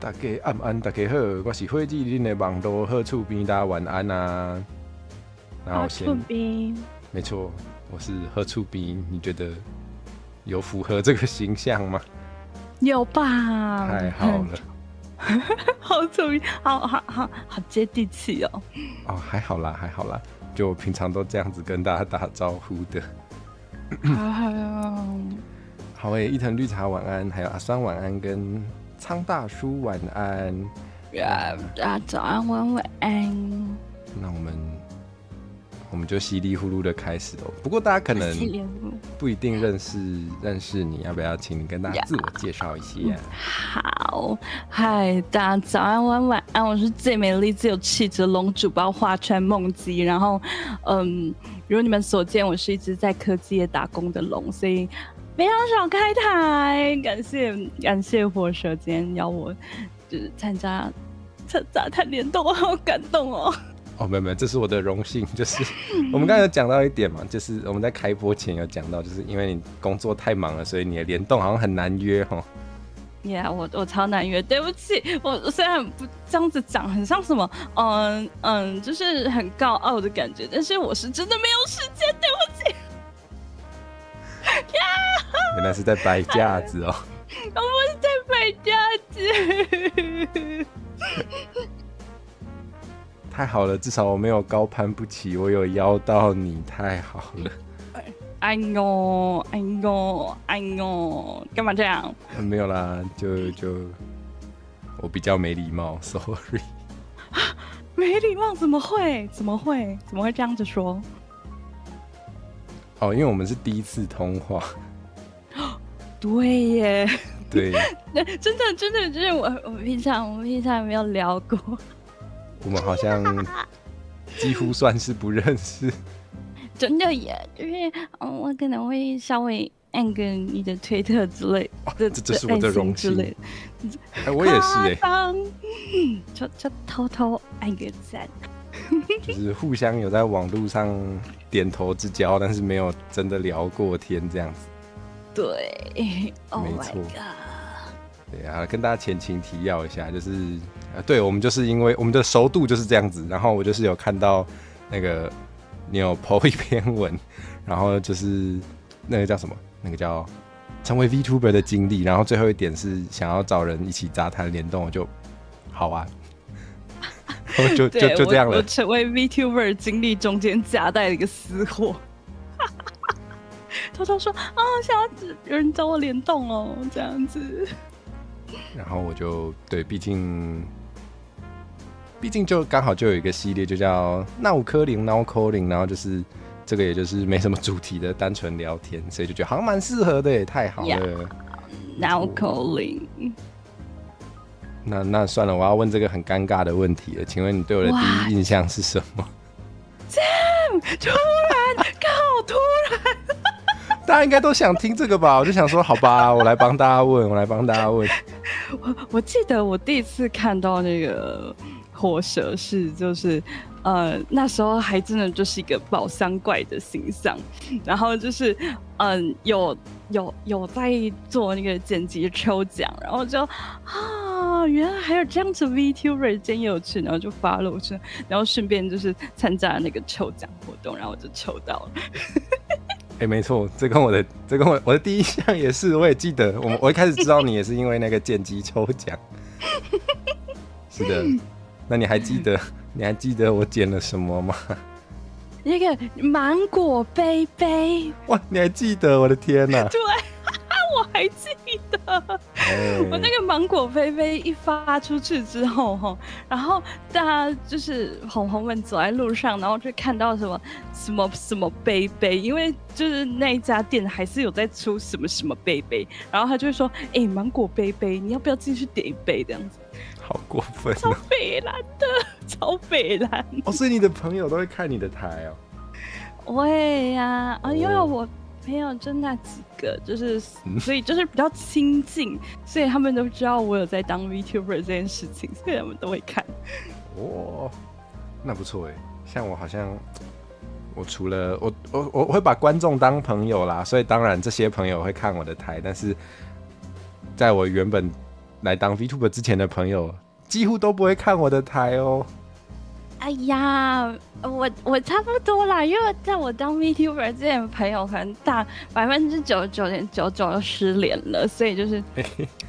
大家晚安，大家好，我是火鸡恁的网络好厝边，大家晚安啊。然后先，没错，我是好厝边，你觉得有符合这个形象吗？有吧？太好了，好聪明，好接地气哦。哦，还好啦，还好啦，就我平常都这样子跟大家打招呼的。好诶，伊藤绿茶晚安，还有阿酸晚安，跟苍大叔晚安。早安，晚安。那我们就稀里呼噜的开始喽。不过大家可能不一定认识你，要不要请你跟大家自我介绍一下？好，嗨，大家早安，晚安，我是最美丽、最有气质的龙主包花川梦姬。然后，如你们所见，我是一只在科技业打工的龙，所以非常少开台。感谢火蛇今天邀我就是参加杂谈联动，我好感动哦。哦，没有，这是我的荣幸。就是我们刚才有讲到一点嘛，就是我们在开播前有讲到，就是因为你工作太忙了，所以你的联动好像很难约哈。我超难约，对不起，我虽然不这样子讲，很像什么，就是很高傲的感觉，但是我是真的没有时间，对不起。原来是在摆架子哦。我是在摆架子。太好了，至少我没有高攀不起，我有邀到你，太好了。哎呦，干嘛这样？没有啦，就我比较没礼貌 ，sorry。没礼貌？怎么会这样子说？哦，因为我们是第一次通话。对耶。对。真的，就是我们平常没有聊过。我们好像几乎算是不认识。真的耶，就是我可能会稍微按个你的推特之类的，这是我的荣幸。我也是就偷偷按个赞。就是互相有在网络上点头之交，但是没有真的聊过天这样子。对，没错。对啊，跟大家前情提要一下，就是对我们就是因为我们的熟度就是这样子，然后我就是有看到那个你有 po 一篇文，然后就是那个叫什么，那个叫成为 VTuber 的经历，然后最后一点是想要找人一起杂谈联动，我就好啊，就这样了。我成为 VTuber 的经历中间夹带了一个私货。偷偷说想要有人找我联动哦，这样子。然后我就对，毕竟就刚好就有一个系列，就叫闹科林 Now Calling， 然后就是这个也就是没什么主题的单纯聊天，所以就觉得好像蛮适合的耶，太好了。Now Calling。那算了，我要问这个很尴尬的问题了，请问你对我的第一印象是什么？突然，好突然。大家应该都想听这个吧？我就想说，好吧，我来帮大家问。我记得我第一次看到那个火蛇是，就是那时候还真的就是一个宝箱怪的形象，然后就是有在做那个剪辑抽奖，然后就原来还有这样子 VTuber 真有趣，然后就发了去，然后顺便就是参加那个抽奖活动，然后我就抽到了。没错，这跟我的第一印象也是，我也记得，我一开始知道你也是因为那个剪辑抽奖。是的，那你还记得我剪了什么吗？那个芒果杯杯。哇，你还记得？我的天哪！对。我还记得，我那个芒果杯杯一发出去之后，然后大家就是红红们走在路上，然后就看到什么杯杯，因为就是那一家店还是有在出什么杯杯，然后他就会说：“芒果杯杯，你要不要进去点一杯？”这样子，好过分，超北蓝的，超北蓝。所以你的朋友都会看你的台哦？会呀，因为我朋友就那几个，就是所以就是比较亲近，所以他们都知道我有在当 VTuber 这件事情，所以他们都会看。那不错哎。像我好像，我除了我会把观众当朋友啦，所以当然这些朋友会看我的台，但是在我原本来当 VTuber 之前的朋友，几乎都不会看我的台哦。哎呀，我差不多啦，因为在我当 VTuber 之前，朋友可能大99.99%都失联了，所以就是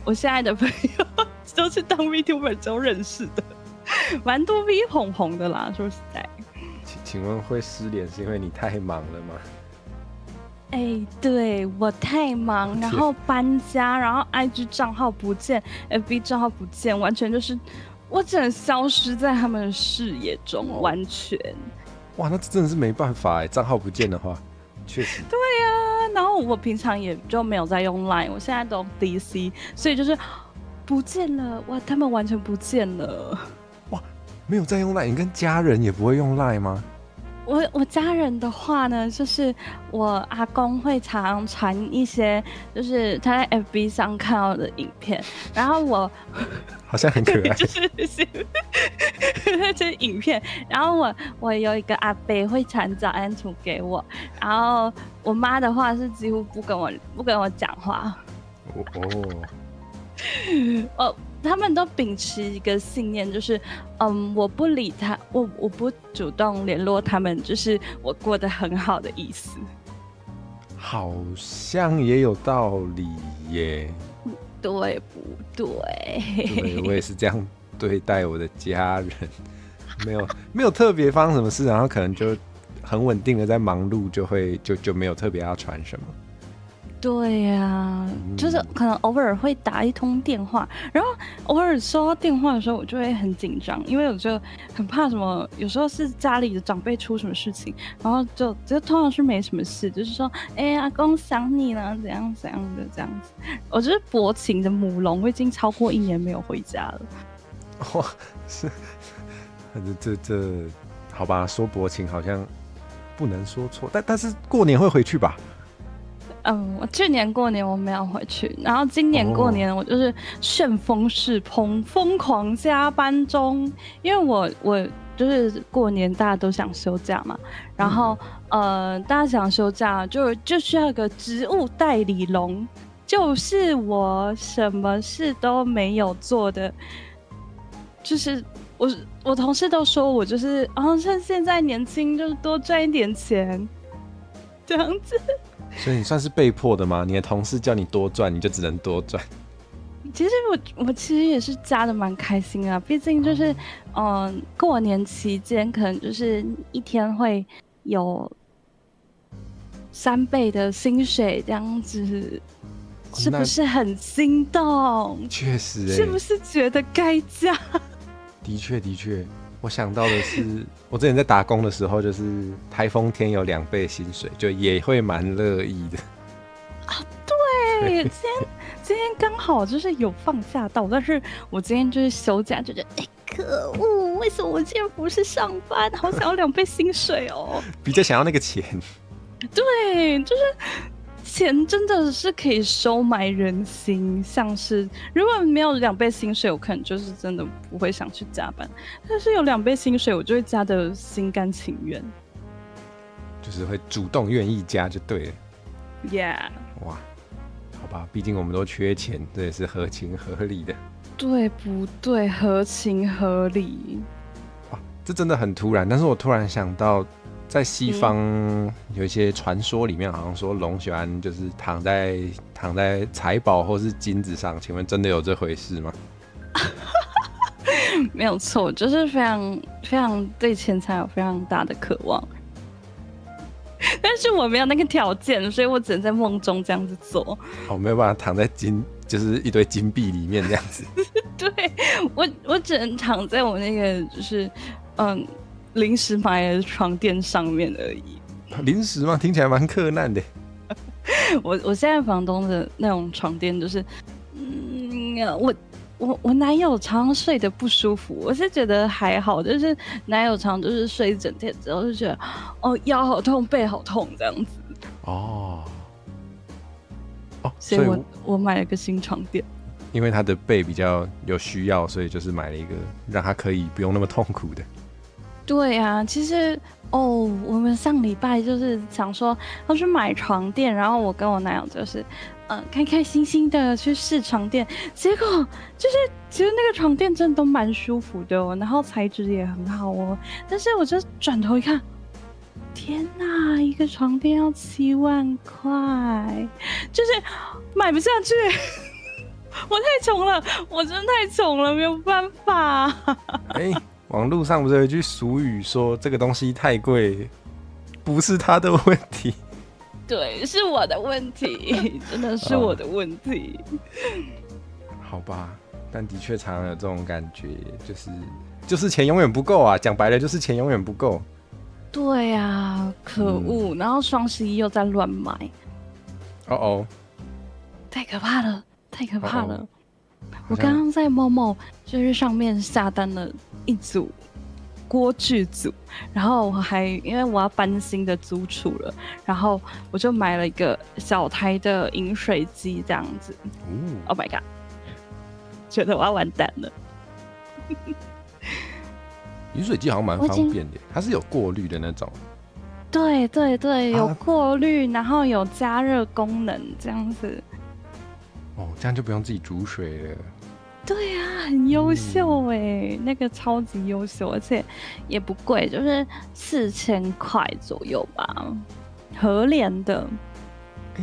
我现在的朋友都是当 VTuber 之后认识的，蛮多 V 红的啦，说实在。请问会失联是因为你太忙了吗？对我太忙，然后搬家，然后 IG 账号不见 ，FB 账号不见，完全就是我只能消失在他们的视野中，完全。哇，那真的是没办法哎，账号不见的话，确实。对啊，然后我平常也就没有在用 Line， 我现在都用 DC， 所以就是不见了，哇，他们完全不见了。哇，没有在用 Line， 你跟家人也不会用 Line 吗？我家人的话呢，就是我阿公会常传一些，就是他在 FB 上看到的影片，然后我好像很可爱，就是影片，然后我有一个阿伯会传早安图给我，然后我妈的话是几乎不跟我讲话。他们都秉持一个信念，就是我不理他，我不主动联络他们，就是我过得很好的意思。好像也有道理耶。对不对？对，我也是这样对待我的家人，没有特别发生什么事，然后可能就很稳定的在忙碌，就没有特别要传什么。对呀，就是可能偶尔会打一通电话，然后偶尔收到电话的时候，我就会很紧张，因为我就很怕什么，有时候是家里的长辈出什么事情，然后就通常是没什么事，就是说，阿公想你了，怎样怎样的这样子。我就是薄情的母龙，我已经超过1年没有回家了。哇，是，这好吧，说薄情好像不能说错，但是过年会回去吧？我去年过年我没有回去，然后今年过年我就是旋风式疯狂加班中，因为我就是过年大家都想休假嘛，然后大家想休假就需要一个职务代理龙，就是我什么事都没有做的，就是我同事都说我就是趁现在年轻就是多赚一点钱，这样子。所以你算是被迫的吗？你的同事叫你多赚，你就只能多赚。其实我其实也是加的蛮开心啊，毕竟就是过年期间可能就是一天会有3倍的薪水这样子，是不是很心动？确实是不是觉得该加？的确。我想到的是，我之前在打工的时候，就是台风天有2倍薪水，就也会蛮乐意的。对，今天刚好就是有放假到，但是我今天就是休假，就觉得可恶，为什么我今天不是上班？好想要2倍薪水哦！比较想要那个钱。对，就是钱真的是可以收买人心，像是如果没有2倍薪水，我可能就是真的不会想去加班，但是有2倍薪水，我就会加的心甘情愿，就是会主动愿意加就对了。Yeah， 哇，好吧，毕竟我们都缺钱，这也是合情合理的。对不对？合情合理。哇，这真的很突然，但是我突然想到。在西方有一些传说里面，好像说龙喜欢就是躺在财宝或是金子上，请问真的有这回事吗？没有错，就是非常非常对钱财有非常大的渴望，但是我没有那个条件，所以我只能在梦中这样子做。没有办法躺在就是一堆金币里面这样子。对，我只能躺在我那个就是临时买的床垫上面而已。临时吗？听起来蛮克难的。我现在房东的那种床垫就是，我男友常常睡得不舒服，我是觉得还好，就是男友常就是睡一整天之后就觉得腰好痛，背好痛这样子。所以我买了个新床垫。因为他的背比较有需要，所以就是买了一个让他可以不用那么痛苦的。对啊，其实我们上礼拜就是想说要去买床垫，然后我跟我男友就是，开开心心的去试床垫，结果就是其实那个床垫真的都蛮舒服的哦，然后材质也很好哦，但是我就转头一看，天哪，一个床垫要7万块，就是买不下去。我太穷了，我真的太穷了，没有办法。网络上不是有一句俗语说这个东西太贵，不是他的问题。对，是我的问题，真的是我的问题。好吧，但的确常常有这种感觉，就是钱永远不够啊，讲白了就是钱永远不够。对啊，可恶！然后双11又在乱买，太可怕了，太可怕了！我刚刚在某就是上面下单了一组锅具组，然后我还因为我要搬新的租处了，然后我就买了一个小台的饮水机这样子。Oh my god！ 觉得我要完蛋了。饮水机好像蛮方便的，它是有过滤的那种。对对对，有过滤，然后有加热功能这样子。这样就不用自己煮水了。对啊，很优秀哎，那个超级优秀，而且也不贵，就是4000块左右吧，合联的。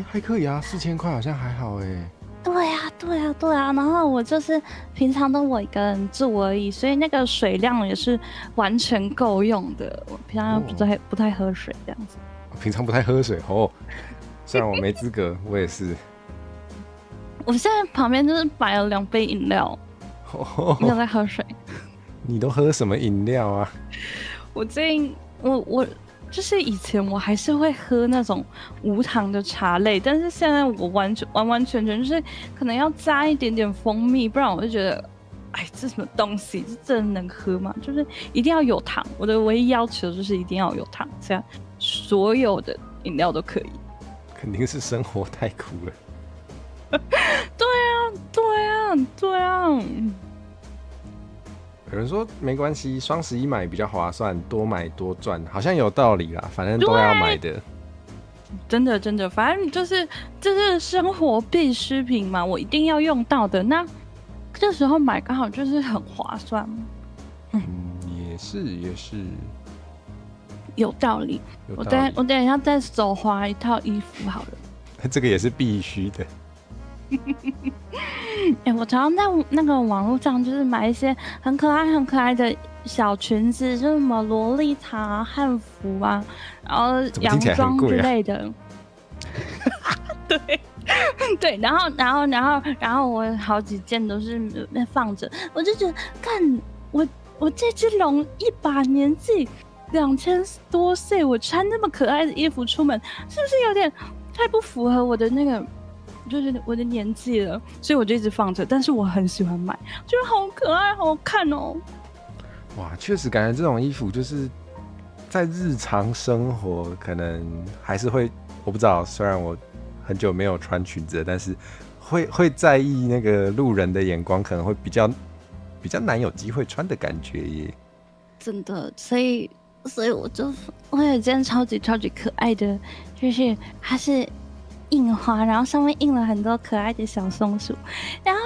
还可以啊，4000块好像还好哎。对啊，然后我就是平常都我一个人住而已，所以那个水量也是完全够用的。我平常不太喝水这样子。平常不太喝水哦，虽然我没资格，我也是。我现在旁边就是摆了2杯饮料，没有在喝水。你都喝什么饮料啊？我最近我就是以前我还是会喝那种无糖的茶类，但是现在我完全就是可能要加一点点蜂蜜，不然我就觉得，这什么东西，这真的能喝吗？就是一定要有糖，我的唯一要求就是一定要有糖，这样所有的饮料都可以。肯定是生活太苦了。对啊。有人说没关系，双11买比较划算，多买多赚，好像有道理啦。反正都要买的。真的，反正就是这是生活必需品嘛，我一定要用到的。那这时候买刚好就是很划算。也是。有道理。我等一下再手划一套衣服好了。这个也是必须的。我常常在那个网络上就是买一些很可爱的小裙子，就是什么洛丽塔、汉服啊，然后洋装之类的。对，然后我好几件都是那放着，我就觉得，看我这只龙一把年纪2000多岁，我穿那么可爱的衣服出门，是不是有点太不符合我的那个？就是我的年纪了，所以我就一直放着，但是我很喜欢买，觉得好可爱好看哦。哇，确实感觉这种衣服就是在日常生活可能还是会，我不知道，虽然我很久没有穿裙子了，但是会在意那个路人的眼光，可能会比较难有机会穿的感觉耶。真的，所以我有一件超级可爱的，就是它是印花，然后上面印了很多可爱的小松鼠，然后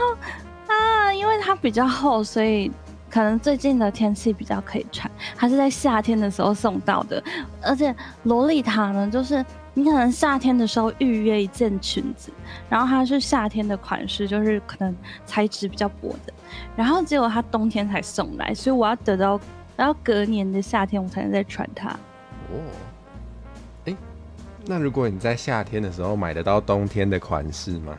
因为它比较厚，所以可能最近的天气比较可以穿。它是在夏天的时候送到的，而且洛丽塔呢，就是你可能夏天的时候预约一件裙子，然后它是夏天的款式，就是可能材质比较薄的，然后结果它冬天才送来，所以我要等到隔年的夏天我才能再穿它。那如果你在夏天的时候买得到冬天的款式吗？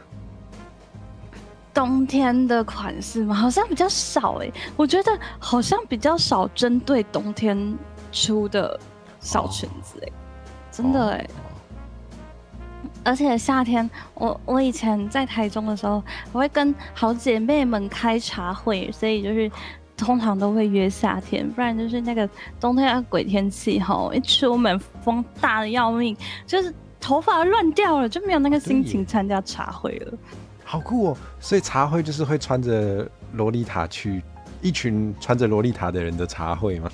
冬天的款式吗？好像比较少我觉得好像比较少针对冬天出的小裙子真的而且夏天我以前在台中的时候，我会跟好姐妹们开茶会，所以就是通常都会约夏天，不然就是那个冬天鬼天气一出门风大的要命，就是头发乱掉了，就没有那个心情参加茶会了。好酷哦！所以茶会就是会穿着洛丽塔去一群穿着洛丽塔的人的茶会吗？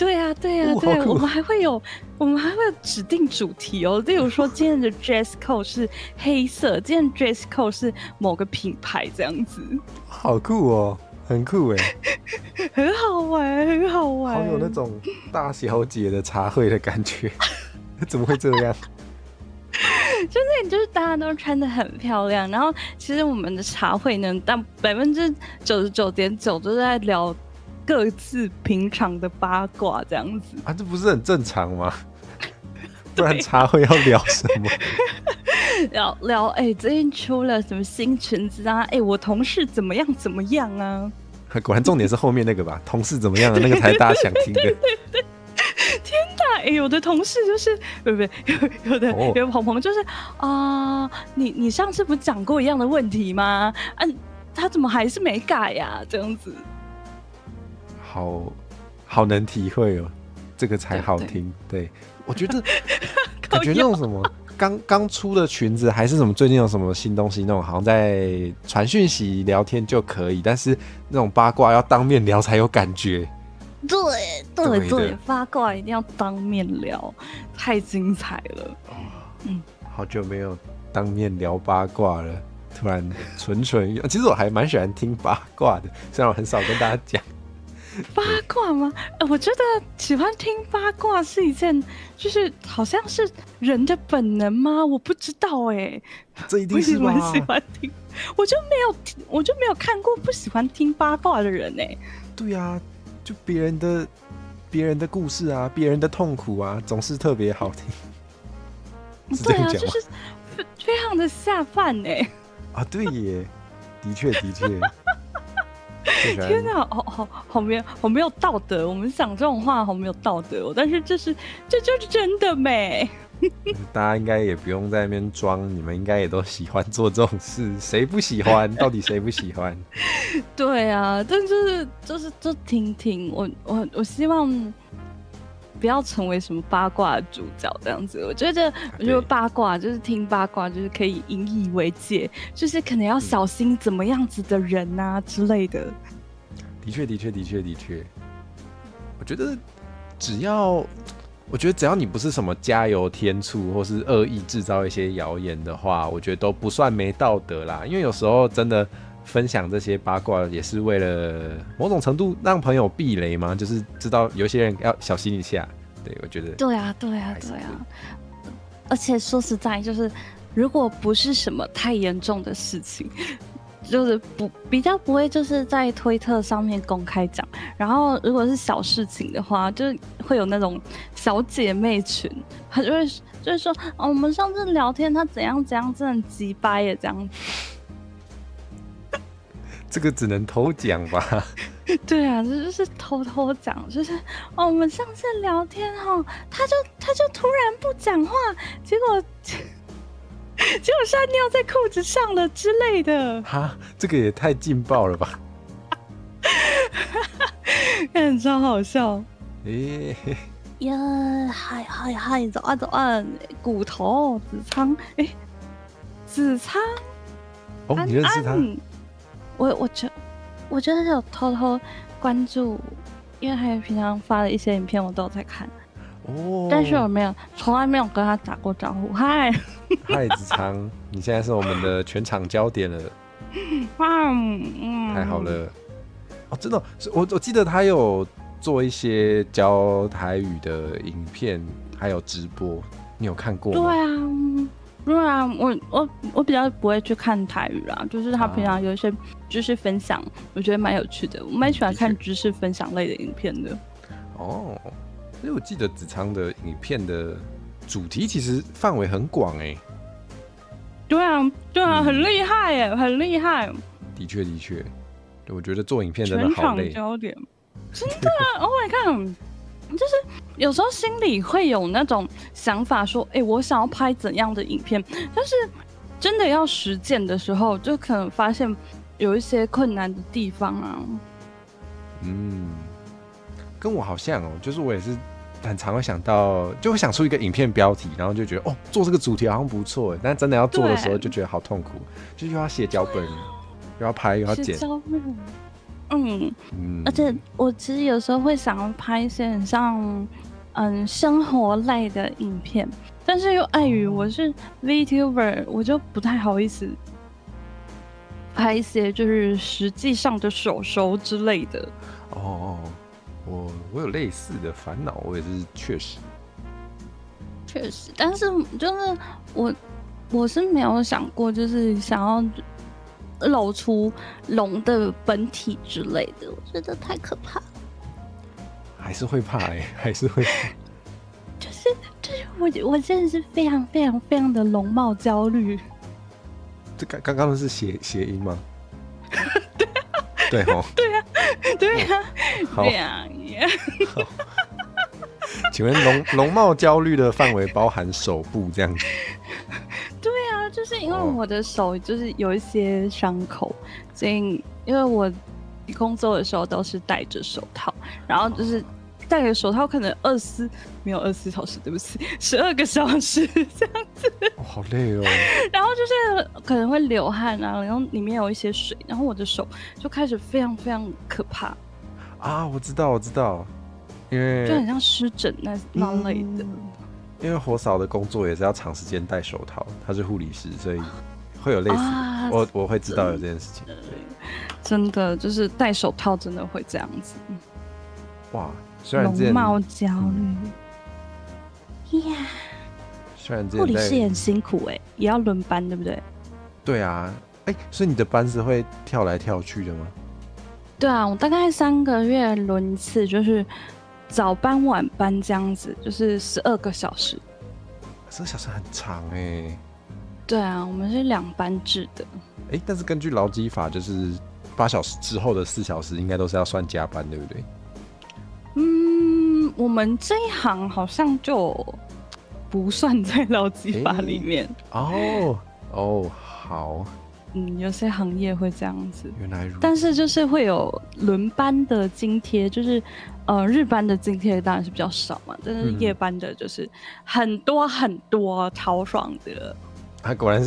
对啊，对啊，对啊，我们还会有指定主题哦。例如说，今天的 dress code 是黑色，今天 dress code 是某个品牌这样子。好酷哦，很酷哎，很好玩，很好玩，好有那种大小姐的茶会的感觉。怎么会这样？就是大家都穿得很漂亮，然后其实我们的茶会呢，但99.9%都是在聊各自平常的八卦这样子啊，这不是很正常吗？不然茶会要聊什么？聊最近出了什么新裙子啊？我同事怎么样啊？果然重点是后面那个吧，同事怎么样的那个才是大家想听的。对，天哪！有的同事就是有的鹏鹏就是你上次不讲过一样的问题吗？他怎么还是没改呀？这样子。好能体会哦，这个才好听。对，我觉得感觉那种什么刚出的裙子，还是什么最近有什么新东西，那种好像在传讯息聊天就可以，但是那种八卦要当面聊才有感觉。对，八卦一定要当面聊，太精彩了。好久没有当面聊八卦了，突然蠢其实我还蛮喜欢听八卦的，虽然我很少跟大家讲。八卦吗？我觉得喜欢听八卦是一件，就是好像是人的本能吗？我不知道这一定是吧？我喜欢听，我就没有看过不喜欢听八卦的人对啊，就别人的故事啊，别人的痛苦啊，总是特别好听。是这样讲吗？对啊，就是非常的下饭啊，对耶，的确。天哪，好没有道德！我们讲这种话好没有道德但是这就是真的美。大家应该也不用在那边装，你们应该也都喜欢做这种事，谁不喜欢？到底谁不喜欢？对啊，但就听，我希望不要成为什么八卦的主角这样子。我觉得八卦就是听八卦，就是可以引以为戒，就是可能要小心怎么样子的人啊之类的。的确。我觉得只要你不是什么加油添醋或是恶意制造一些谣言的话，我觉得都不算没道德啦。因为有时候真的分享这些八卦也是为了某种程度让朋友避雷嘛，就是知道有些人要小心一下。对，我觉得对啊。而且说实在，就是如果不是什么太严重的事情，就是比较不会就是在推特上面公开讲。然后如果是小事情的话，就是会有那种小姐妹群，她就是说我们上次聊天他怎样，真的很鸡掰耶这样子。这个只能偷讲吧。对啊，这就是偷讲，就是我们上次聊天他就突然不讲话，结果吓尿在裤子上了之类的。哈，这个也太劲爆了吧！看超好笑。嗨，早安，骨头子仓，子仓，你认识他？我觉得有偷关注，因为他平常发的一些影片我都有在看。但是我从来没有跟他打过招呼。嗨，子仓，你现在是我们的全场焦点了。太好了。真的，我记得他有做一些教台语的影片，还有直播，你有看过吗？对啊，我比较不会去看台语啦，就是他平常有一些知识分享，我觉得蛮有趣的，我蛮喜欢看知识分享类的影片的。因为我记得子仓的影片的主题其实范围很广对啊，很厉害耶，很厉害。的确，我觉得做影片真的好累。全场焦点，真的，Oh my god！就是有时候心里会有那种想法说，我想要拍怎样的影片，但是真的要实践的时候，就可能发现有一些困难的地方啊。跟我好像就是我也是很常会想到，就会想出一个影片标题，然后就觉得做这个主题好像不错，但真的要做的时候就觉得好痛苦，就又要写脚本，又要拍又要剪。而且我其实有时候会想要拍一些很像生活类的影片，但是又碍于我是 VTuber， 我就不太好意思拍一些就是实际上的手手之类的。我有类似的烦恼，我也是确实，但是就是我是没有想过，就是想要露出龙的本体之类的，我觉得太可怕了。还是会怕还是会怕。就是我真的是非常非常非常的容貌焦虑。这刚刚的是谐音吗？对啊，对啊，对啊。好，请问容貌焦虑的范围包含手部这样子？对啊，就是因为我的手就是有一些伤口，所以因为我工作的时候都是戴着手套，然后就是戴着手套可能没有24小时，对不起，12个小时这样子。好累哦。然后就是可能会流汗啊，然后里面有一些水，然后我的手就开始非常非常可怕。啊，我知道，因为就很像湿疹那类的。因为火嫂的工作也是要长时间戴手套，她是护理师，所以会有类似的。我会知道有这件事情。真的就是戴手套真的会这样子。哇，虽然容貌焦虑。虽然护理师也很辛苦也要轮班，对不对？对啊，所以你的班是会跳来跳去的吗？对啊，我大概3个月轮一次，就是早班晚班这样子，就是12个小时。12个小时很长对啊，我们是2班制的。但是根据劳基法，就是8小时之后的4小时应该都是要算加班，对不对？我们这一行好像就不算在劳基法里面。好。有些行业会这样子。原来如此。但是就是会有轮班的津贴，就是日班的津贴当然是比较少嘛，但是夜班的就是很多很多，超爽的。果然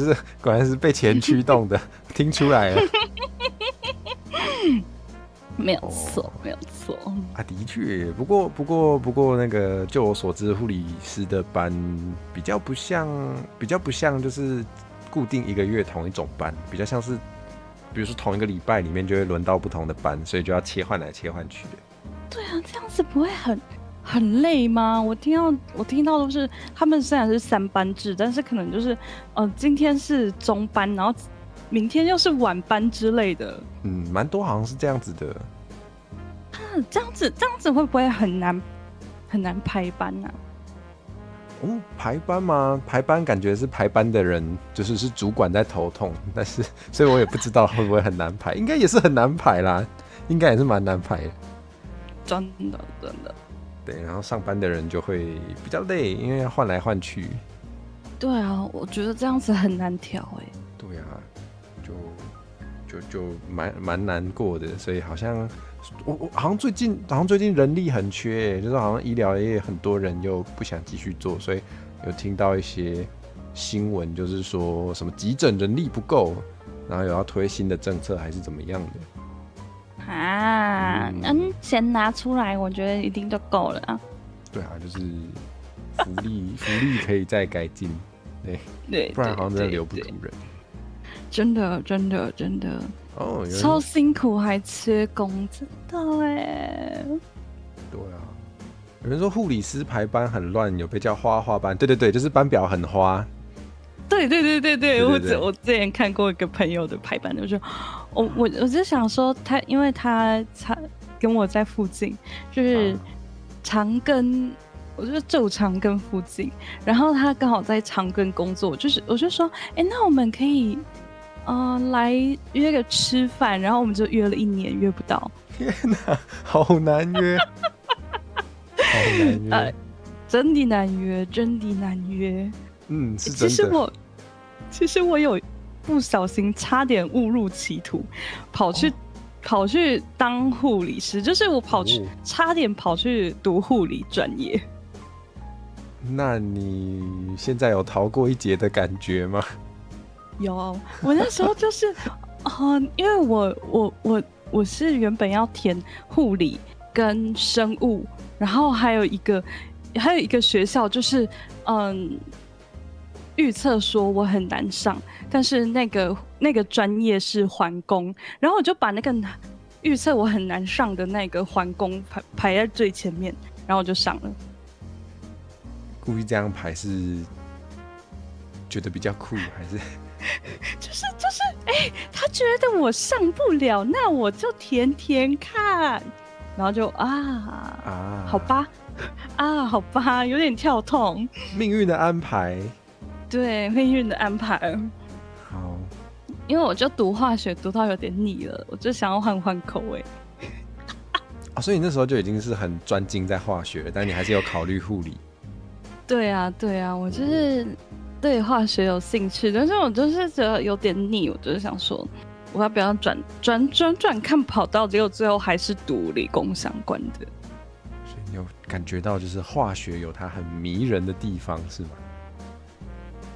是被钱驱动的，听出来了。没有错。啊，的确，不过那个，就我所知，护理师的班比较不像就是固定1个月同一种班，比较像是，比如说同一个礼拜里面就会轮到不同的班，所以就要切换来切换去的。对啊，这样子不会很累吗？我听到都是他们虽然是3班制，但是可能就是今天是中班，然后明天又是晚班之类的。蛮多好像是这样子的。这样子会不会很难排班啊？排班吗？排班感觉是排班的人是主管在头痛，但是所以我也不知道会不会很难排，应该也是很难排啦，应该也是蛮难排的。真的。对，然后上班的人就会比较累，因为要换来换去。对啊，我觉得这样子很难调对啊，就蛮难过的，所以好像我好像最近人力很缺就是好像医疗业很多人又不想继续做，所以有听到一些新闻，就是说什么急诊人力不够，然后有要推新的政策还是怎么样的。钱拿出来，我觉得一定就够了啊。对啊，就是福利可以再改进，对，不然好像真的留不住人。真的超辛苦还缺工，真的对啊，有人说护理师排班很乱，有被叫花班。对，就是班表很花。对，我之前看过一个朋友的排班，就是我就想说因为他跟我在附近，就是长庚，我就住长庚附近，然后他刚好在长庚工作，我就说，那我们可以来约个吃饭，然后我们就约了1年，约不到。天哪，好难约，真的难约。是真的。其实我有不小心差点误入歧途，跑去当护理师，就是我差点跑去读护理专业。那你现在有逃过一劫的感觉吗？有，我那时候就是因为我我是原本要填护理跟生物，然后还有一个学校就是预测说我很难上，但是那个专业是环工，然后我就把那个预测我很难上的那个环工排在最前面，然后我就上了。故意这样排是觉得比较酷，还是？就是他觉得我上不了，那我就填填看，然后就好吧，好吧，有点跳痛。命运的安排。对，命运的安排。好，因为我就读化学读到有点腻了，我就想要换口味。所以你那时候就已经是很专精在化学了，但你还是有考虑护理。对啊，我就是对化学有兴趣，但是我就是觉得有点腻，我就是想说，我要不要转看跑道，结果最后还是读理工相关的。所以你有感觉到就是化学有它很迷人的地方，是吗？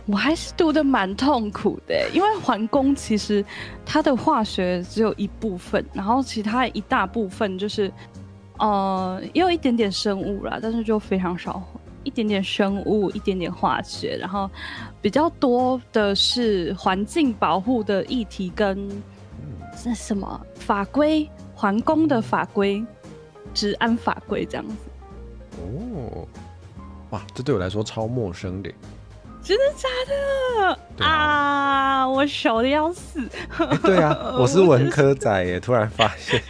我还是读得蛮痛苦的，因为环工其实它的化学只有一部分，然后其他一大部分就是也有一点点生物啦，但是就非常少，一点点生物，一点点化学，然后比较多的是环境保护的议题跟那什么法规，环工的法规、治安法规这样子。哦，哇，这对我来说超陌生的。真的假的啊？我熟的要死。对啊，我是文科仔耶，突然发现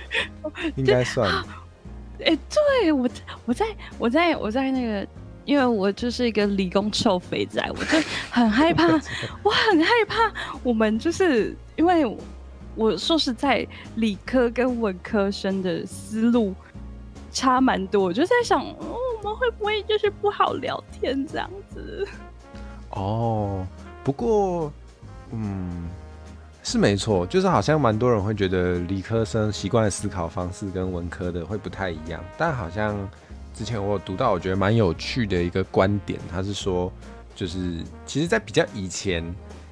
应该算。对，我在那个，因为我就是一个理工臭肥仔，我就很害怕，我很害怕我们就是因为我说实在，理科跟文科生的思路差蛮多，我就在想，我们会不会就是不好聊天这样子？不过，是没错，就是好像蛮多人会觉得理科生习惯的思考方式跟文科的会不太一样，但好像之前我有读到，我觉得蛮有趣的一个观点，他是说，就是其实，在比较以前，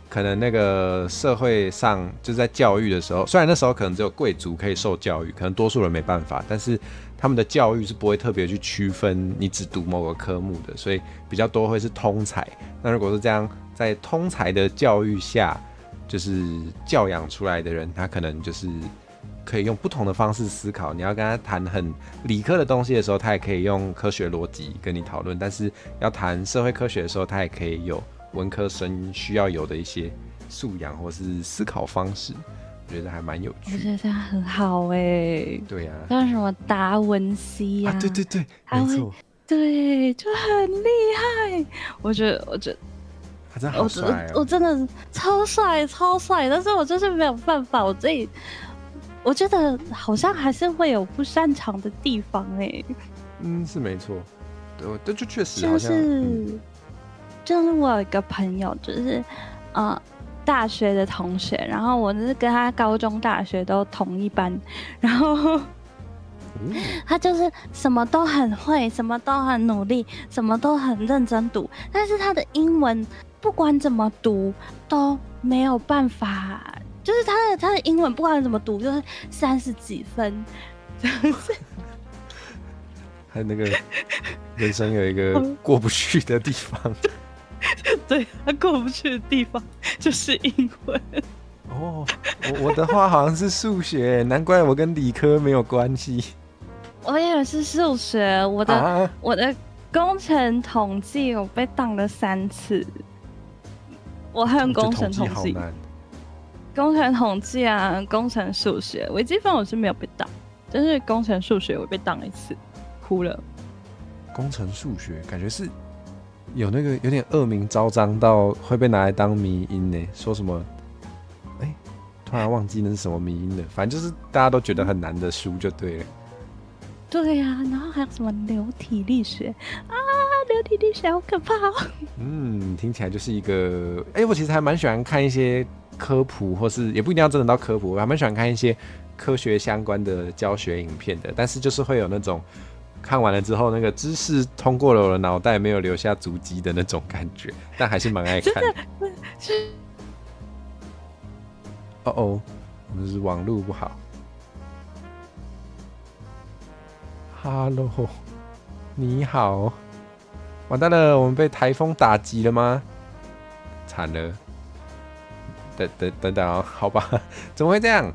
可能那个社会上就是在教育的时候，虽然那时候可能只有贵族可以受教育，可能多数人没办法，但是他们的教育是不会特别去区分你只读某个科目的，所以比较多会是通才。那如果是这样，在通才的教育下，就是教养出来的人，他可能就是可以用不同的方式思考。你要跟他谈很理科的东西的时候，他也可以用科学逻辑跟你讨论；但是要谈社会科学的时候，他也可以有文科生需要有的一些素养或是思考方式。我觉得还蛮有趣的。我觉得这样很好对呀，像什么达文西呀，对，没错，对，就很厉害。我觉得他真的好帅我真的超帅，但是我就是没有办法，我觉得好像还是会有不擅长的地方是没错，对，就确实好像就是我有一个朋友，就是大学的同学，然后我是跟他高中、大学都同一班，然后他就是什么都很会，什么都很努力，什么都很认真读，但是他的英文不管怎么读都没有办法，就是他的英文不管怎么读就是30几分，他那个人生有一个过不去的地方。对，他过不去的地方就是英文。我的话好像是数学，难怪我跟理科没有关系。我也是数学，我的工程统计我被当了3次。我恨工程统计，工程统计啊，工程数学，微积分我是没有被当，但是工程数学我被当1次，哭了。工程数学感觉是有那个有点恶名昭彰到会被拿来当迷因呢，说什么？突然忘记那是什么迷因了，反正就是大家都觉得很难的书就对了。对啊，然后还有什么流体力学啊？流体力学好可怕听起来就是一个我其实还蛮喜欢看一些科普，或是也不一定要真的到科普，我还蛮喜欢看一些科学相关的教学影片的，但是就是会有那种看完了之后，那个知识通过了我的脑袋，没有留下足迹的那种感觉，但还是蛮爱看的。我们是网路不好。，Hello，你好，完蛋了，我们被台风打击了吗？惨了，等等啊，好吧，怎么会这样？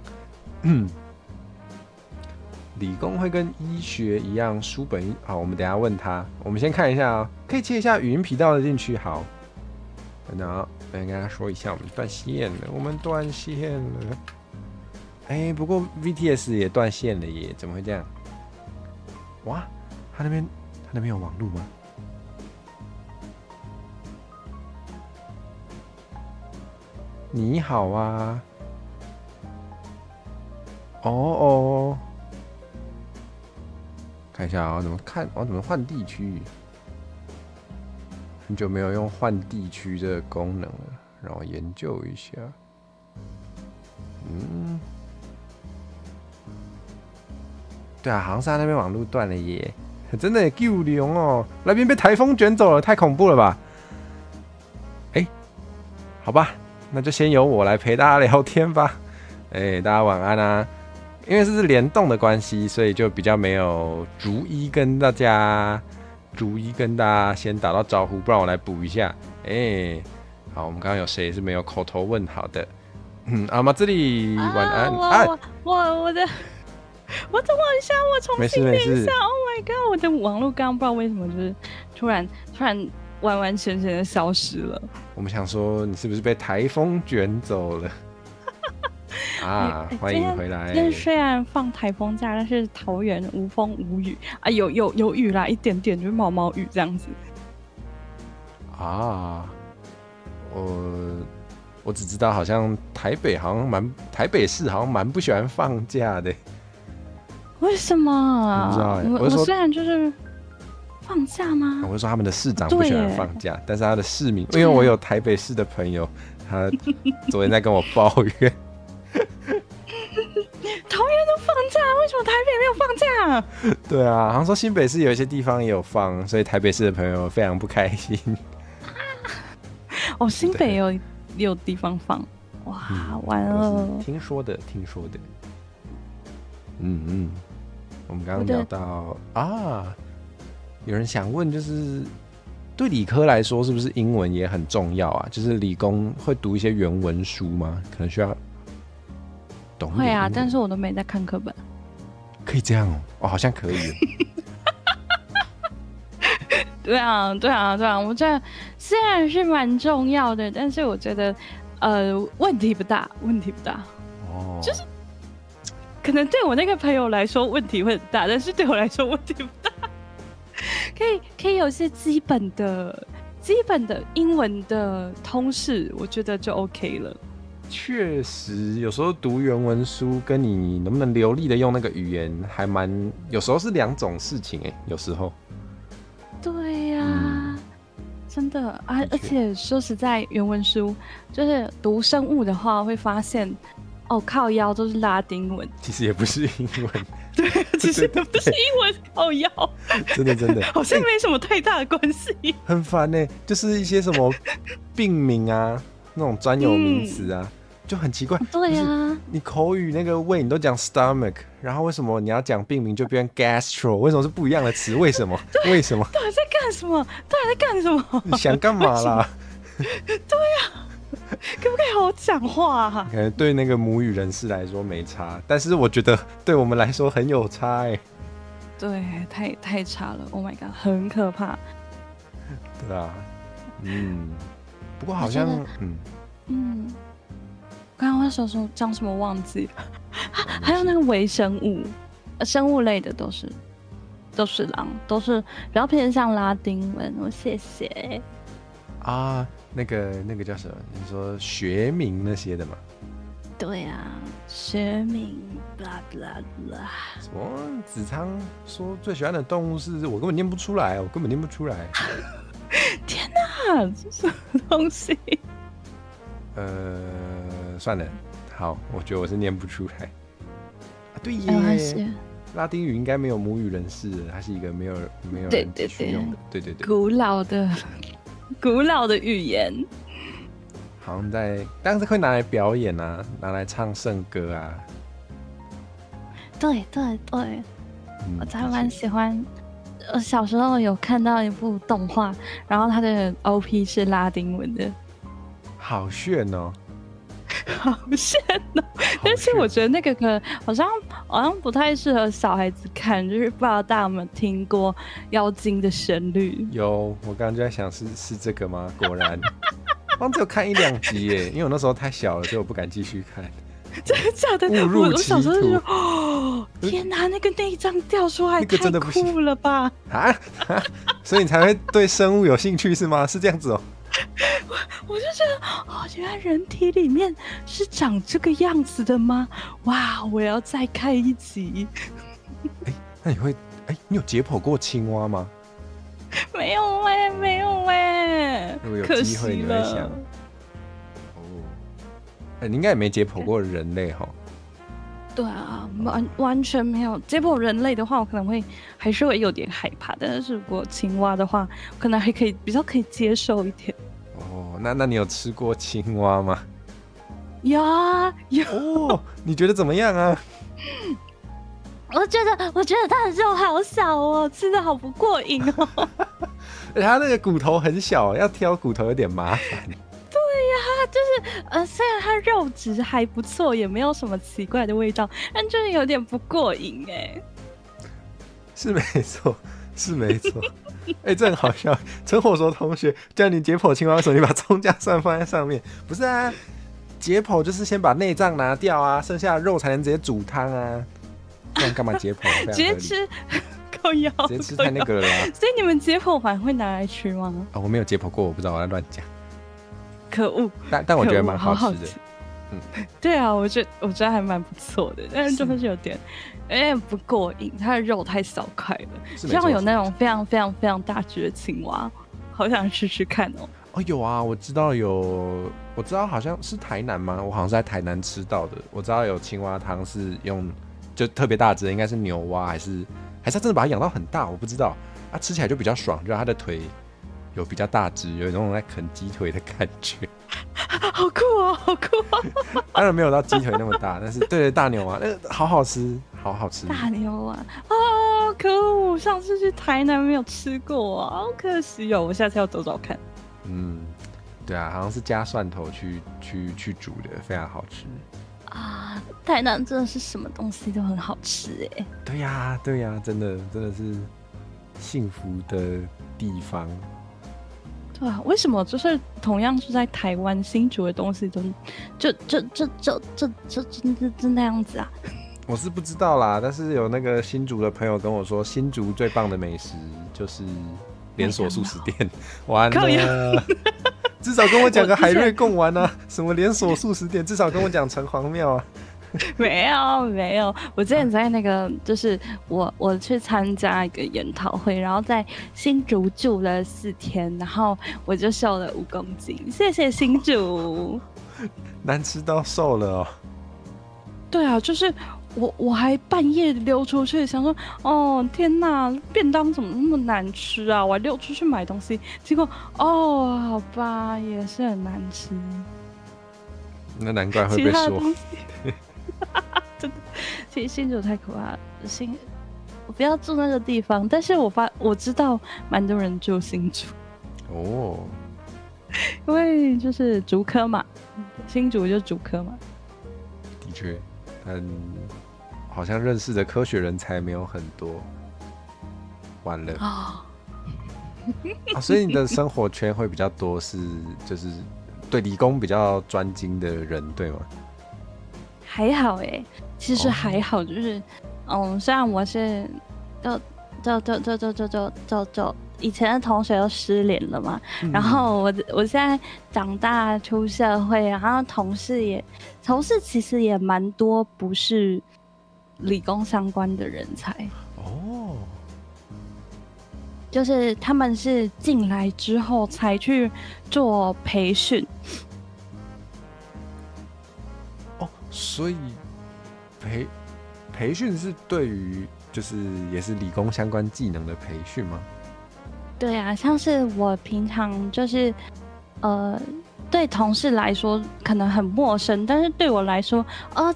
理工会跟医学一样，书本好，我们等一下问他。我们先看一下啊、可以切一下语音频道的进去。好，然后跟他说一下，我们断线了，我们断线了。哎，不过 VTS 也断线了耶，怎么会这样？哇，他那边有网路吗？你好啊，哦。看一下啊、怎么换地区？很久没有用换地区这个功能了，让我研究一下。对啊，好像是他那边网路断了耶，真的也救灵哦，那边被台风卷走了，太恐怖了吧？好吧，那就先由我来陪大家聊天吧。大家晚安啊。因为这是联动的关系，所以就比较没有逐一跟大家先打到招呼，不然我来补一下。好，我们刚刚有谁是没有口头问好的？马自里晚安。我等我一下，我重新练一下。Oh my god！ 我的网络刚刚不知道为什么就是突然完完全全的消失了。我们想说你是不是被台风卷走了？欢迎回来。今天虽然放台风假，但是桃园无风无雨啊，有雨啦，一点点就是毛毛雨这样子。我只知道好像台北市好像蛮不喜欢放假的。为什么？我不知道我虽然就是放假吗？我是说他们的市长不喜欢放假，但是他的市民，因为我有台北市的朋友，他昨天在跟我抱怨。桃园都放假，为什么台北没有放假？对啊，好像说新北市有一些地方也有放，所以台北市的朋友非常不开心。新北也有地方放，哇，完了！听说的。我们刚刚聊到有人想问，就是对理科来说，是不是英文也很重要啊？就是理工会读一些原文书吗？可能需要。会啊，但是我都没在看课本。可以这样哦，好像可以。对啊，我觉得虽然是蛮重要的，但是我觉得问题不大。就是可能对我那个朋友来说问题会很大，但是对我来说问题不大。可以有一些基本的英文的通识，我觉得就 OK 了。确实，有时候读原文书跟你能不能流利的用那个语言，有时候是两种事情有时候。对呀，真的啊！而且说实在，原文书就是读生物的话，会发现靠腰都是拉丁文，其实也不是英文。对，其实也不是英文，靠腰。真的，好像没什么太大的关系。很烦就是一些什么病名啊，那种专有名词啊。就很奇怪，对啊，你口语那个胃你都讲 stomach， 然后为什么你要讲病名就变 gastro？ 为什么是不一样的词？为什么？到底在干什么？你想干嘛啦？对啊，可不可以好好讲话啊？可能对那个母语人士来说没差，但是我觉得对我们来说很有差对，太差了 ！Oh my god， 很可怕。对啊，不过好像刚刚我手讲什么忘记了？还有那个微生物，生物类的都是比较偏向拉丁文。我谢谢。那个叫什么？你说学名那些的吗？对啊，学名 blah blah blah。什么？子昌说最喜欢的动物是我根本念不出来，天哪，这是什么东西？算了，好，我觉得我是念不出来。对耶，拉丁语应该没有母语人士，它是一个没有人继续用的，对，古老的语言，好像但是会拿来表演啊，拿来唱圣歌啊。对，我还蛮喜欢。我小时候有看到一部动画，然后它的 OP 是拉丁文的，好炫哦，好炫哦！但是我觉得那个可能好像不太适合小孩子看，就是不知道大家有没有听过妖精的旋律？有，我刚刚就在想是这个吗？果然，好像只有看1-2集耶，因为我那时候太小了，所以我不敢继续看。真的假的？我小时候就觉得，哦，天哪，那个内脏掉出来太酷了吧！啊，所以你才会对生物有兴趣是吗？是这样子哦。我就觉得，哦，原来人体里面是长这个样子的吗？哇，我要再看一集。那你有解剖过青蛙吗？没有哎，没有哎。如果有机会，你会想。你应该也没解剖过人类哈？对啊，完全没有解剖人类的话，我可能还是会有点害怕。但是如果青蛙的话，可能还可以比较可以接受一点。哦，那你有吃过青蛙吗？有啊，有。哦，你觉得怎么样啊？我觉得它的肉好小哦，吃的好不过瘾哦。它那个骨头很小，要挑骨头有点麻烦。就是虽然它肉质还不错，也没有什么奇怪的味道，但就是有点不过瘾哎。是没错，是没错。这很好笑。陈火说同学叫你解剖青蛙的时候，你把葱姜蒜放在上面，不是啊？解剖就是先把内脏拿掉啊，剩下的肉才能直接煮汤啊。不然干嘛解剖？直接吃。靠腰，直接吃太那个了啦。所以你们解剖完会拿来吃吗？我没有解剖过，我不知道，我在乱讲。可恶！但我觉得蛮好吃的。对啊，我觉得还蛮不错的，但是就是有点不过瘾，它的肉太小块了。希望有那种非常非常非常大只的青蛙，好想试试看哦。有啊，我知道好像是台南吗？我好像是在台南吃到的。我知道有青蛙汤是用就特别大只的，应该是牛蛙还是它真的把它养到很大，我不知道。吃起来就比较爽，就是它的腿有比较大只，有一种在啃鸡腿的感觉。好酷哦，好酷哦！当然没有到鸡腿那么大，但是对大牛蛙好好吃，好好吃。大牛蛙哦，可恶！上次去台南没有吃过啊，好可惜哦，我下次要找找看。对啊，好像是加蒜头去煮的，非常好吃啊！台南真的是什么东西都很好吃哎。对呀，真的是幸福的地方。对啊，为什么就是同样是在台湾新竹的东西就那样子啊？我是不知道啦，但是有那个新竹的朋友跟我说，新竹最棒的美食就是连锁素食店。完了，至少跟我讲个海瑞贡丸啊，什么连锁素食店，至少跟我讲城隍庙啊。没有，我之前在那个就是我去参加一个研讨会，然后在新竹住了4天，然后我就瘦了5公斤，谢谢新竹。难吃到瘦了哦。对啊，就是我还半夜溜出去，想说哦天哪，便当怎么那么难吃啊？我还溜出去买东西，结果好吧，也是很难吃。那难怪会被说。真的，其实新竹太可怕了。我不要住那个地方，但是我知道蛮多人住新竹哦，因为就是竹科嘛，新竹就竹科嘛。的确，好像认识的科学人才没有很多。完了所以你的生活圈会比较多就是对理工比较专精的人，对吗？还好其实还好，就是虽然我是就以前的同学都失联了嘛，然后我现在长大出社会，然后同事其实也蛮多不是理工相关的人才哦，就是他们是进来之后才去做培训。所以培训是对于就是也是理工相关技能的培训吗？对啊，像是我平常就是对同事来说可能很陌生，但是对我来说，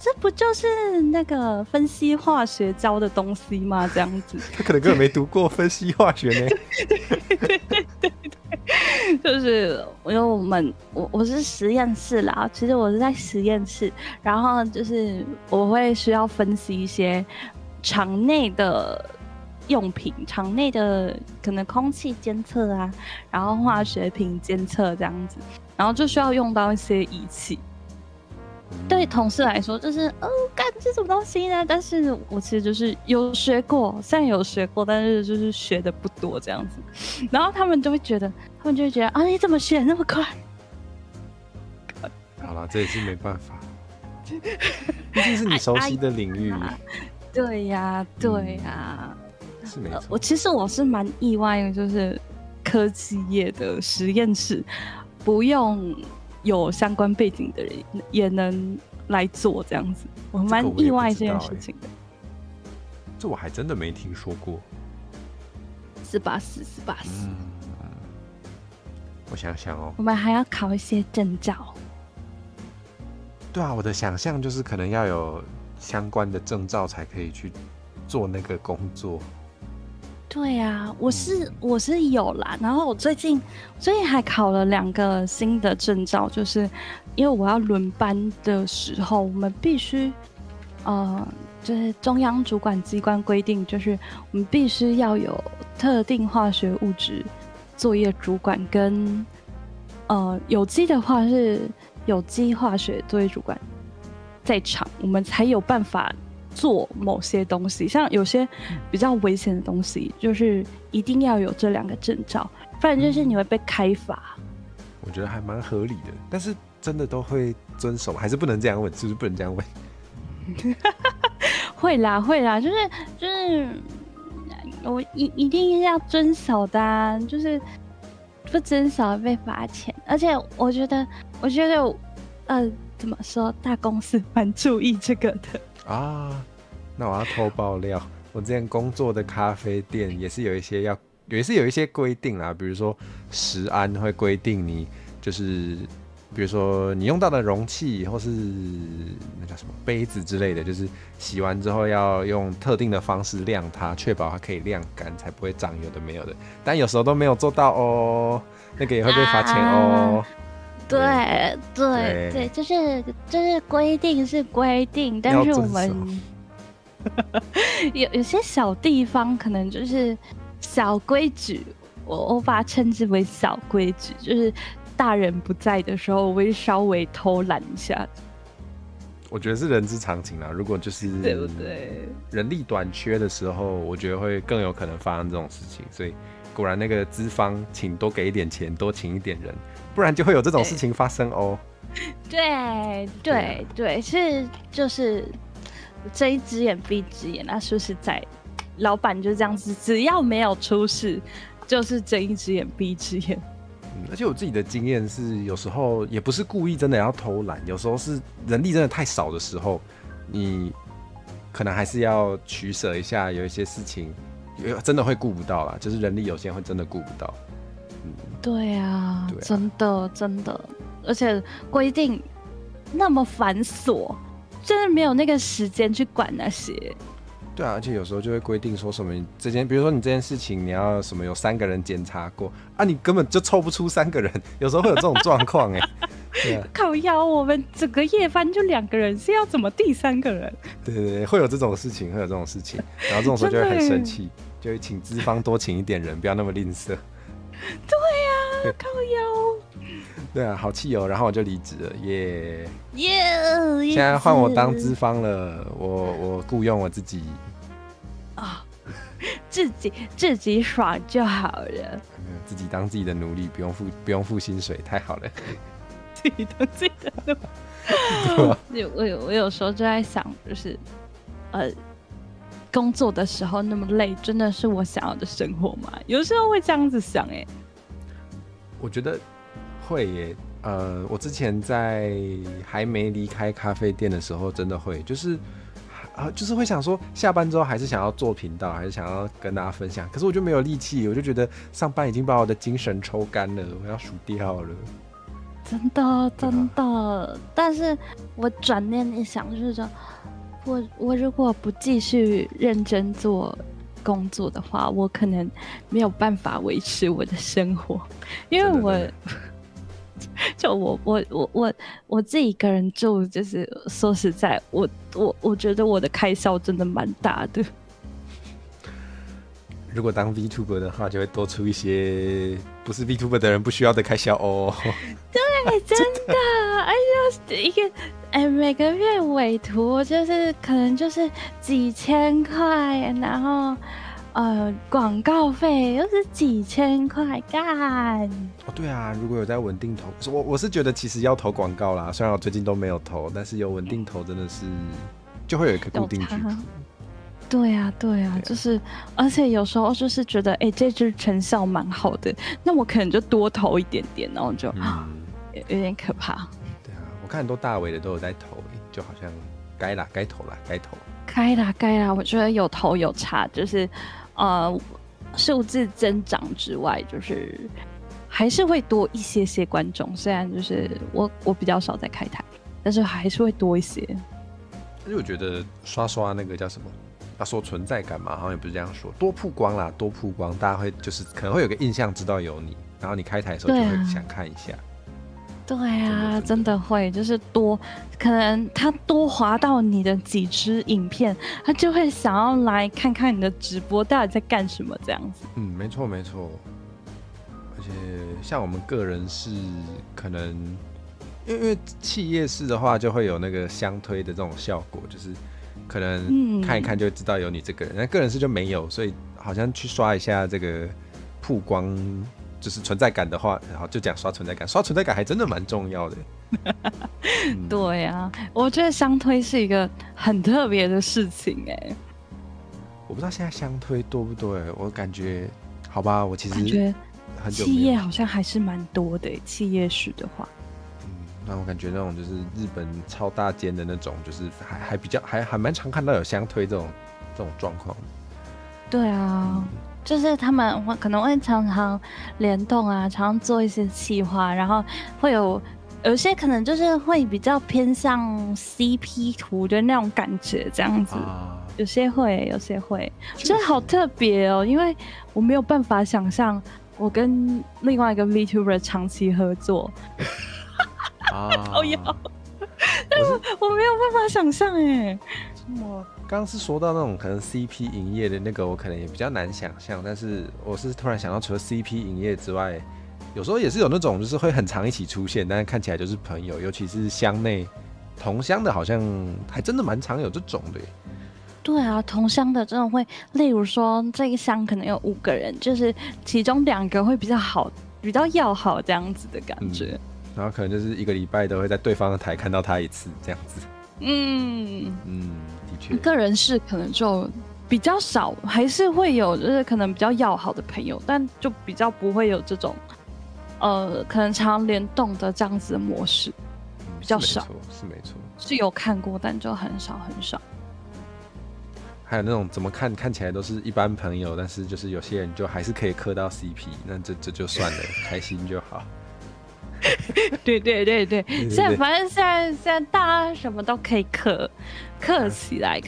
这不就是那个分析化学教的东西吗？这样子。他可能根本没读过分析化学呢。对，就是因为我是实验室啦，其实我是在实验室，然后就是我会需要分析一些场内的用品，场内的可能空气监测啊，然后化学品监测这样子，然后就需要用到一些仪器。对同事来说，就是干这什么东西呢？但是我其实就是有学过，虽然有学过，但是就是学的不多这样子。然后他们就会觉得啊，你怎么学那么快？好了，这也是没办法，毕竟是你熟悉的领域。对呀，对呀，是没错。我是蛮意外的，就是科技业的实验室不用有相关背景的人也能来做这样子，我蛮意外这件事情的。这我还真的没听说过。484，我想想哦，我们还要考一些证照。对啊，我的想象就是可能要有相关的证照才可以去做那个工作。对啊，我是有啦，然后我最近还考了2个新的证照，就是因为我要轮班的时候，我们必须就是中央主管机关规定，就是我们必须要有特定化学物质作业主管跟有机的话是有机化学作业主管在场，我们才有办法做某些东西，像有些比较危险的东西，就是一定要有这2个证照，不然就是你会被开罚。我觉得还蛮合理的，但是真的都会遵守吗？还是不能这样问？是不是不能这样问？会啦，就是我一定要遵守的啊，就是不遵守被罚钱。而且我觉得怎么说，大公司蛮注意这个的。啊，那我要偷爆料，我之前工作的咖啡店也是有一些规定啦，比如说食安会规定你就是比如说你用到的容器或是那叫什么杯子之类的，就是洗完之后要用特定的方式晾它，确保它可以晾干，才不会长有的没有的。但有时候都没有做到哦，那个也会被罚钱哦。对，就是规定是规定，但是我们有些小地方可能就是小规矩，我把它称之为小规矩，就是大人不在的时候，我会稍微偷懒一下。我觉得是人之常情啦，如果就是对不对？人力短缺的时候，我觉得会更有可能发生这种事情，所以果然那个资方请多给一点钱，多请一点人，不然就会有这种事情发生哦。对，是就是睁一只眼闭一只眼啊！说实在，老板就这样子，只要没有出事，就是睁一只眼闭一只眼。而且我自己的经验是，有时候也不是故意真的要偷懒，有时候是人力真的太少的时候，你可能还是要取舍一下，有一些事情真的会顾不到啦，就是人力有限会真的顾不到。对啊，真的，而且规定那么繁琐，真的没有那个时间去管那些。对啊，而且有时候就会规定说什么比如说你这件事情你要什么有3个人检查过啊，你根本就凑不出3个人，有时候会有这种状况哎。对啊，靠腰，我们整个夜班就2个人，是要怎么第3个人？对，会有这种事情，然后这种时候就会很生气，就会请资方多请一点人，不要那么吝啬。对啊，靠腰。对啊，好气哦，然后我就离职了，耶！现在换我当资方了，我雇佣我自己啊，自己爽就好了，自己当自己的奴隶，不用付薪水，太好了。自己当自己的奴隶。我有时候就在想，就是工作的时候那么累，真的是我想要的生活吗？有时候会这样子想哎。我觉得会耶，我之前在还没离开咖啡店的时候，真的会，就是会想说，下班之后还是想要做频道，还是想要跟大家分享，可是我就没有力气，我就觉得上班已经把我的精神抽干了，我要数掉了。真的，但是我转念一想，就是说，我如果不继续认真做工作的话，我可能没有办法维持我的生活，因为就我自己一个人住，就是说实在，我觉得我的开销真的蛮大的。如果当 VTuber 的话，就会多出一些不是 VTuber 的人不需要的开销哦。对，真的，而且一个每个月委托就是可能就是几千块，然后广告费又是几千块，干。哦，对啊，如果有在稳定投，我是觉得其实要投广告啦，虽然我最近都没有投，但是有稳定投真的是就会有一个固定剧组。对啊，就是，而且有时候就是觉得，这支成效蛮好的，那我可能就多投一点点，然后就有点可怕。对啊，我看很多大尾的都有在投，就好像该投啦。该啦，我觉得有投有差，就是数字增长之外，就是还是会多一些观众，虽然就是我比较少在开台，但是还是会多一些。而且我觉得刷那个叫什么？要说存在感嘛，好像也不是这样说，多曝光，大家会就是可能会有个印象知道有你，然后你开台的时候就会想看一下。对啊，真的会，就是可能他多滑到你的几支影片，他就会想要来看看你的直播到底在干什么这样子。没错。而且像我们个人是可能，因为企业式的话就会有那个相推的这种效果，就是可能看一看就会知道有你这个人，那个人是就没有，所以好像去刷一下这个曝光，就是存在感的话，然后就讲刷存在感还真的蛮重要的。对啊，我觉得相推是一个很特别的事情我不知道现在相推多不多我感觉好吧，我其实感觉很久企业好像还是蛮多的企业式的话。那我感觉那种就是日本超大间的那种，就是还比较还蛮常看到有相推这种状况。对啊，就是他们可能会常常联动啊，常常做一些企划，然后会有些可能就是会比较偏向 CP 图的那种感觉，这样子。有些会，真的好特别哦，因为我没有办法想象我跟另外一个 VTuber 长期合作。靠腰，但是我没有办法想象刚刚是说到那种可能 CP 营业的那个，我可能也比较难想象。但是我是突然想到，除了 CP 营业之外，有时候也是有那种就是会很常一起出现，但是看起来就是朋友，尤其是乡内同乡的，好像还真的蛮常有这种的。对啊，同乡的真的会，例如说这一乡可能有5个人，就是其中2个会比较好，比较要好这样子的感觉。然后可能就是1个礼拜都会在对方的台看到他一次这样子。的确。个人是可能就比较少，还是会有就是可能比较要好的朋友，但就比较不会有这种可能常联动的这样子的模式，比较少。是没错。是有看过，但就很少。还有那种怎么看起来都是一般朋友，但是就是有些人就还是可以磕到 CP， 那这就算了，开心就好。对，现在反正现在大家什么都可以刻起来，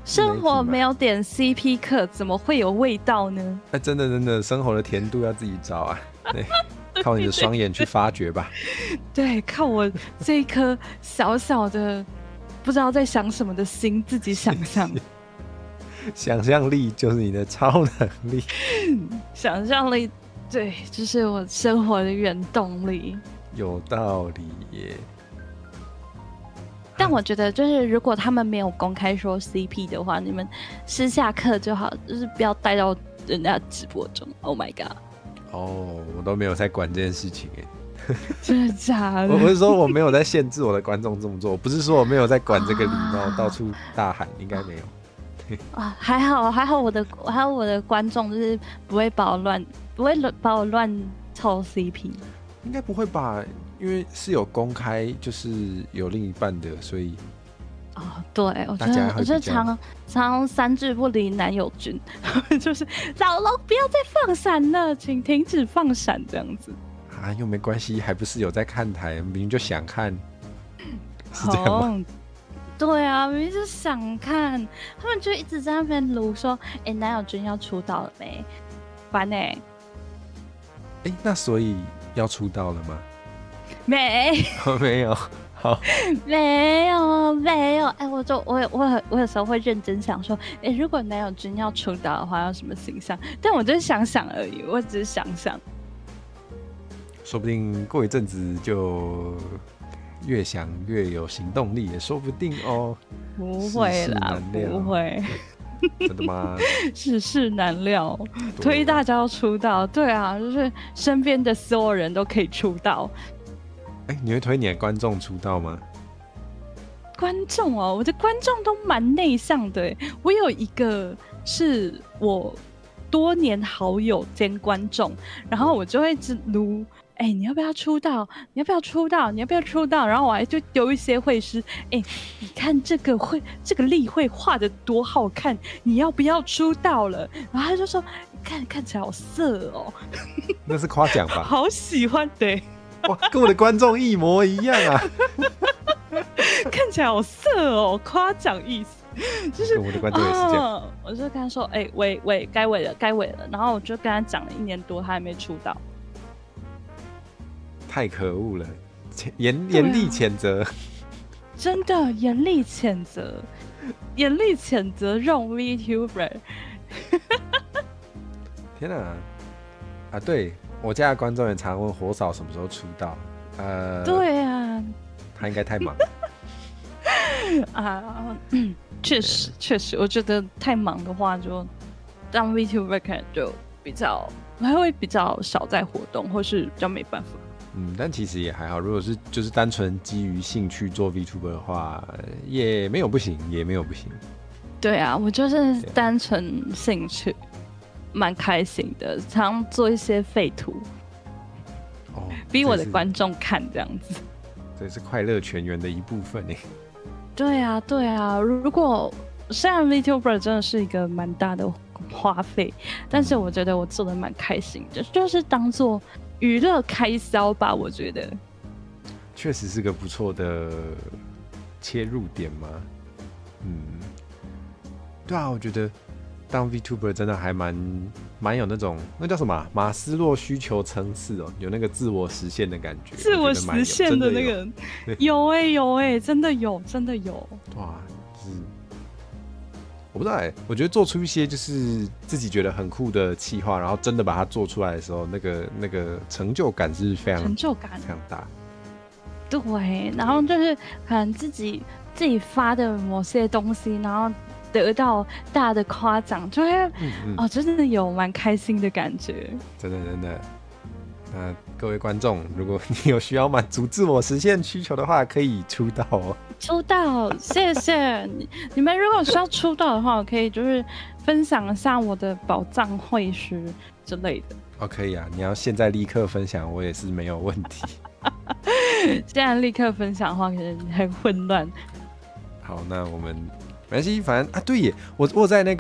生活没有点 CP 刻，怎么会有味道呢？真的，生活的甜度要自己找啊，对，靠你的双眼去发掘吧。对，靠我这一颗小小的不知道在想什么的心，自己想象。想象力就是你的超能力。想象力。对，就是我生活的原动力。有道理耶。但我觉得，就是如果他们没有公开说 CP 的话，你们私下课就好，就是不要带到人家直播中。Oh my god！ 我都没有在管这件事情耶。真的假的？我不是说我没有在限制我的观众这么做，不是说我没有在管这个礼貌，到处大喊，应该没有。还好我的观众就是不会把我乱凑 CP， 应该不会吧？因为是有公开，就是有另一半的，所以对，我觉得常3句不离男友军，就是老龙不要再放闪了，请停止放闪这样子。啊，又没关系，还不是有在看台，明明就想看，是这样吗？对啊，明明就想看，他们就一直在那边撸说，南友君要出道了没？烦那所以要出道了吗？没没有，好，没有，我有时候会认真想说，如果男友君要出道的话，要什么形象？但我就想想而已，我只是想想，说不定过一阵子就越想越有行动力，也说不定哦。不会啦，不会。真的吗？世事难料，推大家要出道，对啊，就是身边的所有人都可以出道。你会推你的观众出道吗？观众哦，我的观众都蛮内向的。我有一个是我多年好友兼观众，然后我就会一直撸。你要不要出道？你要不要出道？你要不要出道？然后我还就丢一些绘师，你看这个例会画的多好看，你要不要出道了？然后他就说，看起来好色哦。那是夸奖吧？好喜欢，对。哇，跟我的观众一模一样啊！看起来好色哦，夸奖意思。就是跟我的观众也是这样。我就跟他说，喂，该尾了。然后我就跟他讲了1年多，他还没出道。太可恶了，严厉谴责，真的严厉谴责这种 VTuber。天啊！对，我家的观众也常问火嫂什么时候出道。对啊，他应该太忙确实，我觉得太忙的话，就当 VTuber 可能就还会比较少在活动，或是比较没办法。但其实也还好。如果是就是单纯基于兴趣做 VTuber 的话，也没有不行。对啊，我就是单纯兴趣，蛮开心的，常做一些废图，逼我的观众看这样子。这是快乐全员的一部分。对啊，如果虽然 VTuber 真的是一个蛮大的花费，但是我觉得我做的蛮开心的，就是当做娱乐开销吧，我觉得确实是个不错的切入点嘛。对啊，我觉得当 VTuber 真的还蛮有那种那叫什么马斯洛需求层次哦，有那个自我实现的感觉。自我实现的那个有真的有。哇，就是我不知道我觉得做出一些就是自己觉得很酷的企划，然后真的把它做出来的时候，那个成就感是非常大。对，然后就是可能自己发的某些东西，然后得到大家的夸奖，就会真的有蛮开心的感觉。真的。那各位观众，如果你有需要满足自我实现需求的话，可以出道哦。出道，谢谢你们。如果需要出道的话，我可以就是分享一下我的宝藏会师之类的。可以啊，你要现在立刻分享，我也是没有问题。现在立刻分享的话，可能很混乱。好，那我们没关系，反正对耶，我有在那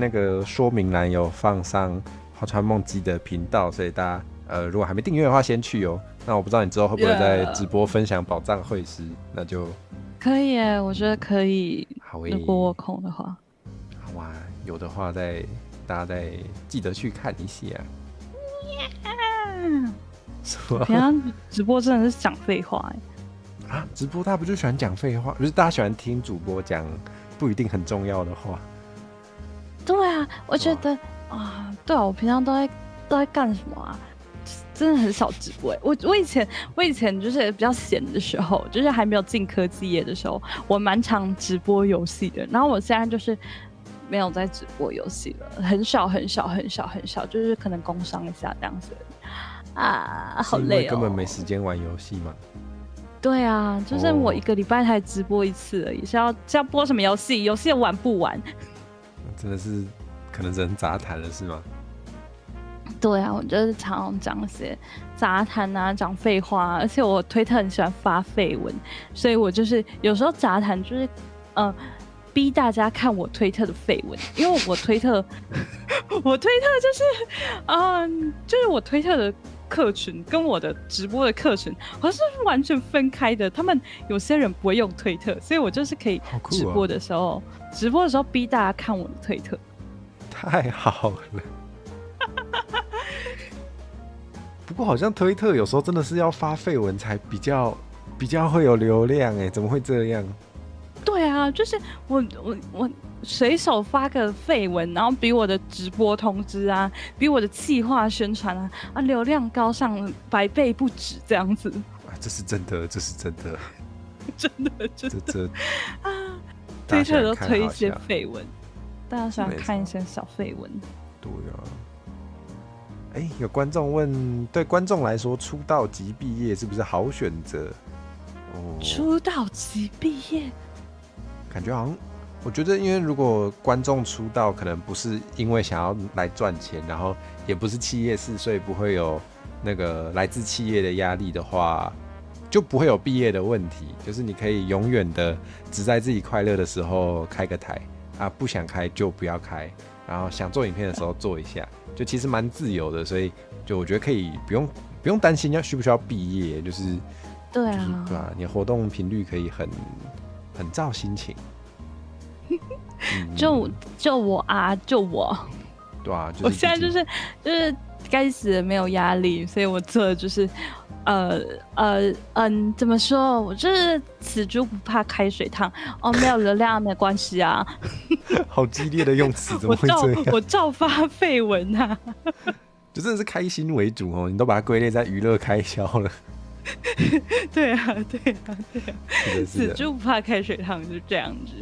个说明栏有放上花川梦姬的频道，所以大家如果还没订阅的话，先去哦。那我不知道你之后会不会在直播分享宝藏会师，那就可以耶，我觉得可以。好耶，如果我有空的话，好啊，有的话大家再记得去看一下。平常直播真的是讲废话直播大家不就喜欢讲废话，就是大家喜欢听主播讲不一定很重要的话。对啊，我觉得对啊，我平常都在干什么啊？真的很少直播。我以前就是比较闲的时候，就是还没有进科技业的时候，我蛮常直播游戏的。然后我现在就是没有在直播游戏了，很少，就是可能工商一下这样子。好累哦！是因为根本没时间玩游戏吗？对啊，就是我1个礼拜才直播1次而已，是要播什么游戏？游戏玩不玩？真的是可能人杂谈了是吗？对啊，我就是常讲一些杂谈啊，讲废话而且我推特很喜欢发废文，所以我就是有时候杂谈就是逼大家看我推特的废文，因为我推特就是我推特的客群跟我的直播的客群好像是完全分开的。他们有些人不会用推特，所以我就是可以直播的时候，逼大家看我的推特。太好了。不过好像推特有时候真的是要发废文才比较会有流量哎，怎么会这样？对啊，就是我随手发个废文，然后比我的直播通知啊，比我的企划宣传啊，流量高上100倍不止这样子。啊，这是真的，真的啊！推特都推一些废文，大家想看一些小废文。对啊。有观众问，对观众来说，出道即毕业是不是好选择？出道即毕业，感觉好像，我觉得，因为如果观众出道，可能不是因为想要来赚钱，然后也不是企业式，所以不会有那个来自企业的压力的话，就不会有毕业的问题。就是你可以永远的只在自己快乐的时候开个台啊，不想开就不要开，然后想做影片的时候做一下，就其实蛮自由的，所以就我觉得可以不用担心需不需要毕业，就是对啊，就是对啊，你的活动频率可以很照心情。就我啊，就我，对啊，就是、我现在就是该死的没有压力，所以我做的就是怎么说？我就是死猪不怕开水烫哦，没有流量没关系啊。好激烈的用词，怎么会这样？我照发废文啊，就真的是开心为主哦，你都把它归类在娱乐开销了。对啊，对啊，对啊，是的，死猪不怕开水烫，就是这样子。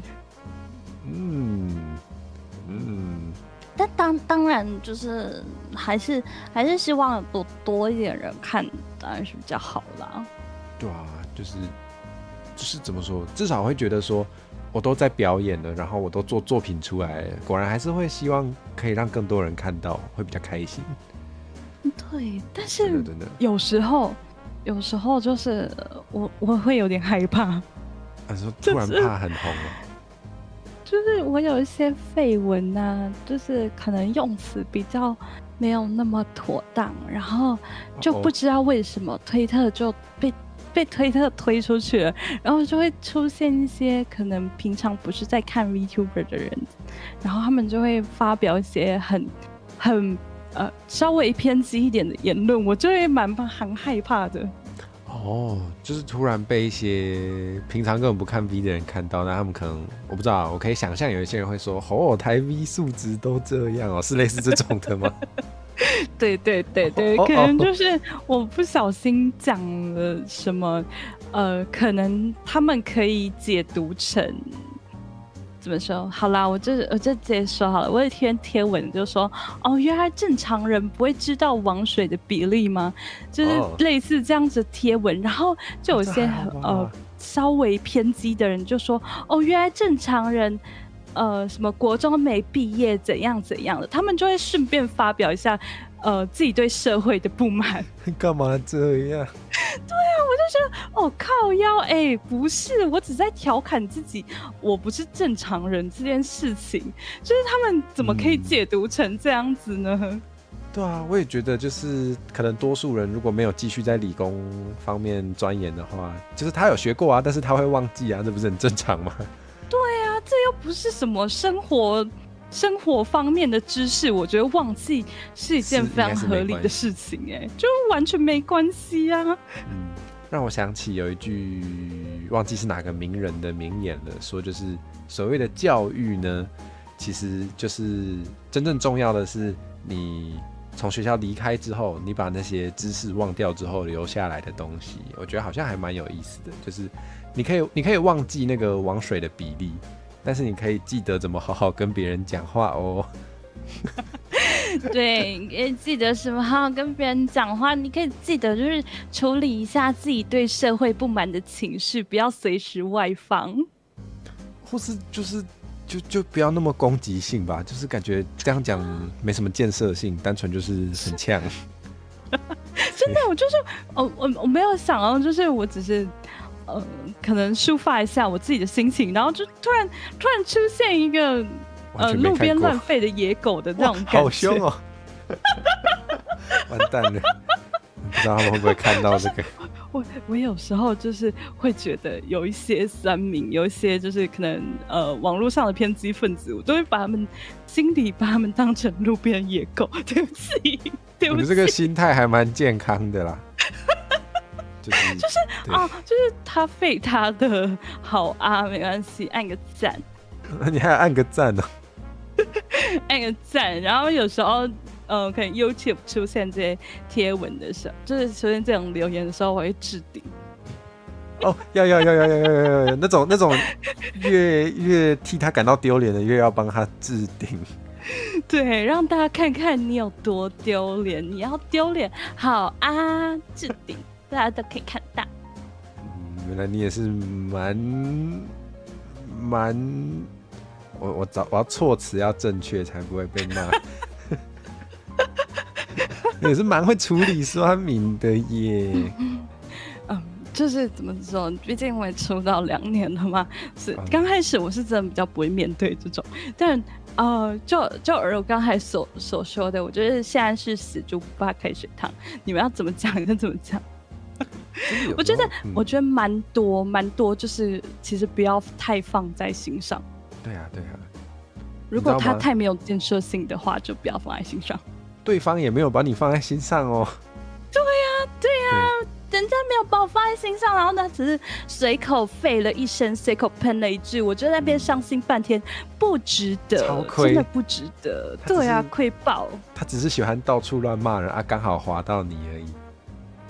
但当然就是还是希望有多一点人看，当然是比较好啦。对啊，就是怎么说，至少会觉得说我都在表演了，然后我都做作品出来了，果然还是会希望可以让更多人看到，会比较开心。对，但是有时候就是我会有点害怕。说突然怕很红了。就是我有一些废文啊，就是可能用词比较没有那么妥当，然后就不知道为什么推特就被推特推出去了，然后就会出现一些可能平常不是在看 VTuber 的人，然后他们就会发表一些很稍微偏激一点的言论，我就会蛮害怕的。就是突然被一些平常根本不看 V 的人看到，那他们可能我不知道，我可以想象有一些人会说：“台 V 素质都这样哦。”是类似这种的吗？对，可能就是我不小心讲了什么，可能他们可以解读成。怎么说？好啦，我就直接说好了。我有一篇贴文就说，原来正常人不会知道王水的比例吗？就是类似这样子的贴文，然后就有些稍微偏激的人就说，原来正常人什么国中没毕业怎样怎样的，他们就会顺便发表一下自己对社会的不满。干嘛这样？对啊，我就觉得靠腰不是，我只在调侃自己，我不是正常人这件事情，就是他们怎么可以解读成这样子呢？对啊，我也觉得就是可能多数人如果没有继续在理工方面钻研的话，就是他有学过啊，但是他会忘记啊，这不是很正常吗？对啊，这又不是什么生活方面的知识，我觉得忘记是一件非常合理的事情，就完全没关系啊。让我想起有一句忘记是哪个名人的名言了，说就是所谓的教育呢，其实就是真正重要的是你从学校离开之后，你把那些知识忘掉之后留下来的东西，我觉得好像还蛮有意思的，就是你可以忘记那个王水的比例。但是你可以记得怎么好好跟别人讲话哦。对，你可以记得什么好好跟别人讲话，你可以记得就是处理一下自己对社会不满的情绪，不要随时外放，或是就不要那么攻击性吧，就是感觉这样讲没什么建设性，单纯就是很呛。真的，我就是我没有想到，就是我只是。可能抒发一下我自己的心情，然后就突然出现一个路边乱吠的野狗的那种感觉，好凶哦！完蛋了，知道他们会不会看到这个。我有时候就是会觉得有一些酸民，有一些就是可能网络上的偏激分子，我都会把他们心里把他们当成路边野狗。对不起，对不起。我们这个心态还蛮健康的啦。就是就是他废他的好啊，没关系，按个赞。你还按个赞呢？按个赞，然后有时候。可能 YouTube 出现这些贴文的时候，就是出现这种留言的时候，我会置顶。哦，要，那种越替他感到丢脸的，越要帮他置顶。对，让大家看看你有多丢脸，你要丢脸，好啊，置顶，大家都可以看到。原来你也是我要措辞要正确，才不会被骂。也是蛮会处理酸民的耶。就是怎么说？毕竟我也出道2年了嘛，是刚开始我是真的比较不会面对这种，但就我刚才所说的，我觉得现在是死猪不怕开水烫，你们要怎么讲就怎么讲。我觉得蛮多，就是其实不要太放在心上。对啊。如果他太没有建设性的话，就不要放在心上。对方也没有把你放在心上哦。对呀，人家没有把我放在心上，然后呢，只是随口废了一声，随口喷了一句，我就在那边伤心半天，不值得，超亏，真的不值得。对啊，亏爆。他只是喜欢到处乱骂人啊，刚好滑到你而已。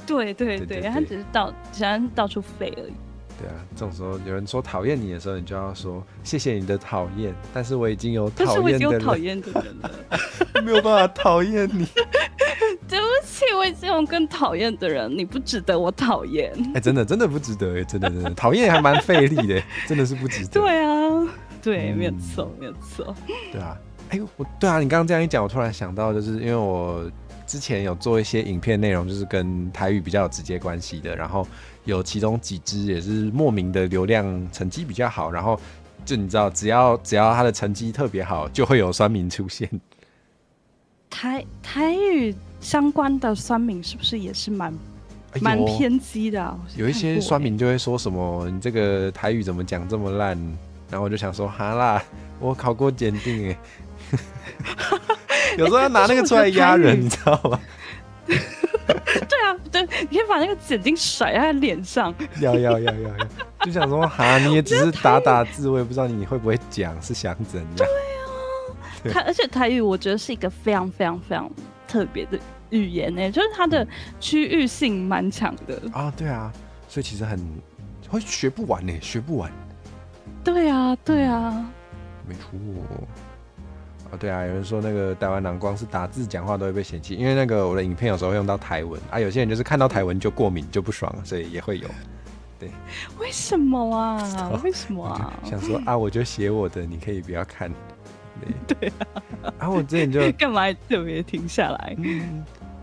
对，他只是喜欢到处废而已。对啊，这种时候有人说讨厌你的时候，你就要说谢谢你的讨厌，但是我已经有讨厌的人了，没有办法讨厌你。对不起，我已经有更讨厌的人，你不值得我讨厌。真的不值得，真的讨厌还蛮费力的，真的是不值得。对啊，对，没有错。对啊，对啊，你刚刚这样一讲，我突然想到，就是因为我之前有做一些影片内容，就是跟台语比较有直接关系的，然后有其中几支也是莫名的流量成绩比较好，然后就你知道，只要他的成绩特别好，就会有酸民出现。台语相关的酸民是不是也是蛮偏激的啊？有一些酸民就会说什么你这个台语怎么讲这么烂，然后我就想说哈啦，我考过检定哎。有时候要拿那个出来压人，你知道吗？对，你可以把那个检定甩在脸上。要，就想说哈，你也只是打字，我也不知道你会不会讲，是想怎样？对啊，而且台语我觉得是一个非常非常非常特别的语言呢，就是它的区域性蛮强的啊。对啊，所以其实会学不完呢，学不完。对啊，没错。对啊，有人说那个台湾人光是打字讲话都会被嫌弃，因为那个我的影片有时候会用到台文啊，有些人就是看到台文就过敏就不爽，所以也会有。对，为什么啊？为什么啊？想说啊，我就写我的，你可以不要看。对啊，我之前就干嘛特别停下来？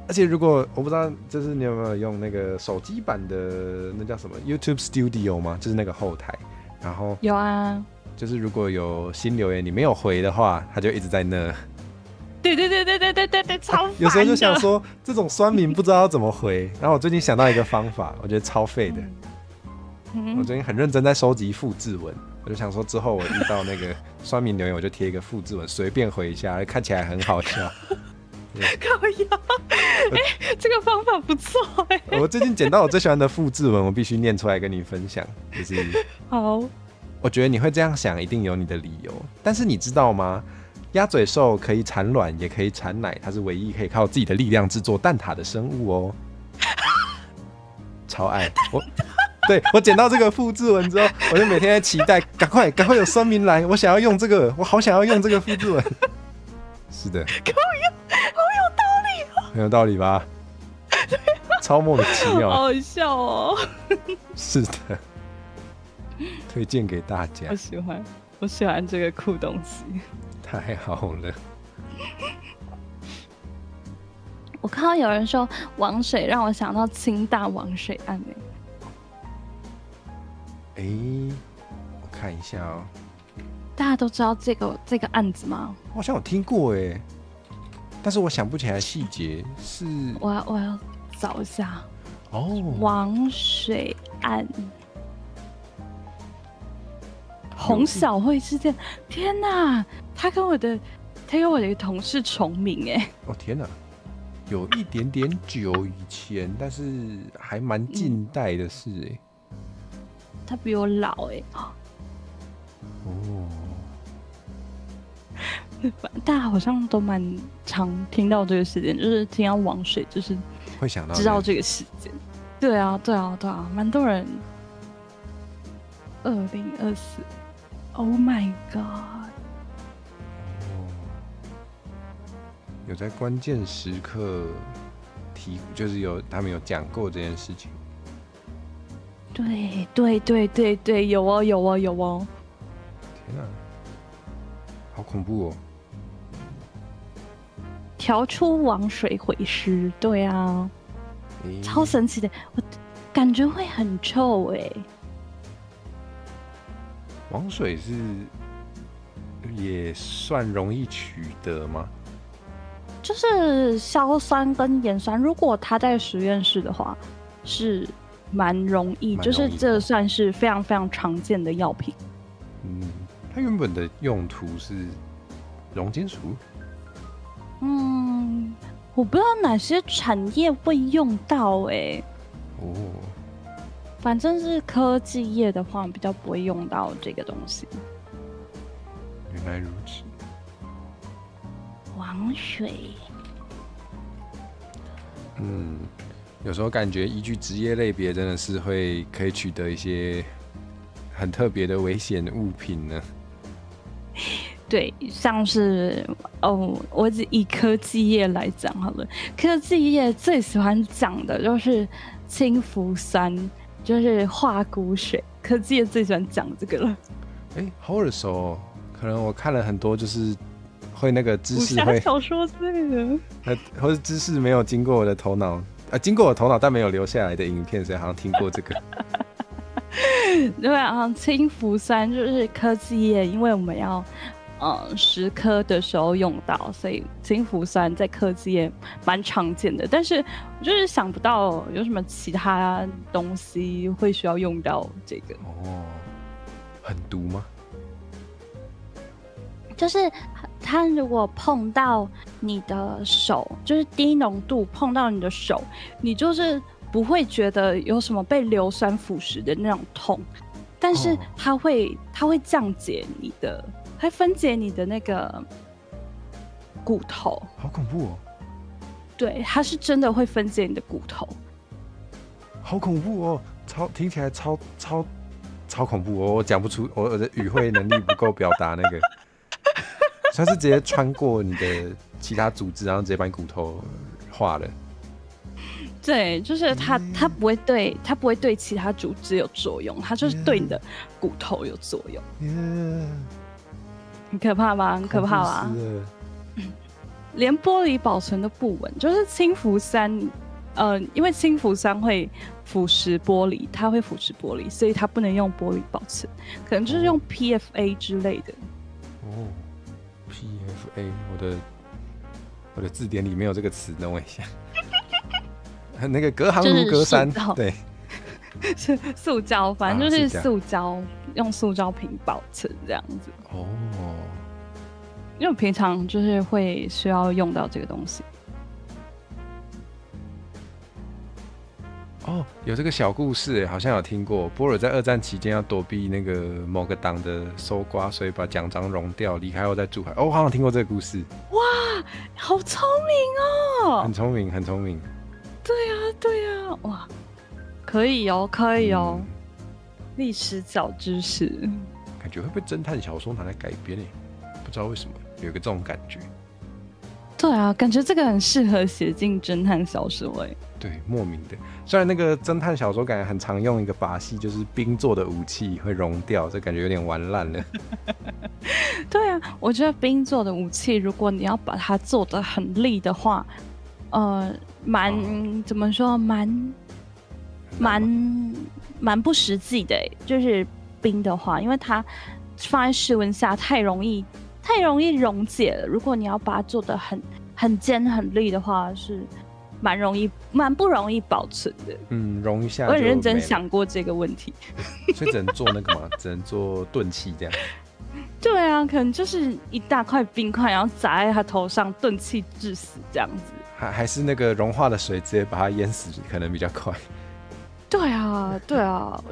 而且如果我不知道，就是你有没有用那个手机版的那叫什么 YouTube Studio 吗？就是那个后台，然后有啊。就是如果有新留言你没有回的话，他就一直在那。对，超烦的。有时候就想说，这种酸民不知道要怎么回。然后我最近想到一个方法，我觉得超废的。我最近很认真在收集复制文，我就想说之后我遇到那个酸民留言，我就贴一个复制文，随便回一下，看起来很好笑。靠腰，这个方法不错哎。我最近捡到我最喜欢的复制文，我必须念出来跟你分享。就是好。我觉得你会这样想，一定有你的理由。但是你知道吗？鸭嘴兽可以产卵，也可以产奶，它是唯一可以靠自己的力量制作蛋挞的生物哦。超爱我捡到这个复制文之后，我就每天在期待，赶快有酸民来，我想要用这个，我好想要用这个复制文。是的，好有道理哦，很有道理吧？超莫名其妙，好好笑哦。是的。推荐给大家，我喜欢这个酷东西，太好了。我看到有人说王水让我想到清大王水案我看一下哦。大家都知道这个案子吗？我好像有听过但是我想不起来细节。是我要找一下。哦，王水岸洪小慧事件，天哪！他跟我的一个同事重名哎。哦天哪，有一点点久以前，但是还蛮近代的事哎。他比我老哎。哦，大家好像都蛮常听到这个事件，就是听到王水，就是会想到知道这个事件。对啊，蛮多人。2024，Oh my god！ 有在关键时刻就是他们有讲过这件事情。对，有哦。天啊，好恐怖哦！调出王水毁尸，对啊，超神奇的，我感觉会很臭哎。王水也算容易取得吗？就是硝酸跟盐酸，如果它在实验室的话，是蛮容易，就是这算是非常非常常见的药品。它原本的用途是熔金属。我不知道哪些产业会用到反正是科技业的话，比较不会用到这个东西。原来如此。王水。有时候感觉依据职业类别，真的是可以取得一些很特别的危险物品呢。对，像是我以科技业来讲好了，科技业最喜欢讲的就是氢氟酸，就是化骨水，科技业最喜欢讲这个了。好耳熟哦，可能我看了很多，就是会那个知识会小说之类的，或是知识没有经过我的头脑，经过我头脑但没有留下来的影片，所以好像听过这个。对啊，氢氟酸就是科技业，因为我们要实科的时候用到，所以氢氟酸在科技业蛮常见的。但是我就是想不到有什么其他东西会需要用到这个。很毒吗？就是它如果碰到你的手，就是低浓度碰到你的手，你就是不会觉得有什么被硫酸腐蚀的那种痛，但是它会降解你的。它分解你的那个骨头，好恐怖哦！对，它是真的会分解你的骨头，好恐怖哦！听起来超恐怖哦！我讲不出，我的语汇能力不够表达那个，它是直接穿过你的其他组织，然后直接把你骨头化了。对，就是它不会对其他组织有作用，它就是对你的骨头有作用。很可怕吧？很可怕吧？连玻璃保存都不稳，就是氢氟酸，因为氢氟酸会腐蚀玻璃，它会腐蚀玻璃，所以它不能用玻璃保存，可能就是用 PFA 之类的。PFA， 我的字典里没有这个词，等我一下。那个隔行如隔山，对，是塑胶，反正就是塑胶，用塑胶瓶保存这样子。因为我平常就是会需要用到这个东西。有这个小故事，好像有听过。波尔在二战期间要躲避那个某个党的搜刮，所以把奖章熔掉，离开后再驻海。我好像听过这个故事。哇，好聪明哦！很聪明，很聪明。对啊，哇，可以哦。历史小知识，感觉会被侦探小说拿来改编耶，不知道为什么有一个这种感觉。对啊，感觉这个很适合写进侦探小说耶。对，莫名的。虽然那个侦探小说感觉很常用一个把戏，就是冰做的武器会熔掉，这感觉有点玩烂了。对啊，我觉得冰做的武器，如果你要把它做得很利的话，怎么说，蛮不实际的，就是冰的话，因为它放在室温下太容易溶解了。如果你要把它做得很尖很利的话，是蛮不容易保存的。融一下。我很认真想过这个问题，所以只能做那个嘛，只能做钝器这样。对啊，可能就是一大块冰块，然后砸在他头上，钝器致死这样子。还是那个融化的水直接把它淹死，可能比较快。对啊，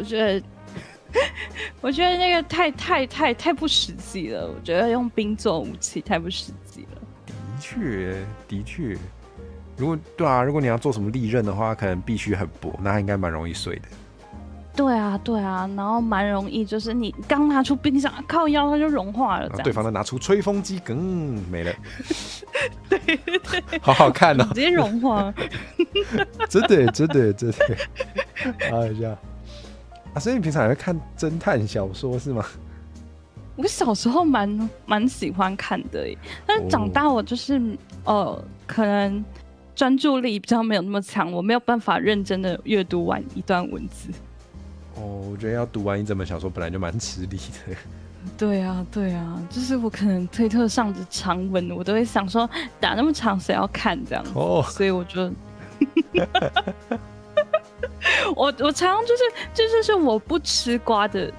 我觉得那个太不实际了。我觉得用冰做武器太不实际了。的确，如果你要做什么利刃的话，可能必须很薄，那应该蛮容易碎的。对啊，然后蛮容易，就是你刚拿出冰箱，靠腰它就融化了，这样。对方再拿出吹风机，没了。对，好好看哦，直接融化。真的，好笑啊！所以你平常也会看侦探小说是吗？我小时候蛮喜欢看的耶，但是长大我就是可能专注力比较没有那么强，我没有办法认真的阅读完一段文字。我觉得要读完一整本小说本来就蛮吃力的。对啊，就是我可能推特上的长文，我都会想说打那么长谁要看这样子，所以我就我常常就是我不吃瓜的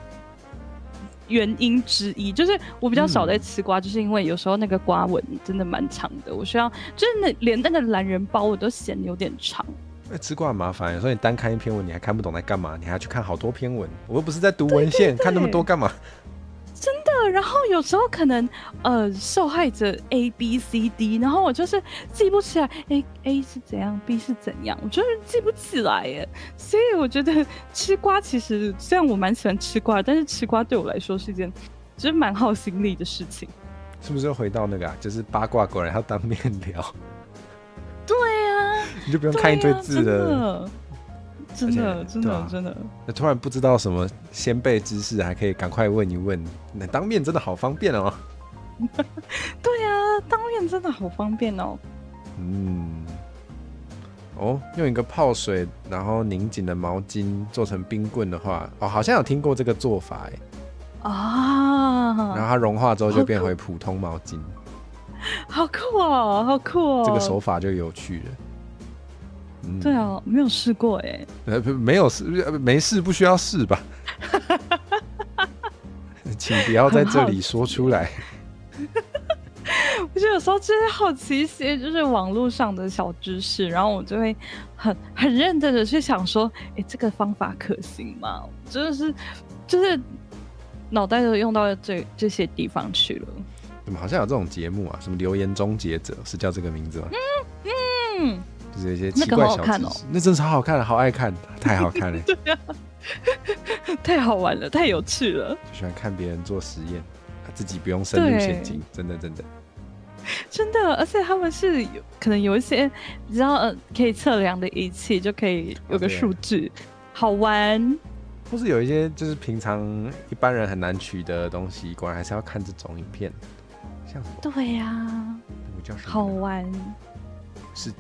原因之一，就是我比较少在吃瓜，就是因为有时候那个瓜文真的蛮长的，我需要就是连那个懒人包我都嫌有点长。吃瓜很麻烦，有时候你单看一篇文，你还看不懂在干嘛，你还要去看好多篇文。我又不是在读文献，看那么多干嘛？真的，然后有时候可能受害者 A B C D， 然后我就是记不起来 A 是怎样 B 是怎样，我就是记不起来耶。所以我觉得吃瓜其实虽然我蛮喜欢吃瓜，但是吃瓜对我来说是一件就是蛮耗心力的事情。是不是又回到那个就是八卦果然要当面聊？对啊，你就不用看一堆字了。真的。那突然不知道什么先辈知识，还可以赶快问一问。那当面真的好方便哦。对啊，当面真的好方便哦。用一个泡水然后拧紧的毛巾做成冰棍的话，好像有听过这个做法然后它融化之后就变回普通毛巾。好酷哦！这个手法就有趣了。对啊，没有试过没有试，没事不需要试吧？请不要在这里说出来。我就有时候就是好奇一些就是网络上的小知识，然后我就会很认真的去想说，这个方法可行吗？就是脑袋都用到这些地方去了。怎么好像有这种节目啊？什么留言终结者是叫这个名字吗？就是有一些奇怪小知识，那真的超好看的，好爱看，太好看了。对啊，太好玩了，太有趣了。就喜欢看别人做实验，自己不用深入险境，真的。而且他们是可能有一些比较可以测量的仪器，就可以有个数字，好玩。或是有一些就是平常一般人很难取得的东西，果然还是要看这种影片。像什么？对呀，那个叫什么？好玩。是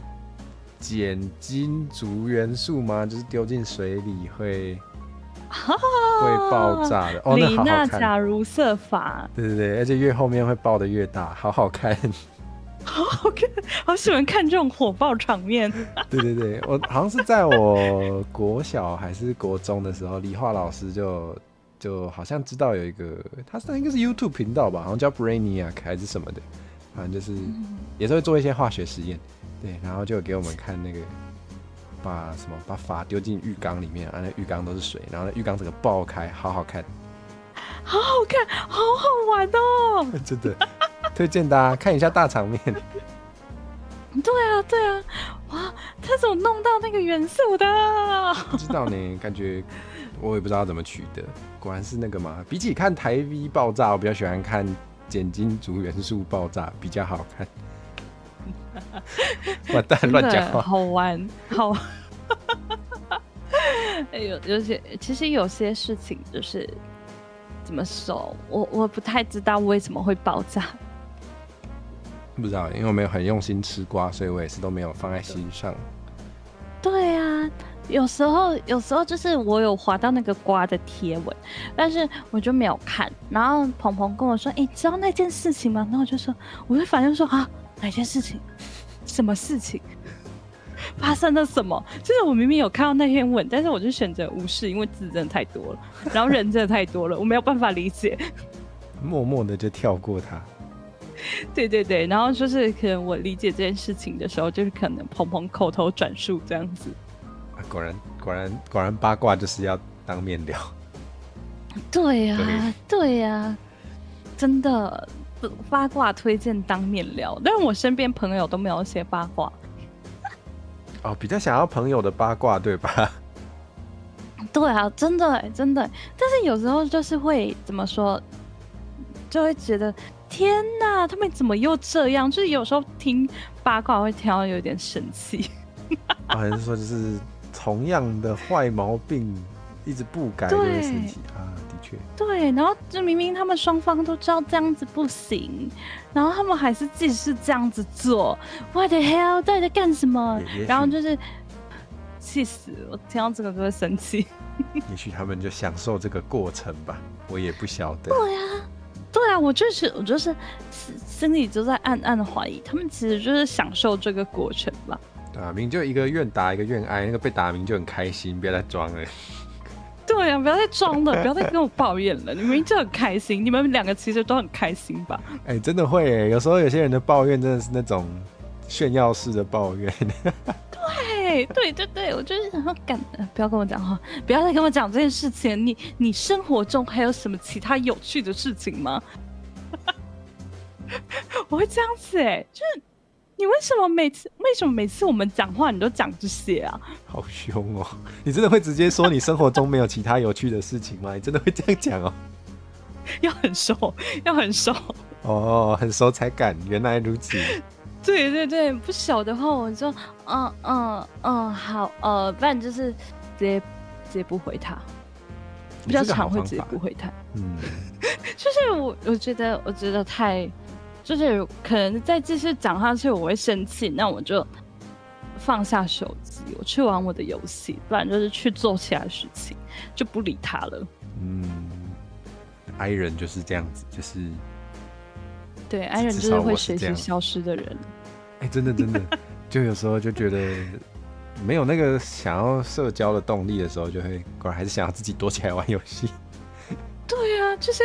碱金族元素吗？就是丢进水里会爆炸的。李娜假如设法。对，而且越后面会爆得越大，好好看。好好看，好喜欢看这种火爆场面。对，我好像是在我国小还是国中的时候，理化老师就好像知道有一个，他应该是 YouTube 频道吧，好像叫 Brainiac 还是什么的，反正就是也是会做一些化学实验。对，然后就给我们看那个把法丢进浴缸里面，那浴缸都是水，然后那浴缸整个爆开，好好看，好好看，好好玩哦！真的。推荐大家看一下大场面。对啊，哇，他怎么弄到那个元素的？不知道呢，感觉我也不知道怎么取得。果然是那个嘛，比起看台 V 爆炸，我比较喜欢看碱金族元素爆炸，比较好看。完蛋，乱讲话。好玩，好。其实有些事情就是怎么说，我不太知道为什么会爆炸。不知道，因为我没有很用心吃瓜，所以我也是都没有放在心上。对啊，有时候就是我有滑到那个瓜的贴文，但是我就没有看。然后鹏鹏跟我说：“知道那件事情吗？”然后我就说，我就反正说啊，哪件事情？什么事情？发生了什么？就是我明明有看到那篇文，但是我就选择无视，因为字真的太多了，然后人真的太多了，我没有办法理解。默默的就跳过它。对对对，然后就是可能我理解这件事情的时候，就是可能鹏鹏口头转述这样子。果然八卦就是要当面聊。对呀，对呀，真的八卦推荐当面聊，但是我身边朋友都没有写八卦。哦，比较想要朋友的八卦，对吧？对啊，真的真的，但是有时候就是会怎么说，就会觉得天哪，他们怎么又这样？就是有时候听八卦会听到有点生气。还是说就是同样的坏毛病一直不改就会生气啊？的确，对，然后就明明他们双方都知道这样子不行，然后他们还是继续这样子做。What the hell？ 到底在干什么？然后就是气死我，听到这个就会生气。也许他们就享受这个过程吧，我也不晓得。对啊，对啊，我就是心里就在暗暗的怀疑，他们其实就是享受这个过程吧。对啊，明明就一个愿打一个愿挨，那个被打明就很开心，不要再装了。对啊，不要再装了，不要再跟我抱怨了，你明明就很开心，你们两个其实都很开心吧？哎、真的会耶，有时候有些人的抱怨真的是那种炫耀式的抱怨。对，我就是想要不要跟我讲话，不要再跟我讲这件事情。你生活中还有什么其他有趣的事情吗？我会这样子就是你为什么每次我们讲话你都讲这些啊？好凶哦！你真的会直接说你生活中没有其他有趣的事情吗？你真的会这样讲哦？要很熟，要很熟哦，很熟才敢，原来如此。对，不熟的话我就好不然就是直接不回他，比较常会直接不回他。就是我觉得太，就是可能再继续讲下去我会生气，那我就放下手机，我去玩我的游戏，不然就是去做其他事情，就不理他了。I 人就是这样子，就是对，I 人就是会随时消失的人。哎、真的，就有时候就觉得没有那个想要社交的动力的时候，就会果然还是想要自己躲起来玩游戏。对啊，就是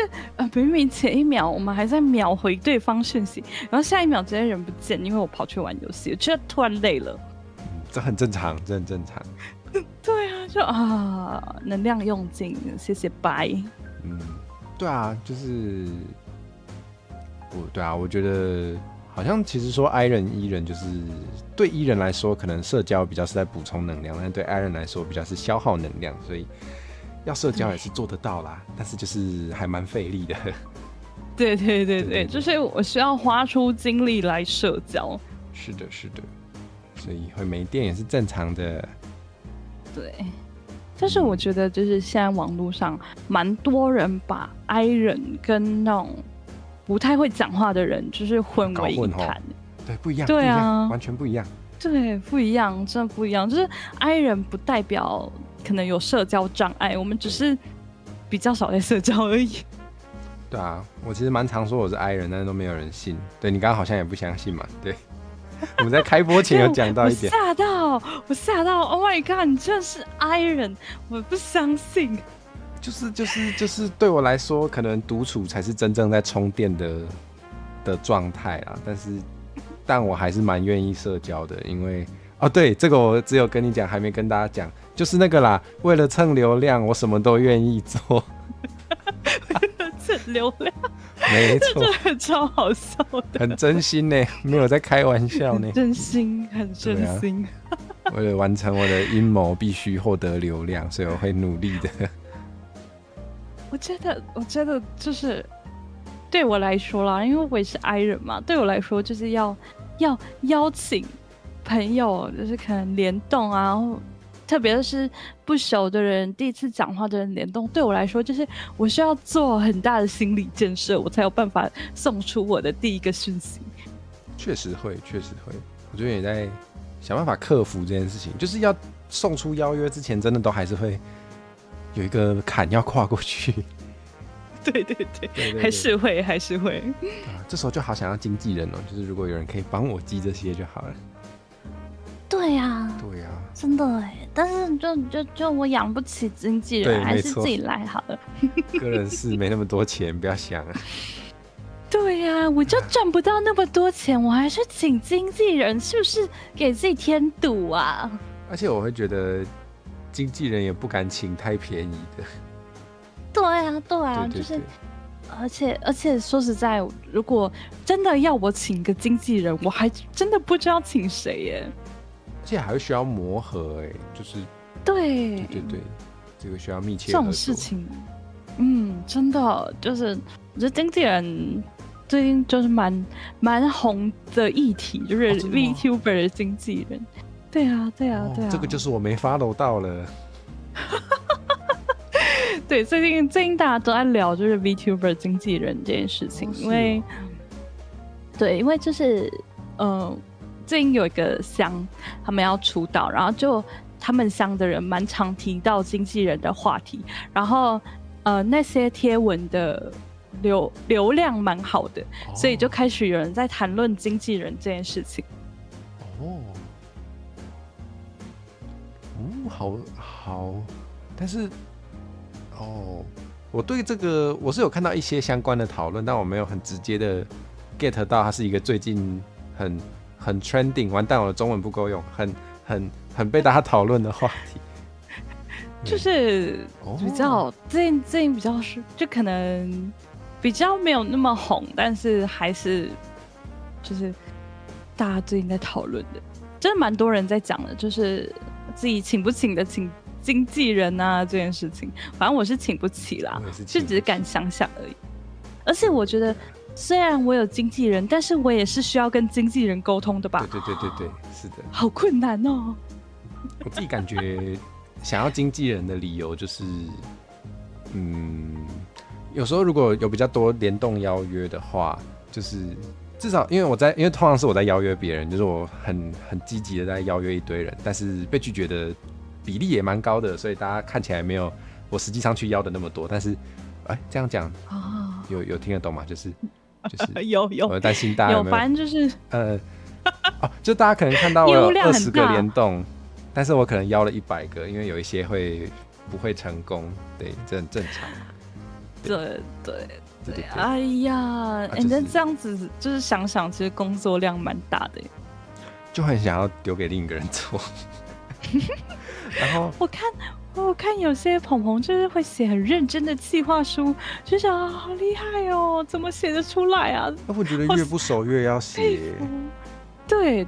明明前一秒我们还在秒回对方讯息，然后下一秒直接人不见，因为我跑去玩游戏，我觉得突然累了。这很正常，这很正常。对啊，就能量用尽，谢谢拜。对啊，就是我觉得好像其实说 I 人 E 人，就是对 E 人来说，可能社交比较是在补充能量，但对 I 人来说比较是消耗能量，所以要社交也是做得到啦，但是就是还蛮费力的。对，就是我需要花出精力来社交。是的，所以会没电也是正常的。对，但是我觉得就是现在网络上蛮多人把 I 人跟那种不太会讲话的人就是混为一谈。对，不一样。对啊，完全不一样。对，不一样，真的不一样。就是 I 人不代表可能有社交障碍，我们只是比较少在社交而已。对啊，我其实蛮常说我是 I 人，但是都没有人信。对，你刚刚好像也不相信嘛？对。我们在开播前有讲到一点，我吓到 ，Oh my god！ 你真的是 I 人，我不相信。就是对我来说，可能独处才是真正在充电的状态啊。但我还是蛮愿意社交的，因为对，这个我只有跟你讲，还没跟大家讲，就是那个啦，为了蹭流量，我什么都愿意做。蹭流量，没错，这超好笑的，很真心呢，没有在开玩笑呢，真心，很真心。为了完成我的阴谋，必须获得流量，所以我会努力的。我觉得就是对我来说啦，因为我也是 I 人嘛，对我来说就是要邀请朋友，就是可能联动啊。特别是不熟的人，第一次讲话的人联动，对我来说就是我需要做很大的心理建设，我才有办法送出我的第一个讯息。确实会，我最近也在想办法克服这件事情，就是要送出邀约之前，真的都还是会有一个坎要跨过去。对，还是会。这时候就好想要经纪人哦，就是如果有人可以帮我记这些就好了。对啊，真的哎，但是就我养不起经纪人，还是自己来好了。个人是没那么多钱，不要想啊。对呀，我就赚不到那么多钱，我还是请经纪人，是不是给自己添堵啊？而且我会觉得经纪人也不敢请太便宜的。对啊，对啊，对对对，就是而且说实在，如果真的要我请个经纪人，我还真的不知道请谁耶。而且还会需要磨合，就是对对，这个需要密切这合作。种事情，真的就是我觉得经纪人最近就是蛮红的议题，就是 VTuber 的经纪人。对啊，这个就是我没 follow 到了。对，最近大家都在聊就是 VTuber 经纪人这件事情，因为就是最近有一个乡他们要出道，然后就他们乡的人蛮常提到经纪人的话题，然后那些贴文的流量蛮好的，所以就开始有人在谈论经纪人这件事情。好，但是我对这个我是有看到一些相关的讨论，但我没有很直接的 get 到它是一个最近很 trending， 完蛋我的中文不够用，很被大家讨论的话题。就是比较最近比较是就可能比较没有那么红，但是还是就是大家最近在讨论的，真的蛮多人在讲的，就是自己请不请的请经纪人啊这件事情，反正我是请不起啦，就只是敢想想而已。而且我觉得虽然我有经纪人，但是我也是需要跟经纪人沟通的吧？对，是的，好困难哦。我自己感觉想要经纪人的理由就是，有时候如果有比较多联动邀约的话，就是至少因为通常是我在邀约别人，就是我很积极的在邀约一堆人，但是被拒绝的比例也蛮高的，所以大家看起来没有我实际上去邀的那么多。但是，这样讲有听得懂吗？就是有，我担心大家有没有，反正就是就大家可能看到我有20个联动，但是我可能邀了100个，因为有一些不会成功，对，这很正常。对。哎呀，那这样子就是想想，其实工作量蛮大的，就很想要丢给另一个人做。然后我看有些鹏鹏就是会写很认真的企划书，就想好厉害哦，怎么写得出来啊？我觉得越不熟越要写。对，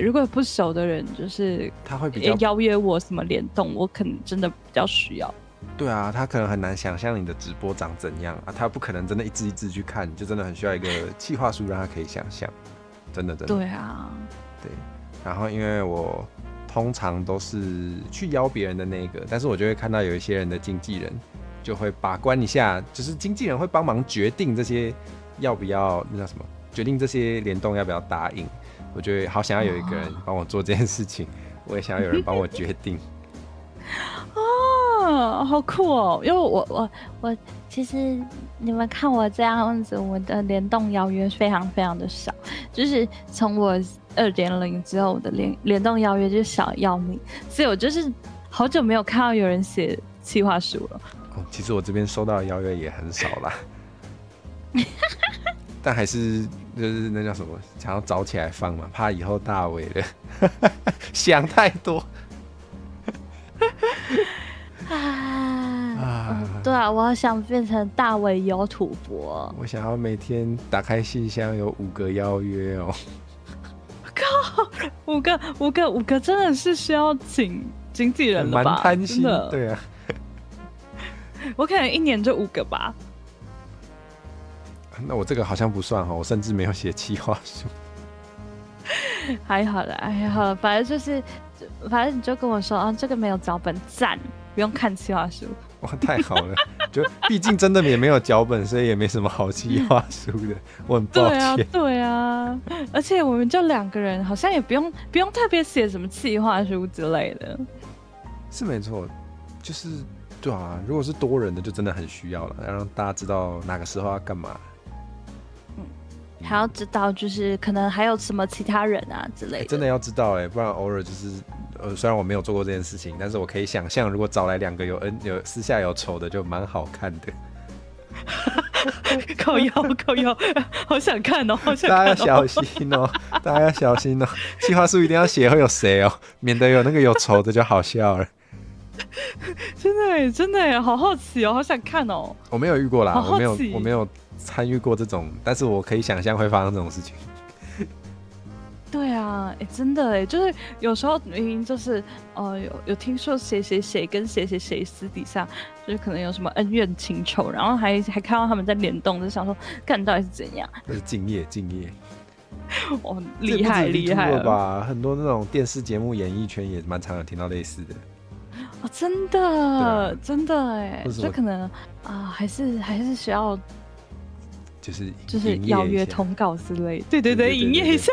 如果不熟的人，就是他会比较邀约我什么联动，我可能真的比较需要。对啊，他可能很难想象你的直播长怎样啊，他不可能真的一字一字去看，就真的很需要一个企划书让他可以想象，真的。对啊，对。然后因为我通常都是去邀别人的那个，但是我就会看到有一些人的经纪人就会把关一下，就是经纪人会帮忙决定这些要不要那叫什么，决定这些联动要不要答应。我就会好想要有一个人帮我做这件事情，我也想要有人帮我决定。好酷哦！因为我其实你们看我这样子，我的联动邀约非常非常的少，就是从我2.0之后，我的联动邀约就少要命，所以我就是好久没有看到有人写企划书了。其实我这边收到的邀约也很少啦，但还是就是那叫什么，想要早起来放嘛，怕以后大尾了，想太多。对啊，我好想变成大尾油土博。我想要每天打开信箱有5个邀约哦。靠，5个真的是需要请经纪人了吧？蛮贪心的，对啊。我可能1年就5个吧。那我这个好像不算哈，我甚至没有写企划书。还好了，反正你就跟我说啊，这个没有脚本，赞，不用看企划书。哇，太好了！就毕竟真的也没有脚本，所以也没什么好企划书的。我很抱歉。对啊，而且我们就2个人，好像也不用特别写什么企划书之类的。是没错，就是对啊。如果是多人的，就真的很需要了，要让大家知道哪个时候要干嘛。还要知道，就是可能还有什么其他人啊之类的。真的要知道不然偶尔就是虽然我没有做过这件事情，但是我可以想象，如果找来2个有私下有仇的，就蛮好看的。靠腰，好想看哦，好想大看哦。家要小心哦，大家要小心哦，企划书一定要写会有谁哦，免得有那个有仇的就好笑了。真的耶，好好奇哦，好想看哦。我没有遇过啦，好好奇我没有参与过这种，但是我可以想象会发生这种事情。对啊，真的哎，就是有时候明明就是有听说谁跟谁私底下就是可能有什么恩怨情仇，然后还看到他们在联动，就想说看到底是怎样。那是敬业。哦，厉害了吧？很多那种电视节目演艺圈也蛮常有听到类似的。哦，真的，真的哎，就可能还是需要就是邀约通告之类，对，营业一下。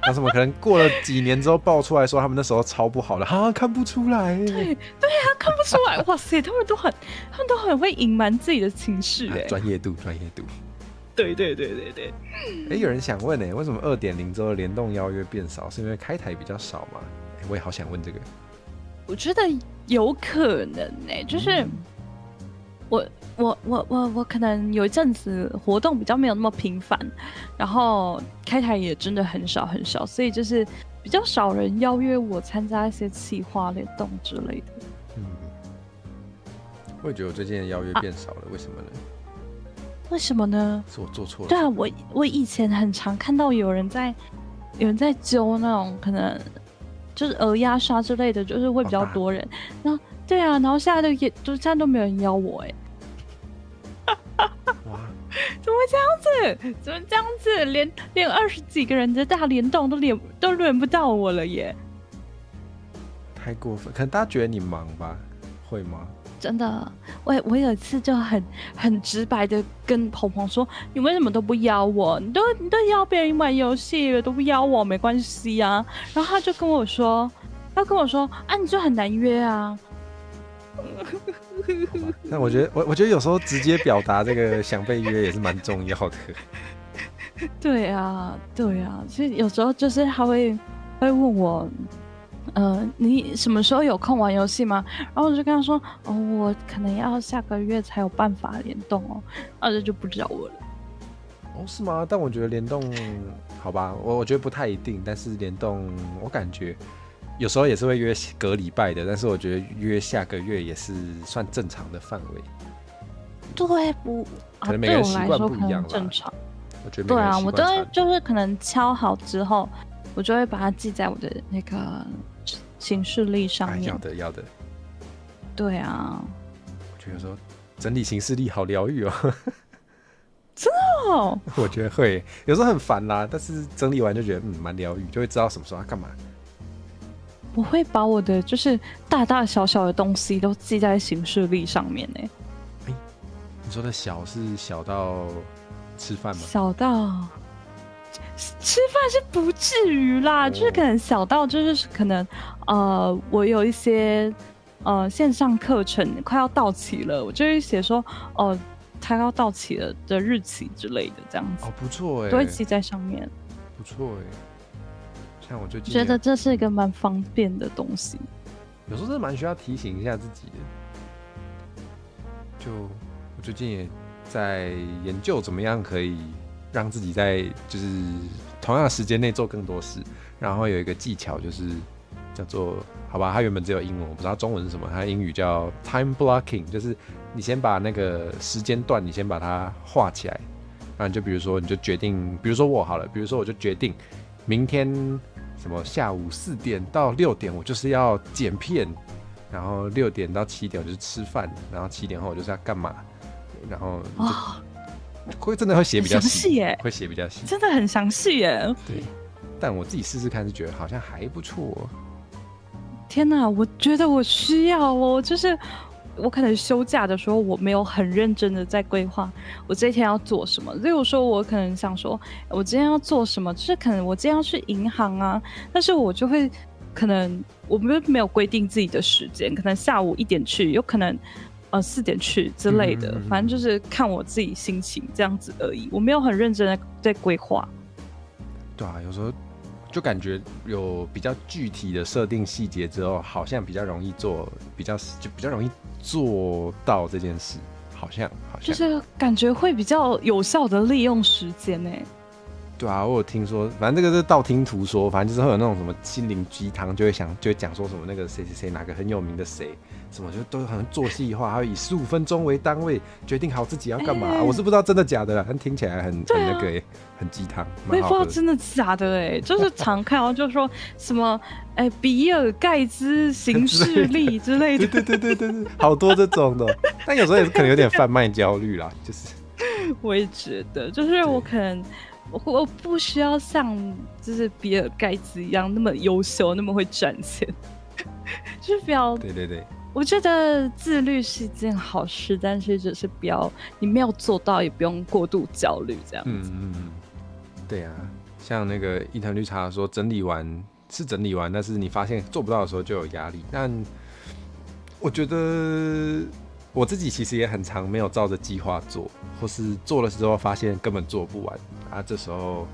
那什么可能过了几年之后爆出来说他们那时候超不好的，看不出来。对啊，看不出来。哇塞，他们都很会隐瞒自己的情绪哎，专业度。对。有人想问为什么2.0之后联动邀约变少？是因为开台比较少吗？我也好想问这个。我觉得有可能就是我可能有一阵子活动比较没有那么频繁，然后开台也真的很少，所以就是比较少人邀约我参加一些企划联动之类的。我也觉得我最近的邀约变少了，为什么呢？为什么呢？是我做错了。对啊，我以前很常看到有人在揪那种可能就是鹅鸭杀之类的，就是会比较多人。然后对啊，然后现在都没有人邀我哇，怎么会这样子？连20几个人的大联动都轮不到我了耶！太过分，可能大家觉得你忙吧？会吗？真的，我有一次就很直白的跟鹏鹏说，你为什么都不邀我？你都邀别人玩游戏，都不邀我，没关系啊。然后他就跟我说，啊，你就很难约啊。但我觉得有时候直接表达这个想被约也是蛮重要的。对啊，所以有时候就是他会问我。你什么时候有空玩游戏吗？然后我就跟他说，我可能要下个月才有办法联动哦，然后就不找我了。是吗？但我觉得联动，好吧，我觉得不太一定，但是联动我感觉有时候也是会约隔礼拜的，但是我觉得约下个月也是算正常的范围。对，可能每个人习惯不一样吧。正常。我觉得对啊，我都会就是可能敲好之后，我就会把它记在我的那个行事历上面。要的。对啊，我觉得有时候整理行事历好疗愈哦。真的哦。我觉得会，有时候很烦啦，但是整理完就觉得蛮疗愈，就会知道什么时候要干嘛。我会把我的就是大大小小的东西都记在行事历上面呢。你说的小是小到吃饭吗？小到吃饭是不至于啦，就是可能小到就是可能我有一些线上课程快要到期了，我就会写说它要到期了的日期之类的这样子。不错都会记在上面。不错像我最近觉得这是一个蛮方便的东西，有时候真的蛮需要提醒一下自己的。就我最近也在研究怎么样可以让自己在就是同样的时间内做更多事，然后有一个技巧就是叫做，好吧，它原本只有英文，我不知道中文是什么，它英语叫 time blocking， 就是你先把那个时间段你先把它画起来，然后你就比如说你就决定，比如说我好了，比如说我就决定明天什么下午4点到6点我就是要剪片，然后6点到7点我就是吃饭，然后7点后我就是要干嘛，然后会真的会写比较细耶，会写比较细，真的很详细耶。对，但我自己试试看是觉得好像还不错。天哪，我觉得我需要哦，就是我可能休假的时候我没有很认真的在规划我这一天要做什么，例如说我可能想说我今天要做什么，就是可能我今天要去银行啊，但是我就会可能我们没有规定自己的时间，可能下午1点去，有可能4点去之类的，反正就是看我自己心情这样子而已，我没有很认真的在规划。对啊，有时候我就感觉有比较具体的设定细节之后，好像比较容易做，比较容易做到这件事，好像就是感觉会比较有效的利用时间呢。对啊，我有听说，反正这个是道听途说，反正就是会有那种什么心灵鸡汤，就会讲说什么那个谁谁谁哪个很有名的谁，什么就都很做细化，还会以15分钟为单位决定好自己要干嘛。我是不知道真的假的啦，但听起来很那个很鸡汤，我也不知道真的假的就是常看到就说什么比尔盖茨行事历之类的，对，好多这种的，但有时候也是可能有点贩卖焦虑啦，就是。我也觉得，就是我可能。我不需要像就是比尔盖茨一样那么优秀，那么会赚钱，就是不要。对。我觉得自律是一件好事，但是就是不要你没有做到，也不用过度焦虑这样子。对啊，像那个伊藤绿茶说，整理完，但是你发现做不到的时候就有压力。但我觉得。我自己其实也很常没有照着计划做，或是做了之后发现根本做不完啊，这时候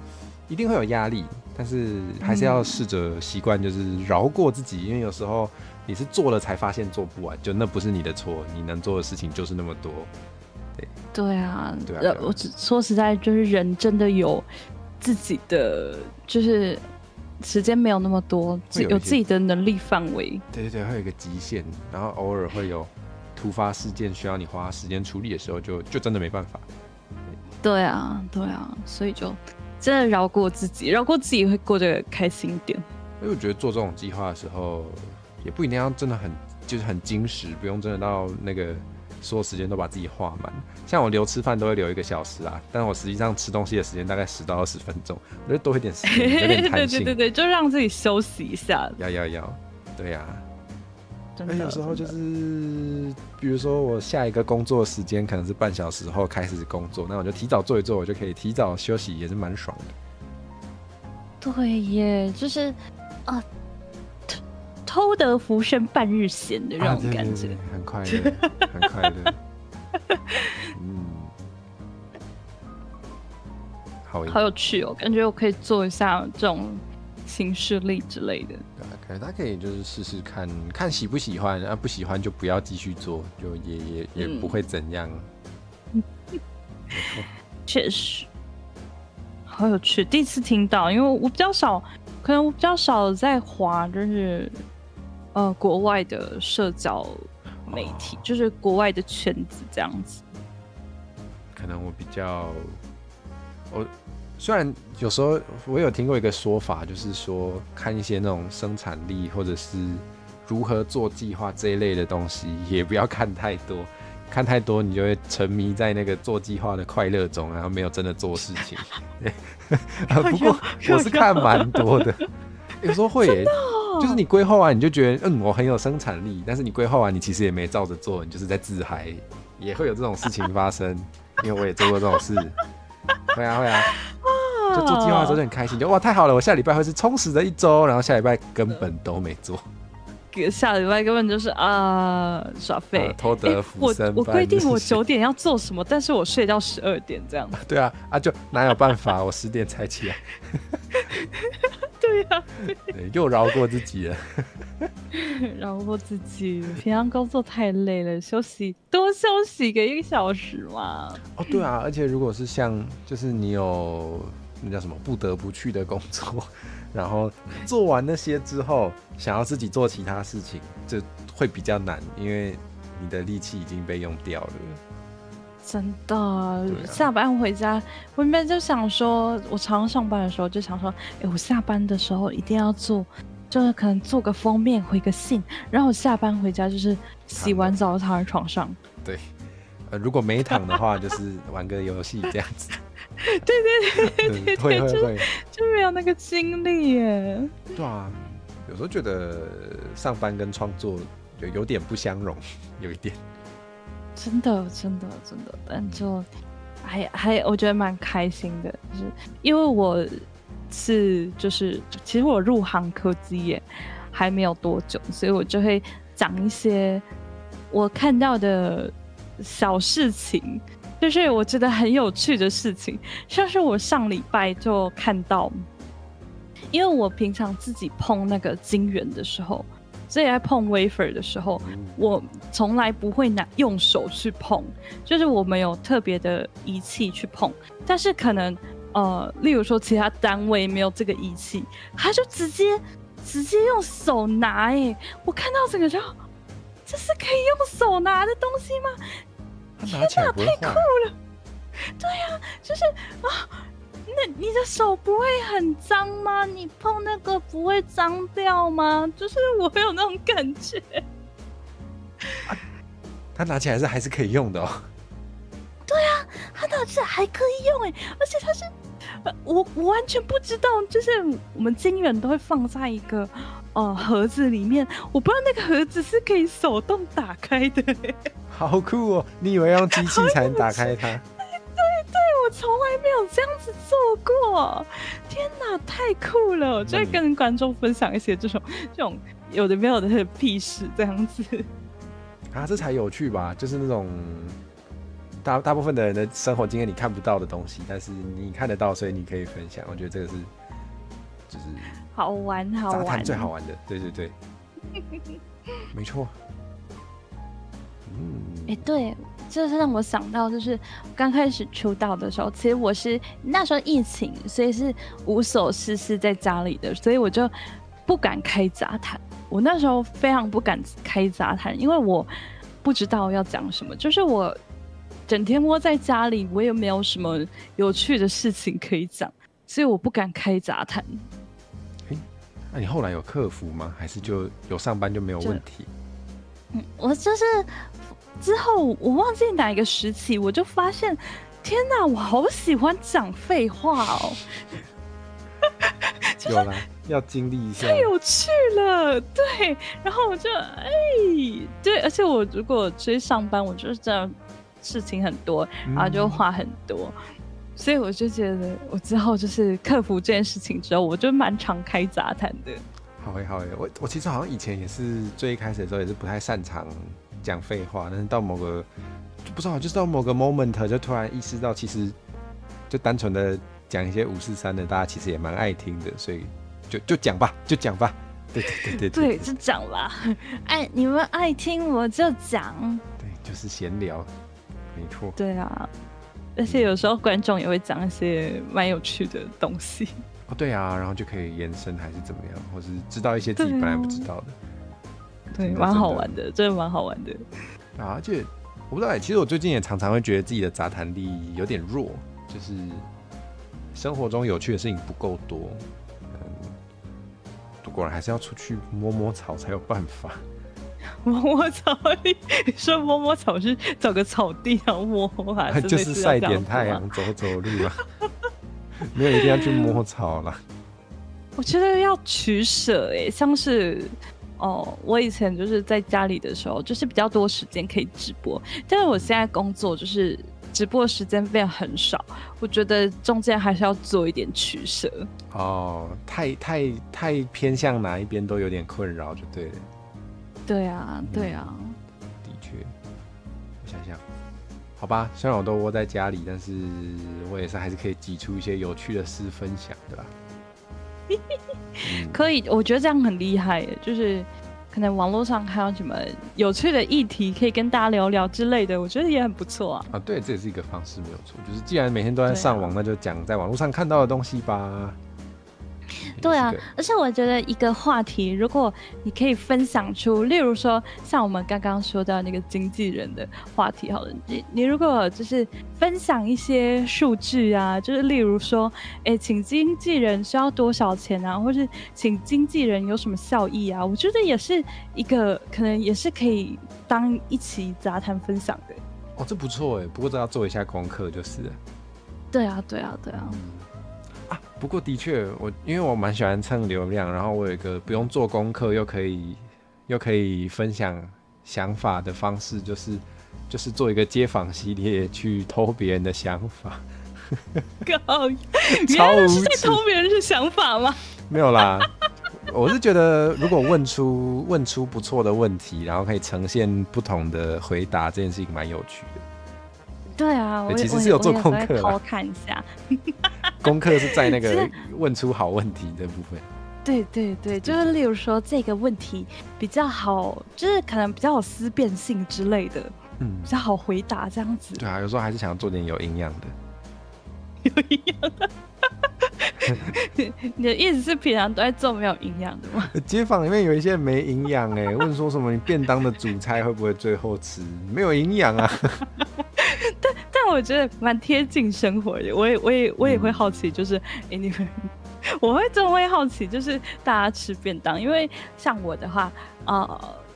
一定会有压力，但是还是要试着习惯，就是饶过自己，因为有时候你是做了才发现做不完，就那不是你的错，你能做的事情就是那么多。对啊，我说实在，就是人真的有自己的，就是时间没有那么多，有自己的能力范围。对，会有一个极限，然后偶尔会有。突发事件需要你花时间处理的时候就真的没办法。对啊，所以就真的饶过自己会过得开心一点。因为我觉得做这种计划的时候，也不一定要真的很精实，不用真的到那个所有时间都把自己画满。像我留吃饭都会留1个小时啊，但我实际上吃东西的时间大概10到20分钟，我觉得多一点时间，有点弹性。对，就让自己休息一下。要，对啊。有时候就是，比如说我下一个工作时间可能是半小时后开始工作，那我就提早做一做，我就可以提早休息，也是蛮爽的。对耶，就是偷得浮生半日闲的那种感觉，对，很快乐，很快乐。好有趣哦，感觉我可以做一下这种行事历之类的。他可以就是试试看喜不喜欢，不喜欢就不要继续做，就也不会怎样。确实，好有趣，第一次听到，因为我比较少在滑，就是国外的社交媒体，就是国外的圈子这样子。可能我比较虽然有时候我有听过一个说法，就是说看一些那种生产力或者是如何做计划这一类的东西，也不要看太多，看太多你就会沉迷在那个做计划的快乐中，然后没有真的做事情。不过我是看蛮多的，有时候会耶，就是你规划完你就觉得我很有生产力，但是你规划完你其实也没照着做，你就是在自嗨，也会有这种事情发生，因为我也做过这种事。会啊，就做计划的时候就很开心，就哇太好了，我下礼拜会是充实的一周，然后下礼拜根本都没做，下礼拜根本就是耍废，偷得浮生半日闲。我规定我9点要做什么，但是我睡到12点这样。对啊，就哪有办法，我10点才起来。对啊，对，又饶过自己了。饶过自己，平常工作太累了，多休息个1个小时嘛。对啊，而且如果是像就是你有那叫什么不得不去的工作，然后做完那些之后，想要自己做其他事情，就会比较难，因为你的力气已经被用掉了。真的，下班回家，我原本就想说，我常上班的时候就想说，我下班的时候一定要做，就是可能做个封面，回个信，然后我下班回家就是洗完澡躺在床上。对，如果没躺的话，就是玩个游戏这样子。对，会，就没有那个精力耶。对啊，有时候觉得上班跟创作有点不相容，有一点。真的，但就还我觉得蛮开心的，就是因为我是就是其实我入行科技业还没有多久，所以我就会讲一些我看到的小事情，就是我觉得很有趣的事情，像是我上礼拜就看到，因因为我平常自己碰那个晶圆的时候，所以在碰 wafer 的时候，我从来不会用手去碰，就是我们有特别的仪器去碰，但是可能例如说其他单位没有这个仪器，他就直接用手拿，我看到整个就，这是可以用手拿的东西吗？他拿起来不会坏，太酷了！对呀，就是那你的手不会很脏吗？你碰那个不会脏掉吗？就是我有那种感觉。他拿起来还是可以用的哦。对啊，他拿起来还可以用而且他是，我完全不知道，就是我们晶圆都会放在一个盒子里面，我不知道那个盒子是可以手动打开的。好酷哦！你以为要用机器才能打开它？对，我从来没有这样子做过。天哪，太酷了！我就会跟观众分享一些这种有的没有的屁事，这样子。啊，这才有趣吧？就是那种大部分的人的生活经验你看不到的东西，但是你看得到，所以你可以分享。我觉得这个就是好玩，杂谈最好玩的。对对对，没错。对，这是让我想到，就是刚开始出道的时候，其实我是那时候疫情，所以是无所事事在家里的，所以我就不敢开杂谈。我那时候非常不敢开杂谈，因为我不知道要讲什么，就是我整天窝在家里，我也没有什么有趣的事情可以讲，所以我不敢开杂谈。那你后来有克服吗？还是就有上班就没有问题？我就是之后我忘记哪一个时期，我就发现，天哪，我好喜欢讲废话哦。有啦，要经历一下，太有趣了，对。然后我就对，而且我如果出去上班，我就是这样，事情很多，然后就话很多，所以我就觉得，我之后就是克服这件事情之后，我就蛮常开杂谈的。好我其实好像以前也是最一开始的时候也是不太擅长讲废话，但是到某个就不知道，就是到某个 moment 就突然意识到，其实就单纯的讲一些543的，大家其实也蛮爱听的，所以就讲吧，就讲吧，对，就讲吧，你们爱听我就讲，对，就是闲聊，没错，对啊，而且有时候观众也会讲一些蛮有趣的东西。对啊，然后就可以延伸还是怎么样，或是知道一些自己本来不知道的，对，蛮好玩的，真的蛮好玩的。而且我不知道其实我最近也常常会觉得自己的杂谈力有点弱，就是生活中有趣的事情不够多。果然还是要出去摸摸草才有办法。摸摸草，你说摸摸草是找个草地然后摸啊？就是晒点太阳，走走路啊。没有一定要去摸草啦。我觉得要取舍像是我以前就是在家里的时候，就是比较多时间可以直播，但是我现在工作就是直播时间变很少，我觉得中间还是要做一点取舍。太偏向哪一边都有点困扰，就对了。对啊。的确，我想想。好吧，虽然我都窝在家里，但是我也是还是可以挤出一些有趣的事分享的啦。可以，我觉得这样很厉害耶，就是可能网络上还有什么有趣的议题可以跟大家聊聊之类的，我觉得也很不错啊。对，这也是一个方式，没有错。就是既然每天都在上网，那就讲在网络上看到的东西吧。对啊，而且我觉得一个话题，如果你可以分享出，例如说像我们刚刚说到那个经纪人的话题，好了，你如果就是分享一些数据啊，就是例如说，请经纪人需要多少钱啊，或是请经纪人有什么效益啊，我觉得也是一个可能也是可以当一期杂谈分享的。这不错不过这要做一下功课就是了。对啊。不过的确，因为我蛮喜欢蹭流量，然后我有一个不用做功课又可以分享想法的方式，就是做一个街访系列去偷别人的想法。靠，超无耻！在偷别人的想法吗？没有啦，我是觉得如果问出不错的问题，然后可以呈现不同的回答，这件事情蛮有趣的。对啊，其实是有做功课啦，偷看一下。功课是在那个问出好问题的部分。对对对，就是例如说这个问题比较好，就是可能比较有思辨性之类的，比较好回答这样子。对啊，有时候还是想要做点有营养的。有营养的？你的意思是平常都在做没有营养的吗？街坊里面有一些没营养哎，问说什么你便当的主菜会不会最后吃？没有营养啊。但我觉得蛮贴近生活的，我也会好奇，就是你们。我真的会好奇，就是大家吃便当，因为像我的话，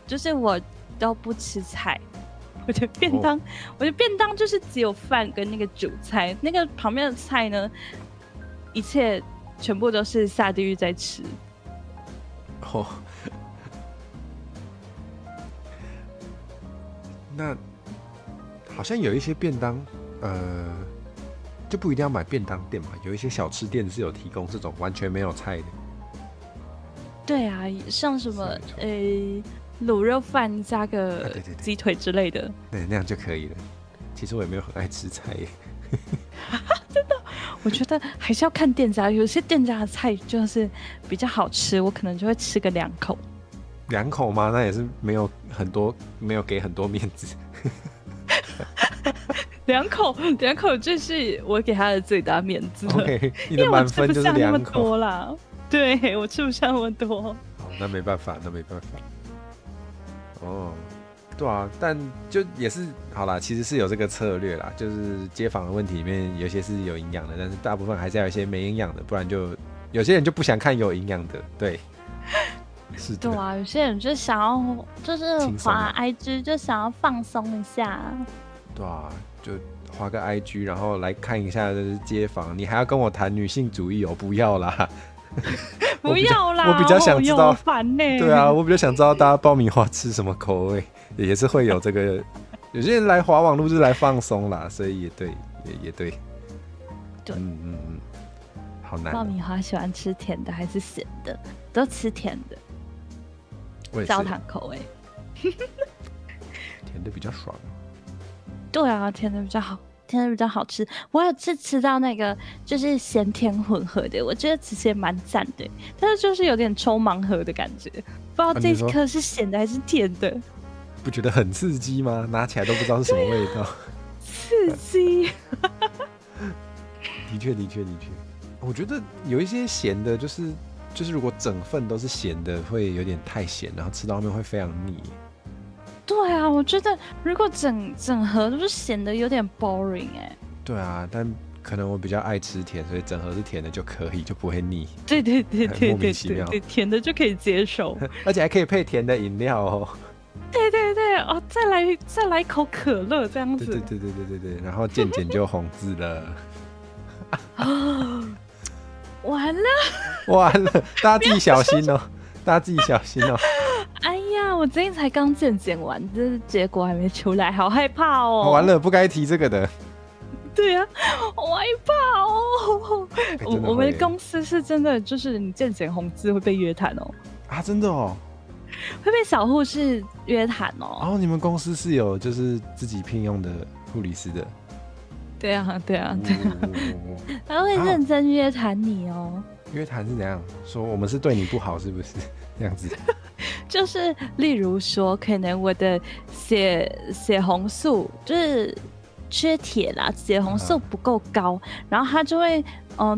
就是我都不吃菜，我觉得便当就是只有饭跟那个主菜，那个旁边的菜呢，一切全部都是下地狱在吃。哦，那好像有一些便当，就不一定要买便当店嘛，有一些小吃店是有提供这种完全没有菜的。对啊，像什么卤肉饭加个鸡腿之类的，对，那样就可以了。其实我也没有很爱吃菜耶。真的，我觉得还是要看店家，有些店家的菜就是比较好吃，我可能就会吃个2口。2口吗？那也是没有给很多面子。2口就是我给他的最大面子了。OK， 你的满分就是2口。因为我吃不下那么多啦，对，我吃不下那么多。好，那没办法。哦，对啊，但就也是好啦，其实是有这个策略啦，就是街坊的问题里面有些是有营养的，但是大部分还是要有一些没营养的，不然就有些人就不想看有营养的，对。是的。对啊，有些人就想要就是滑 IG 就想要放松一下。对啊，就滑个 IG， 然后来看一下就是街坊，你还要跟我谈女性主义哦？不要啦，不要啦，我比较想知道，烦呢。对啊，我比较想知道大家爆米花吃什么口味，也是会有这个。有些人来滑网路就是来放松啦，所以也对，也对。对，好难。爆米花喜欢吃甜的还是咸的？都吃甜的。焦糖口味。甜的比较爽。对啊，甜的比较好吃。我有次吃到那个就是咸甜混合的，我觉得其实也蛮赞的，但是就是有点抽盲盒的感觉，不知道这一颗是咸的还是甜的。不觉得很刺激吗？拿起来都不知道是什么味道。刺激。的确，我觉得有一些咸的，就是如果整份都是咸的，会有点太咸，然后吃到后面会非常腻。对啊，我觉得如果整盒都是咸的，有点 boring 哎。对啊，但可能我比较爱吃甜，所以整盒是甜的就可以，就不会腻。对，莫名其妙，甜的就可以接受，而且还可以配甜的饮料哦。对哦，再来一口可乐这样子。对，然后渐就红字了。完了，大家自己小心哦，哎呀，我最近才刚剪完，这结果还没出来，好害怕哦。完了，不该提这个的。对啊，我害怕哦。我们的公司是真的，就是你剪红字会被约谈哦。啊，真的哦。会被小护士约谈哦。然后你们公司是有就是自己聘用的护理师的。对啊，他会认真约谈你哦。约谈是怎样？说我们是对你不好，是不是这样子？就是例如说，可能我的血红素就是缺铁啦，血红素不够高，然后他就会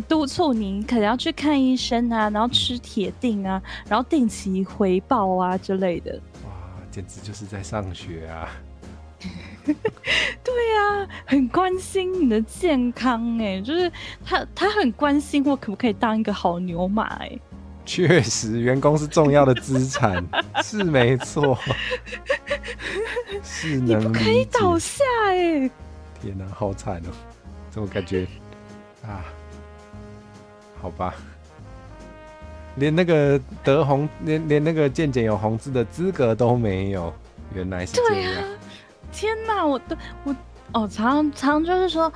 督促你可能要去看医生啊，然后吃铁定啊，然后定期回报啊之类的。哇，简直就是在上学啊！对啊，很关心你的健康哎，就是他很关心我可不可以当一个好牛马哎。确实，员工是重要的资产，是没错，是能理解。你不可以倒下哎！天哪，好惨哦，这种感觉啊，好吧，连那个得红，连那个健检有红字的资格都没有，原来是这样。天哪，我常就是说，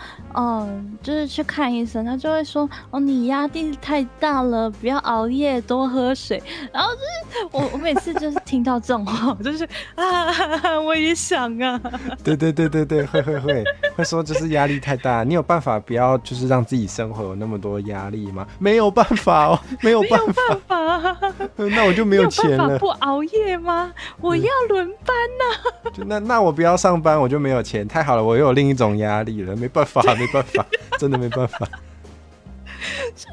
就是去看医生，他就会说，你压力太大了，不要熬夜，多喝水。然后就是我每次就是听到这种话，我就是啊，我也想啊。对，会，会说就是压力太大，你有办法不要就是让自己生活有那么多压力吗？没有办法哦，没有办法，那我就没有钱了。没有办法不熬夜吗？我要轮班呐、就那我不要上班，我就没有钱。太好了，我又有另一种压力了，没办法，没办法，真的没办法。真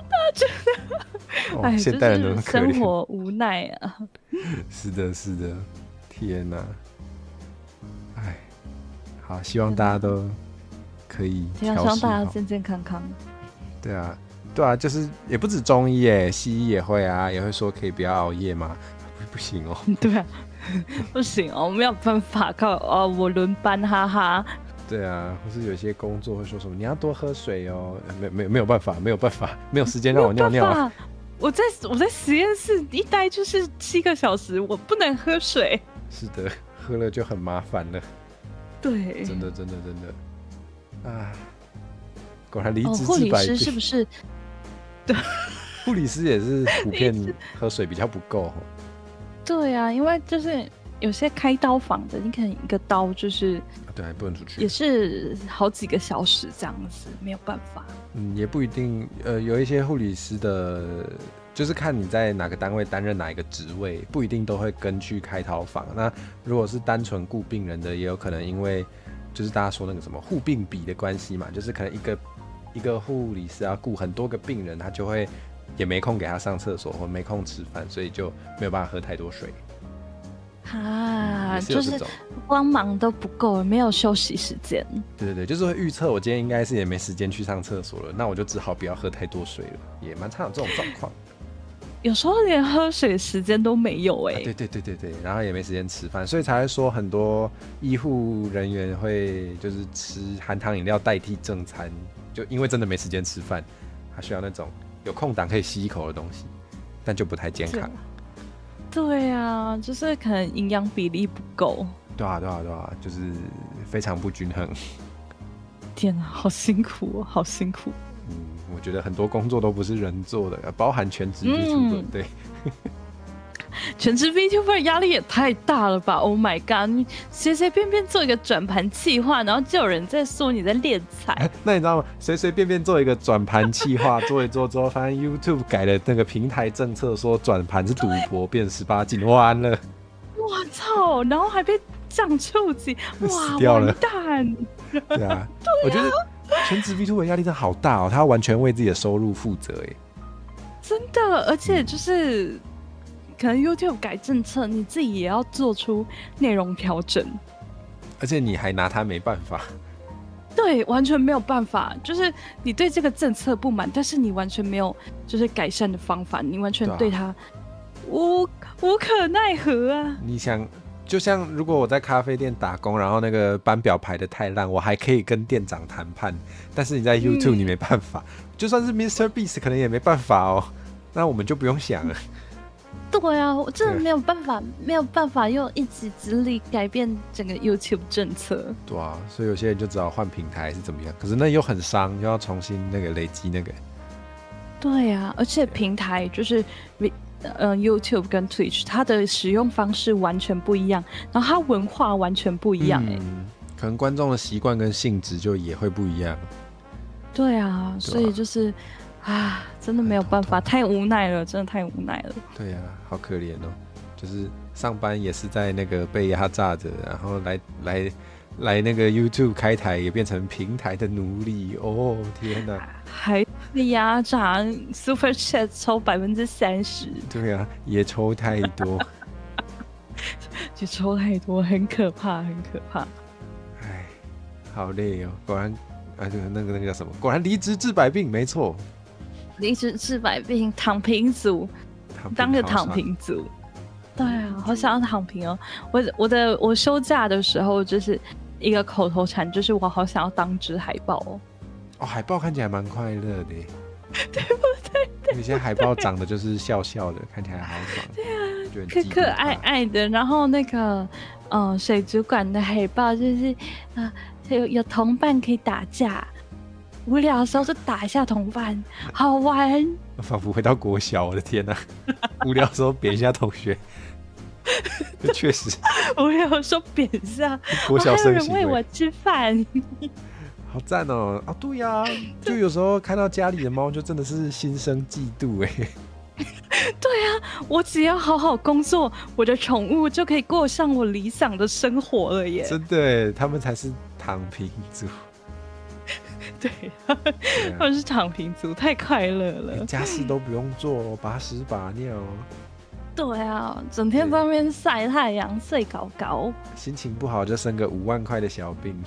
的，哎，现代人都很可怜，生活无奈啊。是的，是的，天哪！哎，好，希望大家都可以希望大家健健康康。对啊，对啊，就是也不止中医耶，西医也会啊，也会说可以不要熬夜嘛。不行哦。对啊，不行哦，没有办法靠我轮班，哈哈。对啊，或是有些工作会说什么你要多喝水哦，没有办法，没有办法，没有时间让我尿尿。我在实验室一待就是7个小时，我不能喝水。是的，喝了就很麻烦了。对，真的啊，果然离职护理治百病。师是不是？对，护理师也是普遍喝水比较不够。对啊，因为就是有些开刀房的，你可能一个刀就是对，还不能出去，也是好几个小时这样子，没有办法。也不一定。有一些护理师的，就是看你在哪个单位担任哪一个职位，不一定都会跟去开刀房。那如果是单纯顾病人的，也有可能因为就是大家说那个什么护病比的关系嘛，就是可能一个护理师要顾很多个病人，他就会也没空给他上厕所或没空吃饭，所以就没有办法喝太多水。啊，就是光忙都不够，没有休息时间。对，就是会预测我今天应该是也没时间去上厕所了，那我就只好不要喝太多水了，也蛮常有这种状况。有时候连喝水时间都没有哎、对，然后也没时间吃饭，所以才会说很多医护人员会就是吃含糖饮料代替正餐，就因为真的没时间吃饭，他需要那种有空档可以吸一口的东西，但就不太健康。对啊，就是可能营养比例不够。对啊，就是非常不均衡。天啊，好辛苦哦，好辛苦。我觉得很多工作都不是人做的，包含全职 YouTuber。对，全职 VTuber 压力也太大了吧 ！Oh my god， 你随随便便做一个转盘企划，然后就有人在说你在敛财。那你知道吗？随随便便做一个转盘企划，做一做之后，发现 YouTube 改了那个平台政策，说转盘是赌博，变18禁，完了！我操！然后还被降触及，哇，完蛋！对啊，我觉得全职 VTuber 压力真的好大哦，他要完全为自己的收入负责哎。真的，而且就是可能 YouTube 改政策，你自己也要做出内容调整，而且你还拿他没办法。对，完全没有办法，就是你对这个政策不满，但是你完全没有就是改善的方法，你完全对他无可奈何啊！你想，就像如果我在咖啡店打工，然后那个班表排得太烂，我还可以跟店长谈判，但是你在 YouTube 你没办法，就算是 Mr. Beast 可能也没办法哦。那我们就不用想了。对啊，我真的没有办法用一己之力改变整个 YouTube 政策。对啊，所以有些人就只好换平台是怎么样，可是那又很伤，又要重新那个累积那个。对啊，而且平台就是YouTube 跟 Twitch， 它的使用方式完全不一样，然后它文化完全不一样可能观众的习惯跟性质就也会不一样。对啊，所以就是真的没有办法，太无奈了，真的太无奈了。对啊，好可怜哦，就是上班也是在那个被压榨着，然后来那个 YouTube 开台也变成平台的奴隶哦，天哪！还被压榨 Super Chat 抽30%，对啊，也抽太多，就抽太多，很可怕，很可怕。哎，好累哦，果然那个叫什么？果然离职治百病，没错。离职治百病，躺平族，当个躺平族。对啊，好想要躺平哦！我休假的时候就是一个口头禅，就是我好想要当只海豹哦。哦，海豹看起来蛮快乐的，对不对？有些海豹长得就是笑笑的，看起来好爽。对啊，可可爱爱的。然后那个水族馆的海豹就是有同伴可以打架。无聊的时候就打一下同伴，好玩。仿佛回到国小，我的天哪！无聊的时候扁一下同学，这确实。无聊的时候扁一下，国小生行为。还有人喂我吃饭。好赞哦！啊，对呀、就有时候看到家里的猫，就真的是心生嫉妒哎。对啊，我只要好好工作，我的宠物就可以过上我理想的生活了耶。真的耶，他们才是躺平族。对，对啊，他们是躺平族，太快乐了。家事都不用做，把屎把尿，对啊，整天在那边晒太阳，睡搞搞。心情不好就生个5万块的小病，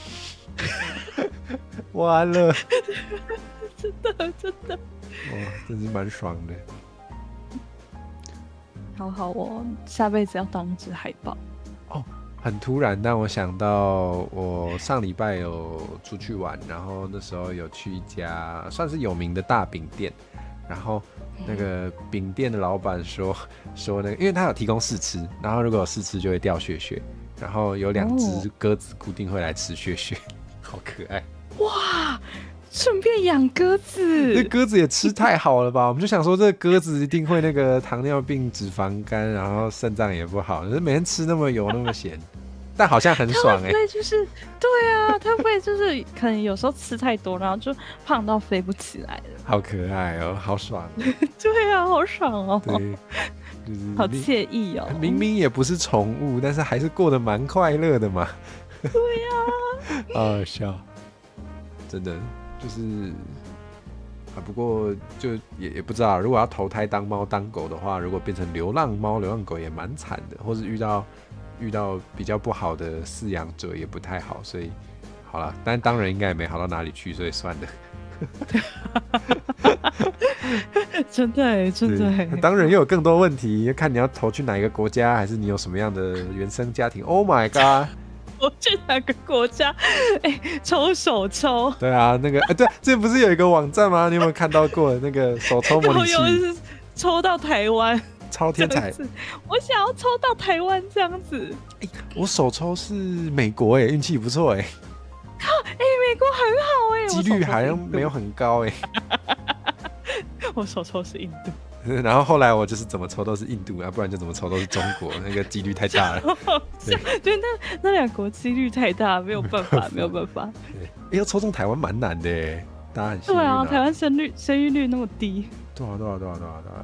完了，真的真的，哇，真是蛮爽的。好好哦，下辈子要当只海豹。哦，很突然，但我想到我上礼拜有出去玩，然后那时候有去一家算是有名的大饼店，然后那个饼店的老板说那个，因为他有提供试吃，然后如果有试吃就会掉屑屑，然后有2只鸽子固定会来吃屑屑，好可爱。哇，顺便养鸽子，这鸽子也吃太好了吧？我们就想说，这鸽子一定会那个糖尿病、脂肪肝，然后肾脏也不好，每天吃那么油那么咸，但好像很爽哎、它会不会就是对啊，它会不会就是可能有时候吃太多，然后就胖到飞不起来了？好可爱哦，好爽。对啊，好爽哦，对，就是好惬意哦。明明也不是宠物，但是还是过得蛮快乐的嘛。对呀、好好笑，真的就是啊。不过就也不知道，如果要投胎当猫当狗的话，如果变成流浪猫、流浪狗也蛮惨的，或是遇到比较不好的饲养者也不太好，所以好了，但当然应该也没好到哪里去，所以算了。真的耶真的耶。当然也有更多问题，看你要投去哪一个国家，还是你有什么样的原生家庭。Oh my god！我去哪个国家？哎、抽手抽，对啊，那个对，这不是有一个网站吗？你有没有看到过那个手抽模拟器？是抽到台湾，超天才！我想要抽到台湾这样子。我手抽是美国运气不错美国很好哎，几率好像没有很高我手抽是印度。然后后来我就是怎么抽都是印度啊，不然就怎么抽都是中国，那个几率太大了。对，那2国几率太大，没有办法，没有办法。对，要抽中台湾蛮难的大家很幸运对啊，台湾生育率那么低。对啊，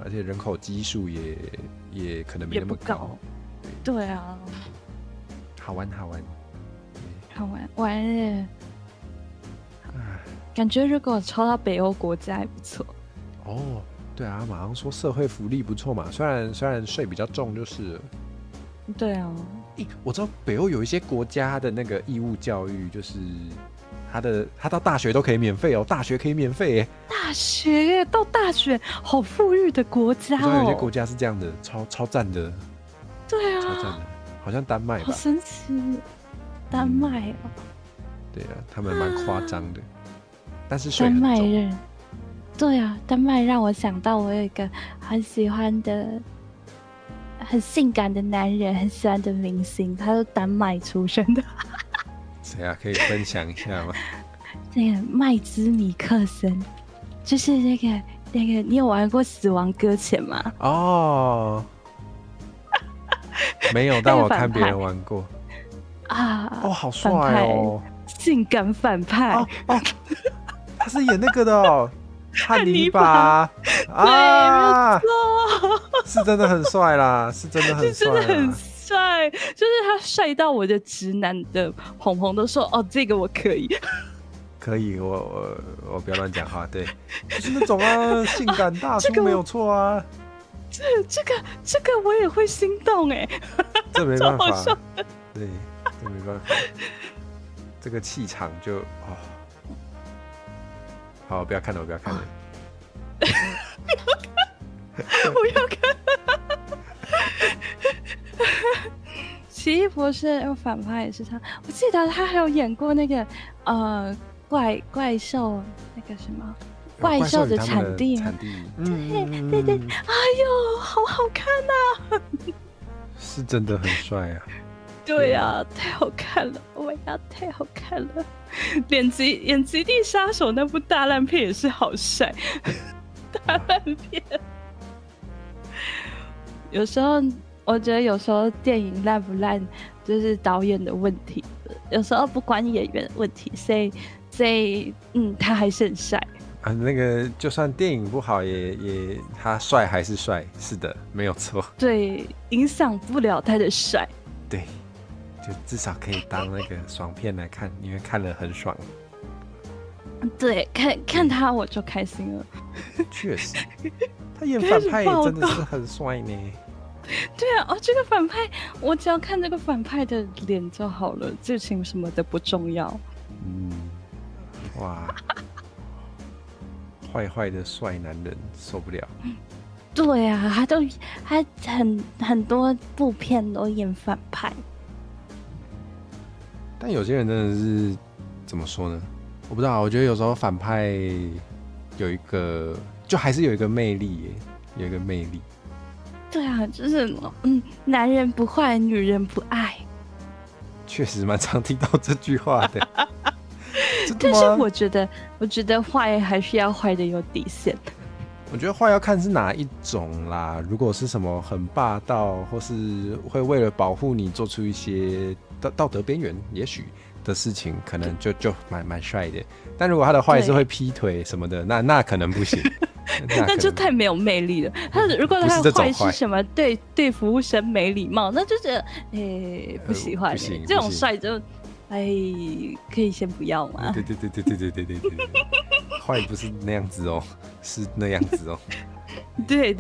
而且人口基数也可能没那么高。对啊，好玩，好玩耶！感觉如果抽到北欧国家还不错。哦，对啊，马上说社会福利不错嘛，虽然税比较重就是了。对啊，我知道北欧有一些国家的那个义务教育，就是他到大学都可以免费哦，大学可以免费耶。大学耶，到大学好富裕的国家我知道有些哦。国家是这样的，超赞的。对超赞啊，的，好像丹麦吧？好神奇，丹麦哦。对啊，他们蛮夸张的，但是税丹很重。麦人，对啊，丹麦让我想到我有一个很喜欢的、很性感的男人，很喜欢的明星，他是丹麦出生的。谁啊？可以分享一下吗？那个麦兹米克森，就是那个，你有玩过《死亡搁浅》吗？哦，没有，但我看别人玩过。啊，哦，好帅哦！性感反派哦，他是演那个的哦，汉尼拔啊，是真的很帅啦，是真的很帅，真的很帅，就是他帅到我的直男的红红都说哦，这个我可以。可以，我不要乱讲话，对，就是那种性感大叔没有错啊。这个我也会心动哎，这没办法，对，这没办法，这个气场就好，不要看了，不要看了，不要看。奇异博士有反派也是他，我记得他还有演过那个怪兽那个什么怪兽的产地，对，哎呦，好好看呐！是真的很帅啊！对啊，太好看了！Oh my god，太好看了！演极地杀手那部大烂片也是好帅，大烂片。有时候我觉得，有时候电影烂不烂，就是导演的问题；有时候不关演员的问题。所以所以他还是很帅啊。那个就算电影不好也他帅还是帅，是的，没有错。对，影响不了他的帅。对，就至少可以当那个爽片来看，因为看了很爽。对，看他我就开心了。确实，他演反派真的是很帅呢。对啊，这个反派，我只要看这个反派的脸就好了，剧情什么的不重要。哇，坏坏的帅男人受不了。对啊，他很多部片都演反派。但有些人真的是怎么说呢？我不知道，我觉得有时候反派有一个，就还是有一个魅力耶，有一个魅力。对啊，就是男人不坏，女人不爱。确实蛮常听到这句话的。但是我觉得坏还是要坏的有底线。我觉得坏要看是哪一种啦。如果是什么很霸道，或是会为了保护你做出一些道德边缘，也许的事情，可能就蛮帅的。但如果他的坏是会劈腿什么的，那可能不行。那就太没有魅力了。如果他的坏是什么对服务生没礼貌，那就觉得不喜欢。这种帅就可以先不要嘛。对，坏不是那样子哦，是那样子哦。对，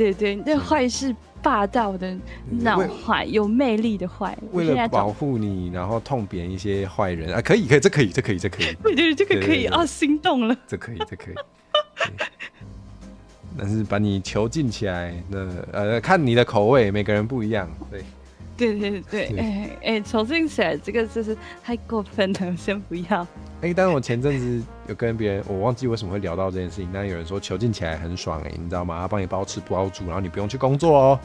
那坏是霸道的那种坏，有魅力的坏。为了保护你，然后痛扁一些坏人啊，可以，这可以。对，这个可以啊，心动了。这可以。但是把你囚禁起来，那看你的口味，每个人不一样。对，囚禁起来这个就是太过分了，先不要。但是我前阵子有跟别人，我忘记为什么会聊到这件事情，但有人说囚禁起来很爽你知道吗？他帮你包吃包住，然后你不用去工作哦。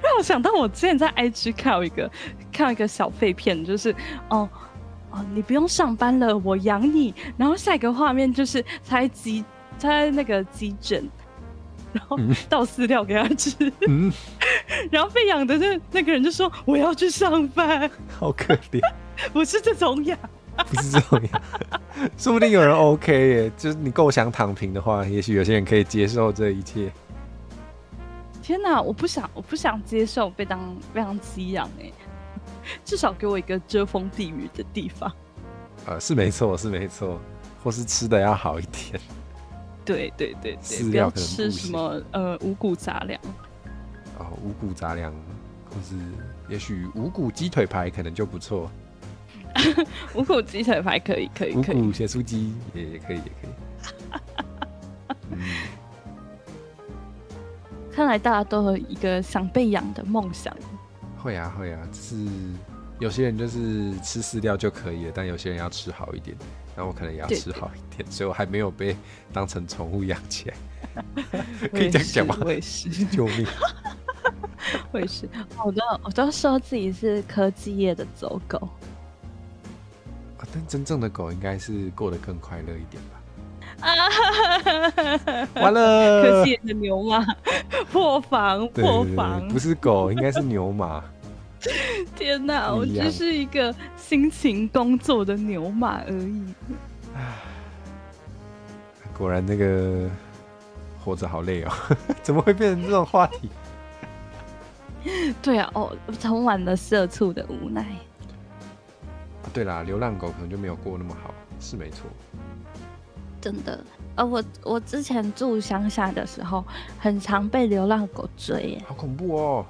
让我想到我之前在 IG 看到一个小废片，就是你不用上班了，我养你。然后下一个画面就是他在那个急诊，然后倒饲料给他吃，然后被养的那个人就说我要去上班，好可怜。不是这种养，不是这种养，说不定有人 OK 耶，就是你够想躺平的话，也许有些人可以接受这一切。天哪，我不想接受被当寄养至少给我一个遮风避雨的地方。是没错，或是吃的要好一点。对，不要吃什么五谷杂粮。五谷杂粮，或是也许五谷鸡腿排可能就不错。五谷鸡腿排可以。五谷咸酥鸡也可以。看来大家都有一个想被养的梦想。会啊，就是有些人就是吃饲料就可以了，但有些人要吃好一点。那我可能也要吃好一点，所以我还没有被当成宠物养起来。可以这样讲吗？我也是，救命！我也是，我都说自己是科技业的走狗。但真正的狗应该是过得更快乐一点吧？完了，科技业的牛马破防，不是狗，应该是牛马。天哪，我只是一个辛勤工作的牛马而已。果然那个活着好累哦，怎么会变成这种话题？对啊，充满了社畜的无奈。对啦，流浪狗可能就没有过那么好，是没错。真的，我之前住乡下的时候，很常被流浪狗追耶，好恐怖哦！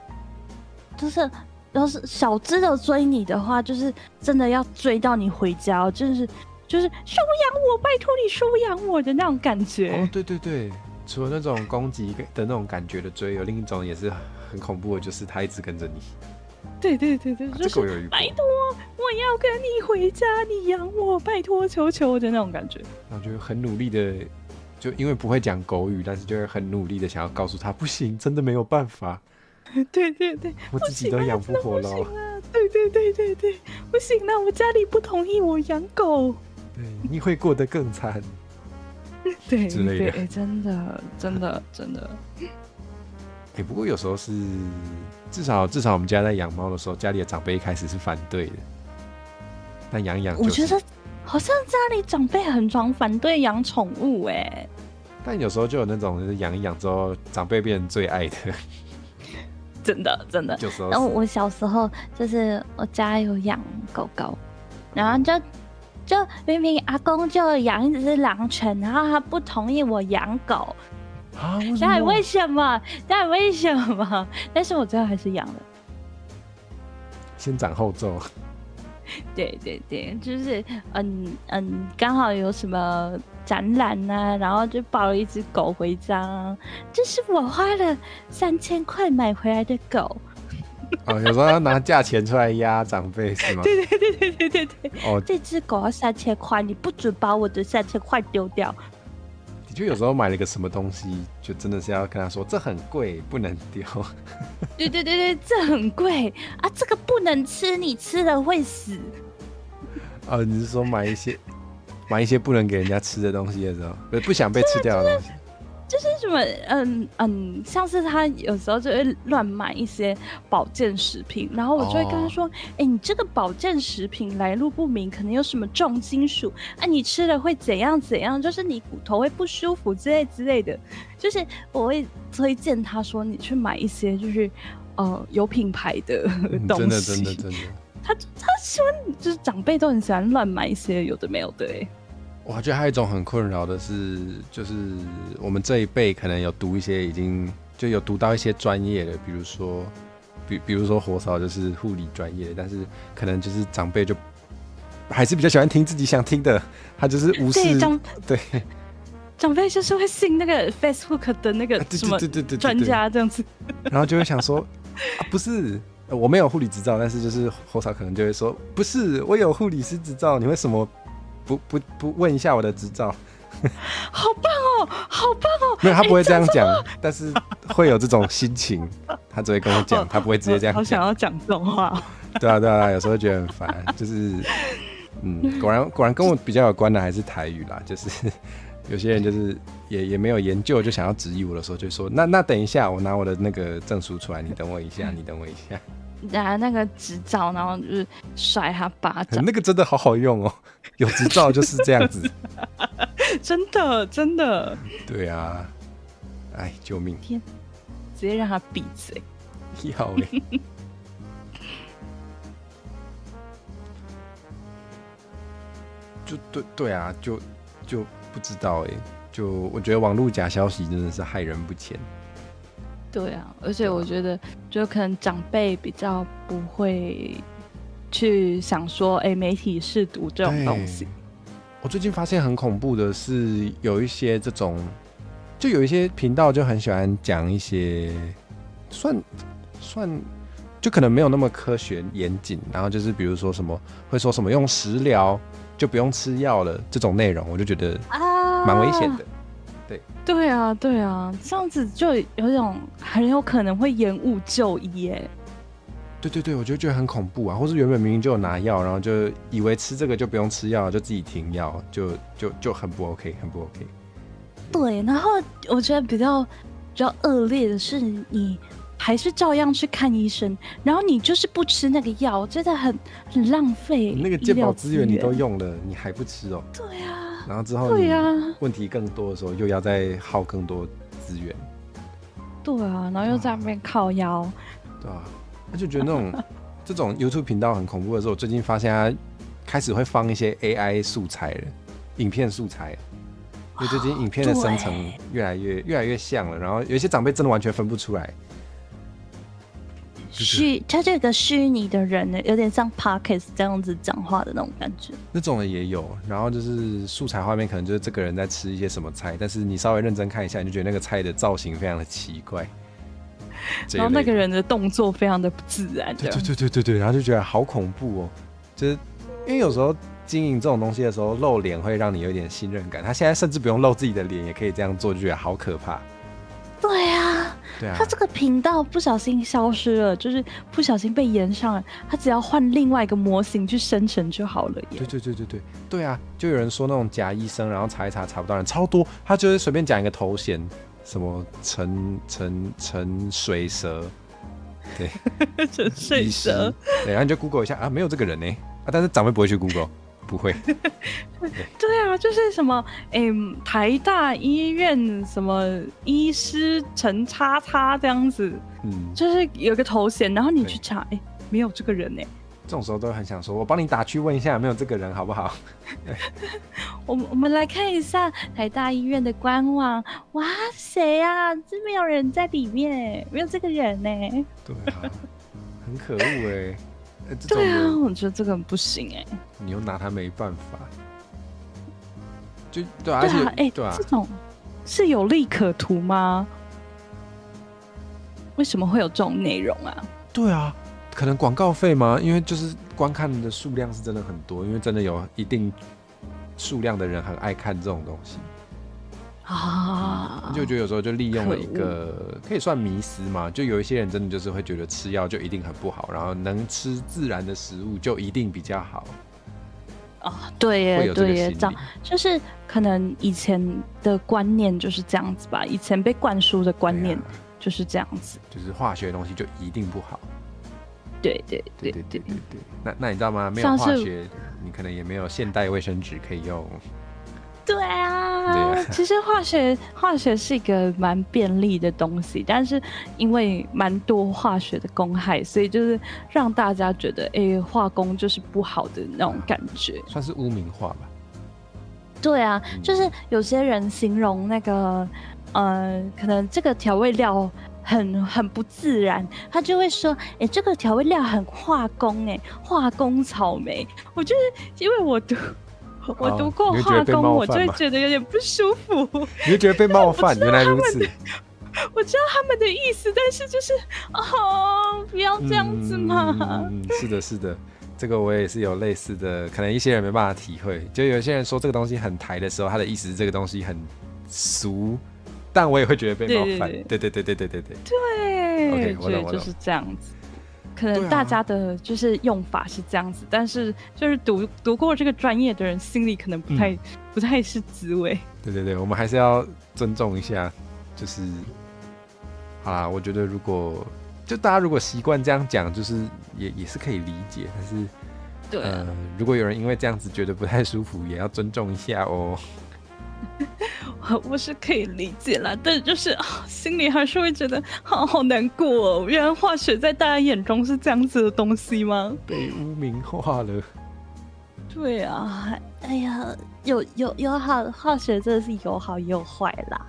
就是要是小只的追你的话，就是真的要追到你回家哦，就是收养我，拜托你收养我的那种感觉。对，除了那种攻击的那种感觉的追，有另一种也是很恐怖的，就是它一直跟着你。对，就是拜托，我要跟你回家，你养我，拜托，求求的那种感觉。然后就很努力的，就因为不会讲狗语，但是就会很努力的想要告诉他，不行，真的没有办法。对，我自己都养不活了。对，不行啦，我家里不同意我养狗。对，你会过得更惨。对，之类的。真的。不过有时候是至少我们家在养猫的时候，家里的长辈一开始是反对的，但养一养就是。我觉得好像家里长辈很常反对养宠物哎。但有时候就有那种就是养一养之后，长辈变成最爱的。真的真的。有时候然后我小时候就是我家有养狗狗，然后就明明阿公就养一只狼犬，然后他不同意我养狗。啊？为什么？到底为什么？但是我最后还是养了。先斩后奏。对对对，就是刚好有什么展览啊，然后就抱了一只狗回家，这是我花了3000块买回来的狗。哦，有时候要拿价钱出来压长辈是吗？对对对对对对对。哦，这只狗要3000块，你不准把我的3000块丢掉。的确，有时候买了个什么东西，就真的是要跟他说这很贵，不能丢。对对对对，这很贵啊，这个不能吃，你吃了会死。哦，你是说买一些不能给人家吃的东西的时候，不想被吃掉的东西？就是什么，像是他有时候就会乱买一些保健食品，然后我就会跟他说，你这个保健食品来路不明，可能有什么重金属啊，你吃了会怎样怎样，就是你骨头会不舒服之类的，就是我会推荐他说，你去买一些就是有品牌的东西。真的。他喜欢，就是长辈都很喜欢乱买一些有的没有的我觉得还有一种很困扰的是，就是我们这一辈可能有读一些就有读到一些专业的，比如说火嫂就是护理专业，但是可能就是长辈就还是比较喜欢听自己想听的，他就是无视。对，长辈就是会信那个 Facebook 的那个什么专家这样子，然后就会想说不是。我没有护理执照，但是就是火嫂可能就会说，不是，我有护理师执照，你为什么不问一下我的执照？好棒哦，好棒哦！没有，他不会这样讲，但是会有这种心情，他只会跟我讲，他不会直接这样讲。好想要讲这种话。对啊，有时候觉得很烦，就是果然跟我比较有关的还是台语啦，就是有些人就是也没有研究，就想要质疑我的时候，就说那等一下，我拿我的那个证书出来，你等我一下。拿那个执照，然后就是甩他巴掌。那个真的好好用哦，有执照就是这样子。真的。对啊，哎，救命！天，直接让他闭嘴。要就对啊，就不知道就我觉得网络假消息真的是害人不浅。对啊，而且我觉得就可能长辈比较不会去想说媒体试读这种东西。我最近发现很恐怖的是有一些这种，就有一些频道就很喜欢讲一些算就可能没有那么科学严谨，然后就是比如说什么会说什么用食疗就不用吃药了这种内容，我就觉得蛮危险的。对啊，这样子就有一种很有可能会延误就医对，我就觉得很恐怖啊！或是原本明明就有拿药，然后就以为吃这个就不用吃药，就自己停药，就很不 OK， 很不 OK。对，然后我觉得比较恶劣的是，你还是照样去看医生，然后你就是不吃那个药，真的很浪费。那个健保资源你都用了，你还不吃哦？对啊。然后之后你问题更多的时候，又要再耗更多资源。对啊，然后又在那边靠腰。对啊，他就觉得这种 YouTube 频道很恐怖的时候，我最近发现他开始会放一些 AI 素材了，影片素材。因为最近影片的生成越来越像了，然后有一些长辈真的完全分不出来。他这个虚拟的人呢，有点像 Podcast 这样子讲话的那种感觉。那种的也有，然后就是素材画面可能就是这个人在吃一些什么菜，但是你稍微认真看一下，你就觉得那个菜的造型非常的奇怪，然后那个人的动作非常的不自然。对，然后就觉得好恐怖哦，就是因为有时候经营这种东西的时候，露脸会让你有一点信任感。他现在甚至不用露自己的脸也可以这样做，就觉得好可怕。对啊，他这个频道不小心消失了，就是不小心被延上了，他只要换另外一个模型去生成就好了耶。对啊，就有人说那种假医生，然后查一查查不到人超多，他就是随便讲一个头衔，什么陈水蛇，对，陈水蛇，对，然后你就 Google 一下啊，没有这个人呢，但是长辈不会去 Google。不会。对啊，就是什么台大医院什么医师陈叉叉这样子，就是有个头衔，然后你去查，没有这个人这种时候都很想说，我帮你打去问一下有没有这个人好不好？我们来看一下台大医院的官网，哇，谁啊？这没有人在里面，没有这个人呢。对啊，很可恶对啊，我觉得这个不行你又拿他没办法。就对啊，对啊，对啊，这种是有利可图吗？为什么会有这种内容啊？对啊，可能广告费吗？因为就是观看的数量是真的很多，因为真的有一定数量的人很爱看这种东西啊。就觉得有时候就利用了一个可以算迷思嘛，就有一些人真的就是会觉得吃药就一定很不好，然后能吃自然的食物就一定比较好。对耶，对耶，这样就是可能以前的观念就是这样子吧，以前被灌输的观念就是这样子，就是化学的东西就一定不好。对。那你知道吗？没有化学，你可能也没有现代卫生纸可以用。对啊，其实化学是一个蛮便利的东西，但是因为蛮多化学的公害，所以就是让大家觉得，化工就是不好的那种感觉，算是污名化吧。对啊，就是有些人形容那个，可能这个调味料很不自然，他就会说，这个调味料很化工，化工草莓。我就是因为我读过化工，我就会觉得有点不舒服。你会觉得被冒犯？原来如此。我知道他们的意思，但是就是不要这样子嘛。是的，这个我也是有类似的，可能一些人没办法体会。就有些人说这个东西很台的时候，他的意思是这个东西很俗，但我也会觉得被冒犯。对。OK， 我懂，就是这样子。可能大家的就是用法是这样子，但是就是读过这个专业的人心里可能不太是滋味。对，我们还是要尊重一下，就是好啦。我觉得大家如果习惯这样讲，就是也是可以理解，但是对如果有人因为这样子觉得不太舒服，也要尊重一下哦。我是可以理解啦，但是就是心里还是会觉得好难过哦。原来化学在大家眼中是这样子的东西吗？被污名化了。对啊，哎呀，有好，化学真的是有好也有坏啦。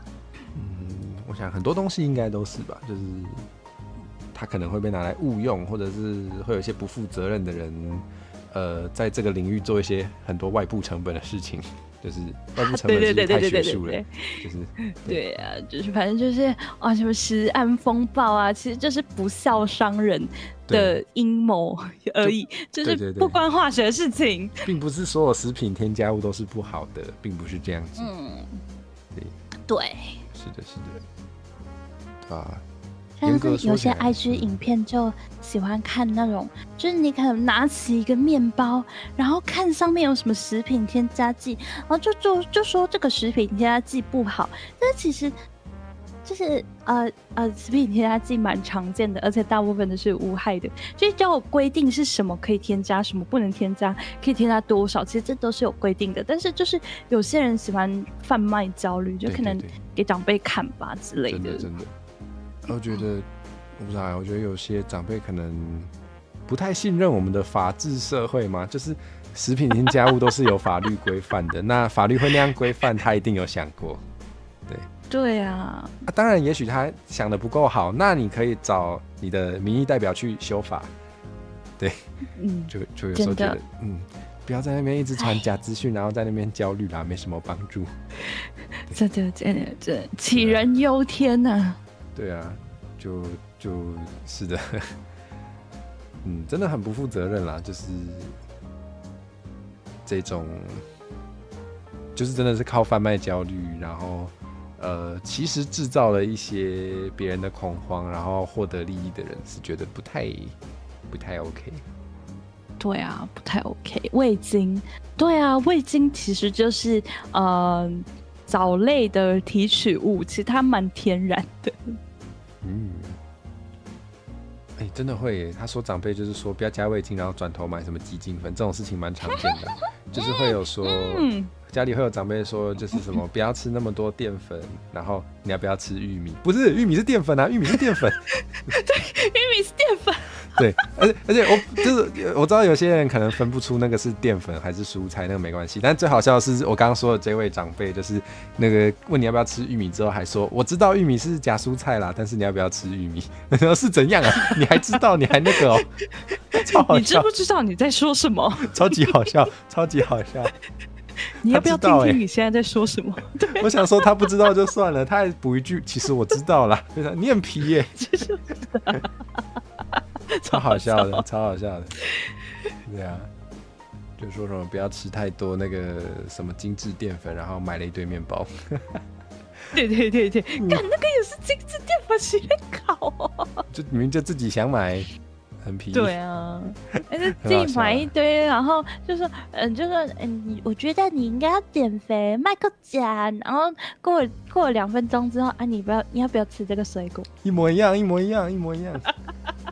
我想很多东西应该都是吧，就是它可能会被拿来误用，或者是会有一些不负责任的人，在这个领域做一些很多外部成本的事情。就是外部成本是太学术了，就是对啊，就是反正就是什么食安风暴啊，其实就是不孝商人的阴谋而已，就是不关化学的事情，并不是所有食品添加物都是不好的，并不是这样子。对，是的，对吧？但是有些 IG 影片就喜欢看那种，就是你可能拿起一个面包，然后看上面有什么食品添加剂，然后就说这个食品添加剂不好，但是其实就是食品添加剂蛮常见的，而且大部分都是无害的，就是叫我规定是什么可以添加，什么不能添加，可以添加多少，其实这都是有规定的。但是就是有些人喜欢贩卖焦虑，就可能给长辈看吧之类的。真的。我觉得我不知道，我觉得有些长辈可能不太信任我们的法治社会嘛，就是食品添加物都是有法律规范的，那法律会那样规范，他一定有想过。对啊，当然也许他想的不够好，那你可以找你的民意代表去修法。对，就有时候觉得不要在那边一直传假资讯，然后在那边焦虑啦，没什么帮助。真的杞人忧天啊。对啊，就是的，真的很不负责任啦，就是这种，就是真的是靠贩卖焦虑，然后其实制造了一些别人的恐慌，然后获得利益的人是觉得不太 OK。对啊，不太 OK。味精，对啊，味精其实就是藻类的提取物，其实它蛮天然的。真的会耶。他说长辈就是说不要加味精，然后转头买什么鸡精粉，这种事情蛮常见的。就是会有说，家里会有长辈说，就是什么不要吃那么多淀粉，然后你要不要吃玉米？不是，玉米是淀粉啊，玉米是淀粉。对，玉米是淀粉。对，而且我知道有些人可能分不出那个是淀粉还是蔬菜，那个没关系。但最好笑的是我刚刚说的这位长辈，就是那个问你要不要吃玉米之后，还说我知道玉米是假蔬菜啦，但是你要不要吃玉米？然后是怎样啊？你还知道？你还那个哦，超好笑！你知不知道你在说什么？超级好笑，超级好笑。你要不要听听你现在在说什么？我想说他不知道就算了，他还补一句，其实我知道啦。你很皮耶，超好笑的，超好笑的。对啊，就说什么不要吃太多那个什么精致淀粉，然后买了一堆面包。对，看那个也是精致淀粉，谁在搞哦？就明明就自己想买。很皮。对啊，自己买一堆，然后就说，我觉得你应该要减肥，麦克讲，然后过了2分钟之后，啊，你要不要吃这个水果？一模一样。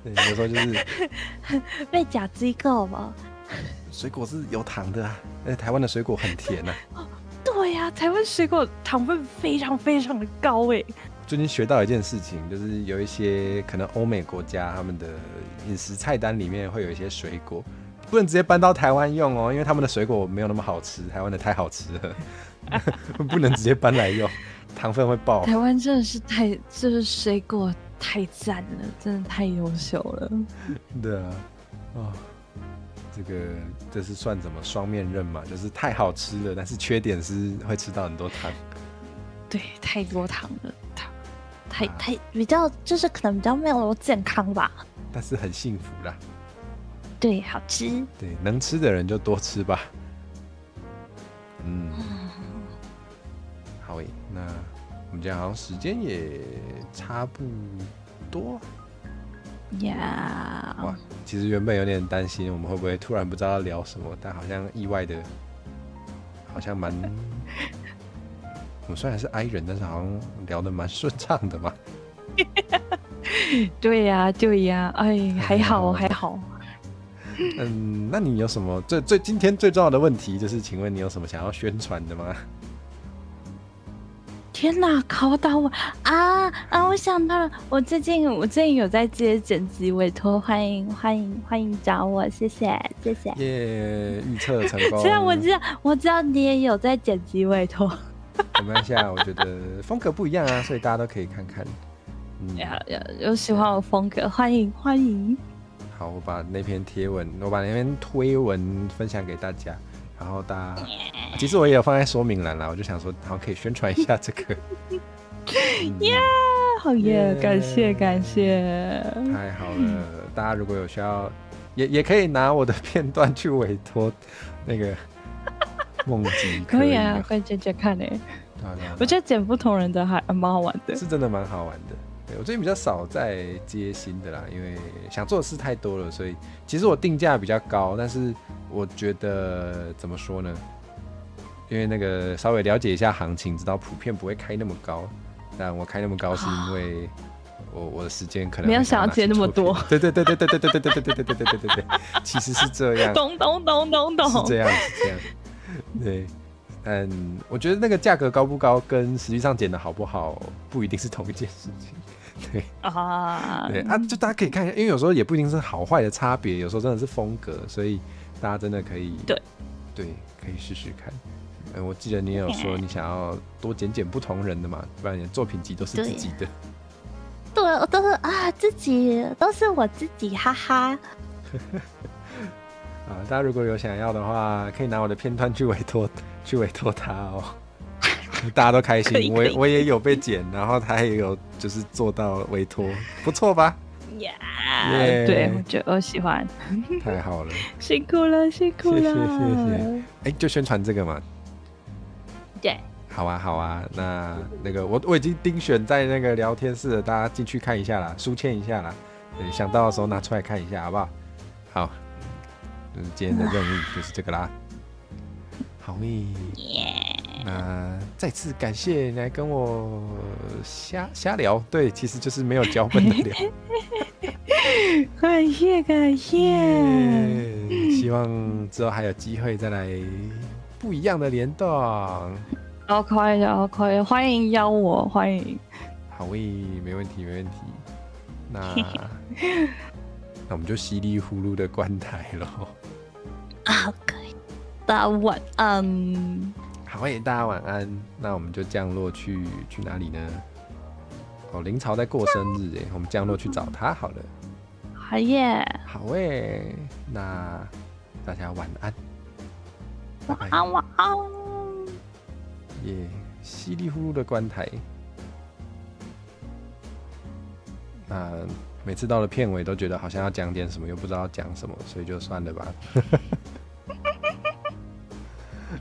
对，有时候就是被假机构吧。水果是有糖的啊，而且台湾的水果很甜啊。对呀，台湾水果糖分非常非常的高哎。最近学到一件事情，就是有一些可能欧美国家他们的饮食菜单里面会有一些水果，不能直接搬到台湾用哦，因为他们的水果没有那么好吃，台湾的太好吃了，不能直接搬来用，糖分会爆。台湾真的是就是水果太赞了，真的太优秀了。对啊，哦，这是算什么双面刃嘛？就是太好吃了，但是缺点是会吃到很多糖。对，太多糖了。太比较就是可能比较没有健康吧，但是很幸福啦。对，好吃。对，能吃的人就多吃吧。好诶，那我们今天好像时间也差不多。呀、哇，其实原本有点担心我们会不会突然不知道要聊什么，但好像意外的，好像蛮。我们虽然是 I 人，但是好像聊得蛮顺畅的嘛。对呀，哎，还好。那你有什么今天最重要的问题就是，请问你有什么想要宣传的吗？天哪，考到我啊！我想到了，我最近有在接剪辑委托，欢迎找我，谢谢。耶，预测成功。虽然我知道你也有在剪辑委托。没关系啊，我觉得风格不一样啊，所以大家都可以看看。有喜欢我风格，欢迎。好，我把那篇推文分享给大家，然后大家其实我也有放在说明栏啦，我就想说，好可以宣传一下这个。好耶，感谢。太好了，大家如果有需要，也可以拿我的片段去委托那个。梦吉可以啊，可以剪看嘞。我觉得剪不同人的还蛮好玩的，是真的蛮好玩的。对，我最近比较少在接新的啦，因为想做的事太多了，所以其实我定价比较高，但是我觉得怎么说呢？因为那个稍微了解一下行情，知道普遍不会开那么高，但我开那么高是因为我的时间可能没有想要接那么多。对，其实是这样。懂，是这样。对，我觉得那个价格高不高，跟实际上剪的好不好，不一定是同一件事情。对啊，就大家可以看一下，因为有时候也不一定是好坏的差别，有时候真的是风格，所以大家真的可以对，可以试试看。我记得你也有说你想要多剪不同人的嘛，不然你的作品集都是自己的。对，我都是都是我自己，哈哈。大家如果有想要的话，可以拿我的片段去委托他哦。大家都开心，我也有被剪，然后他也有就是做到委托，不错吧？对，我觉得我喜欢。太好了，辛苦了。谢谢。就宣传这个嘛。对。好啊，那个我已经钉选在那个聊天室了，大家进去看一下啦，书签一下啦。对，想到的时候拿出来看一下，好不好？好。今天的任务就是这个啦。好耶！那再次感谢你来跟我瞎聊，对，其实就是没有脚本的聊。感谢感谢。希望之后还有机会再来不一样的联动。好，可以的，可以，欢迎邀我，欢迎。好喂，没问题，没问题。那我们就稀里呼噜的关台咯。啊，可以。大家晚安。好诶，大家晚安。那我们就降落去哪里呢？哦，林朝在过生日诶，我们降落去找他好了。好耶。好诶，那大家晚安。晚安，晚安。耶，稀里呼噜的关台。那每次到了片尾都觉得好像要讲点什么，又不知道讲什么，所以就算了吧。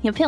有片尾。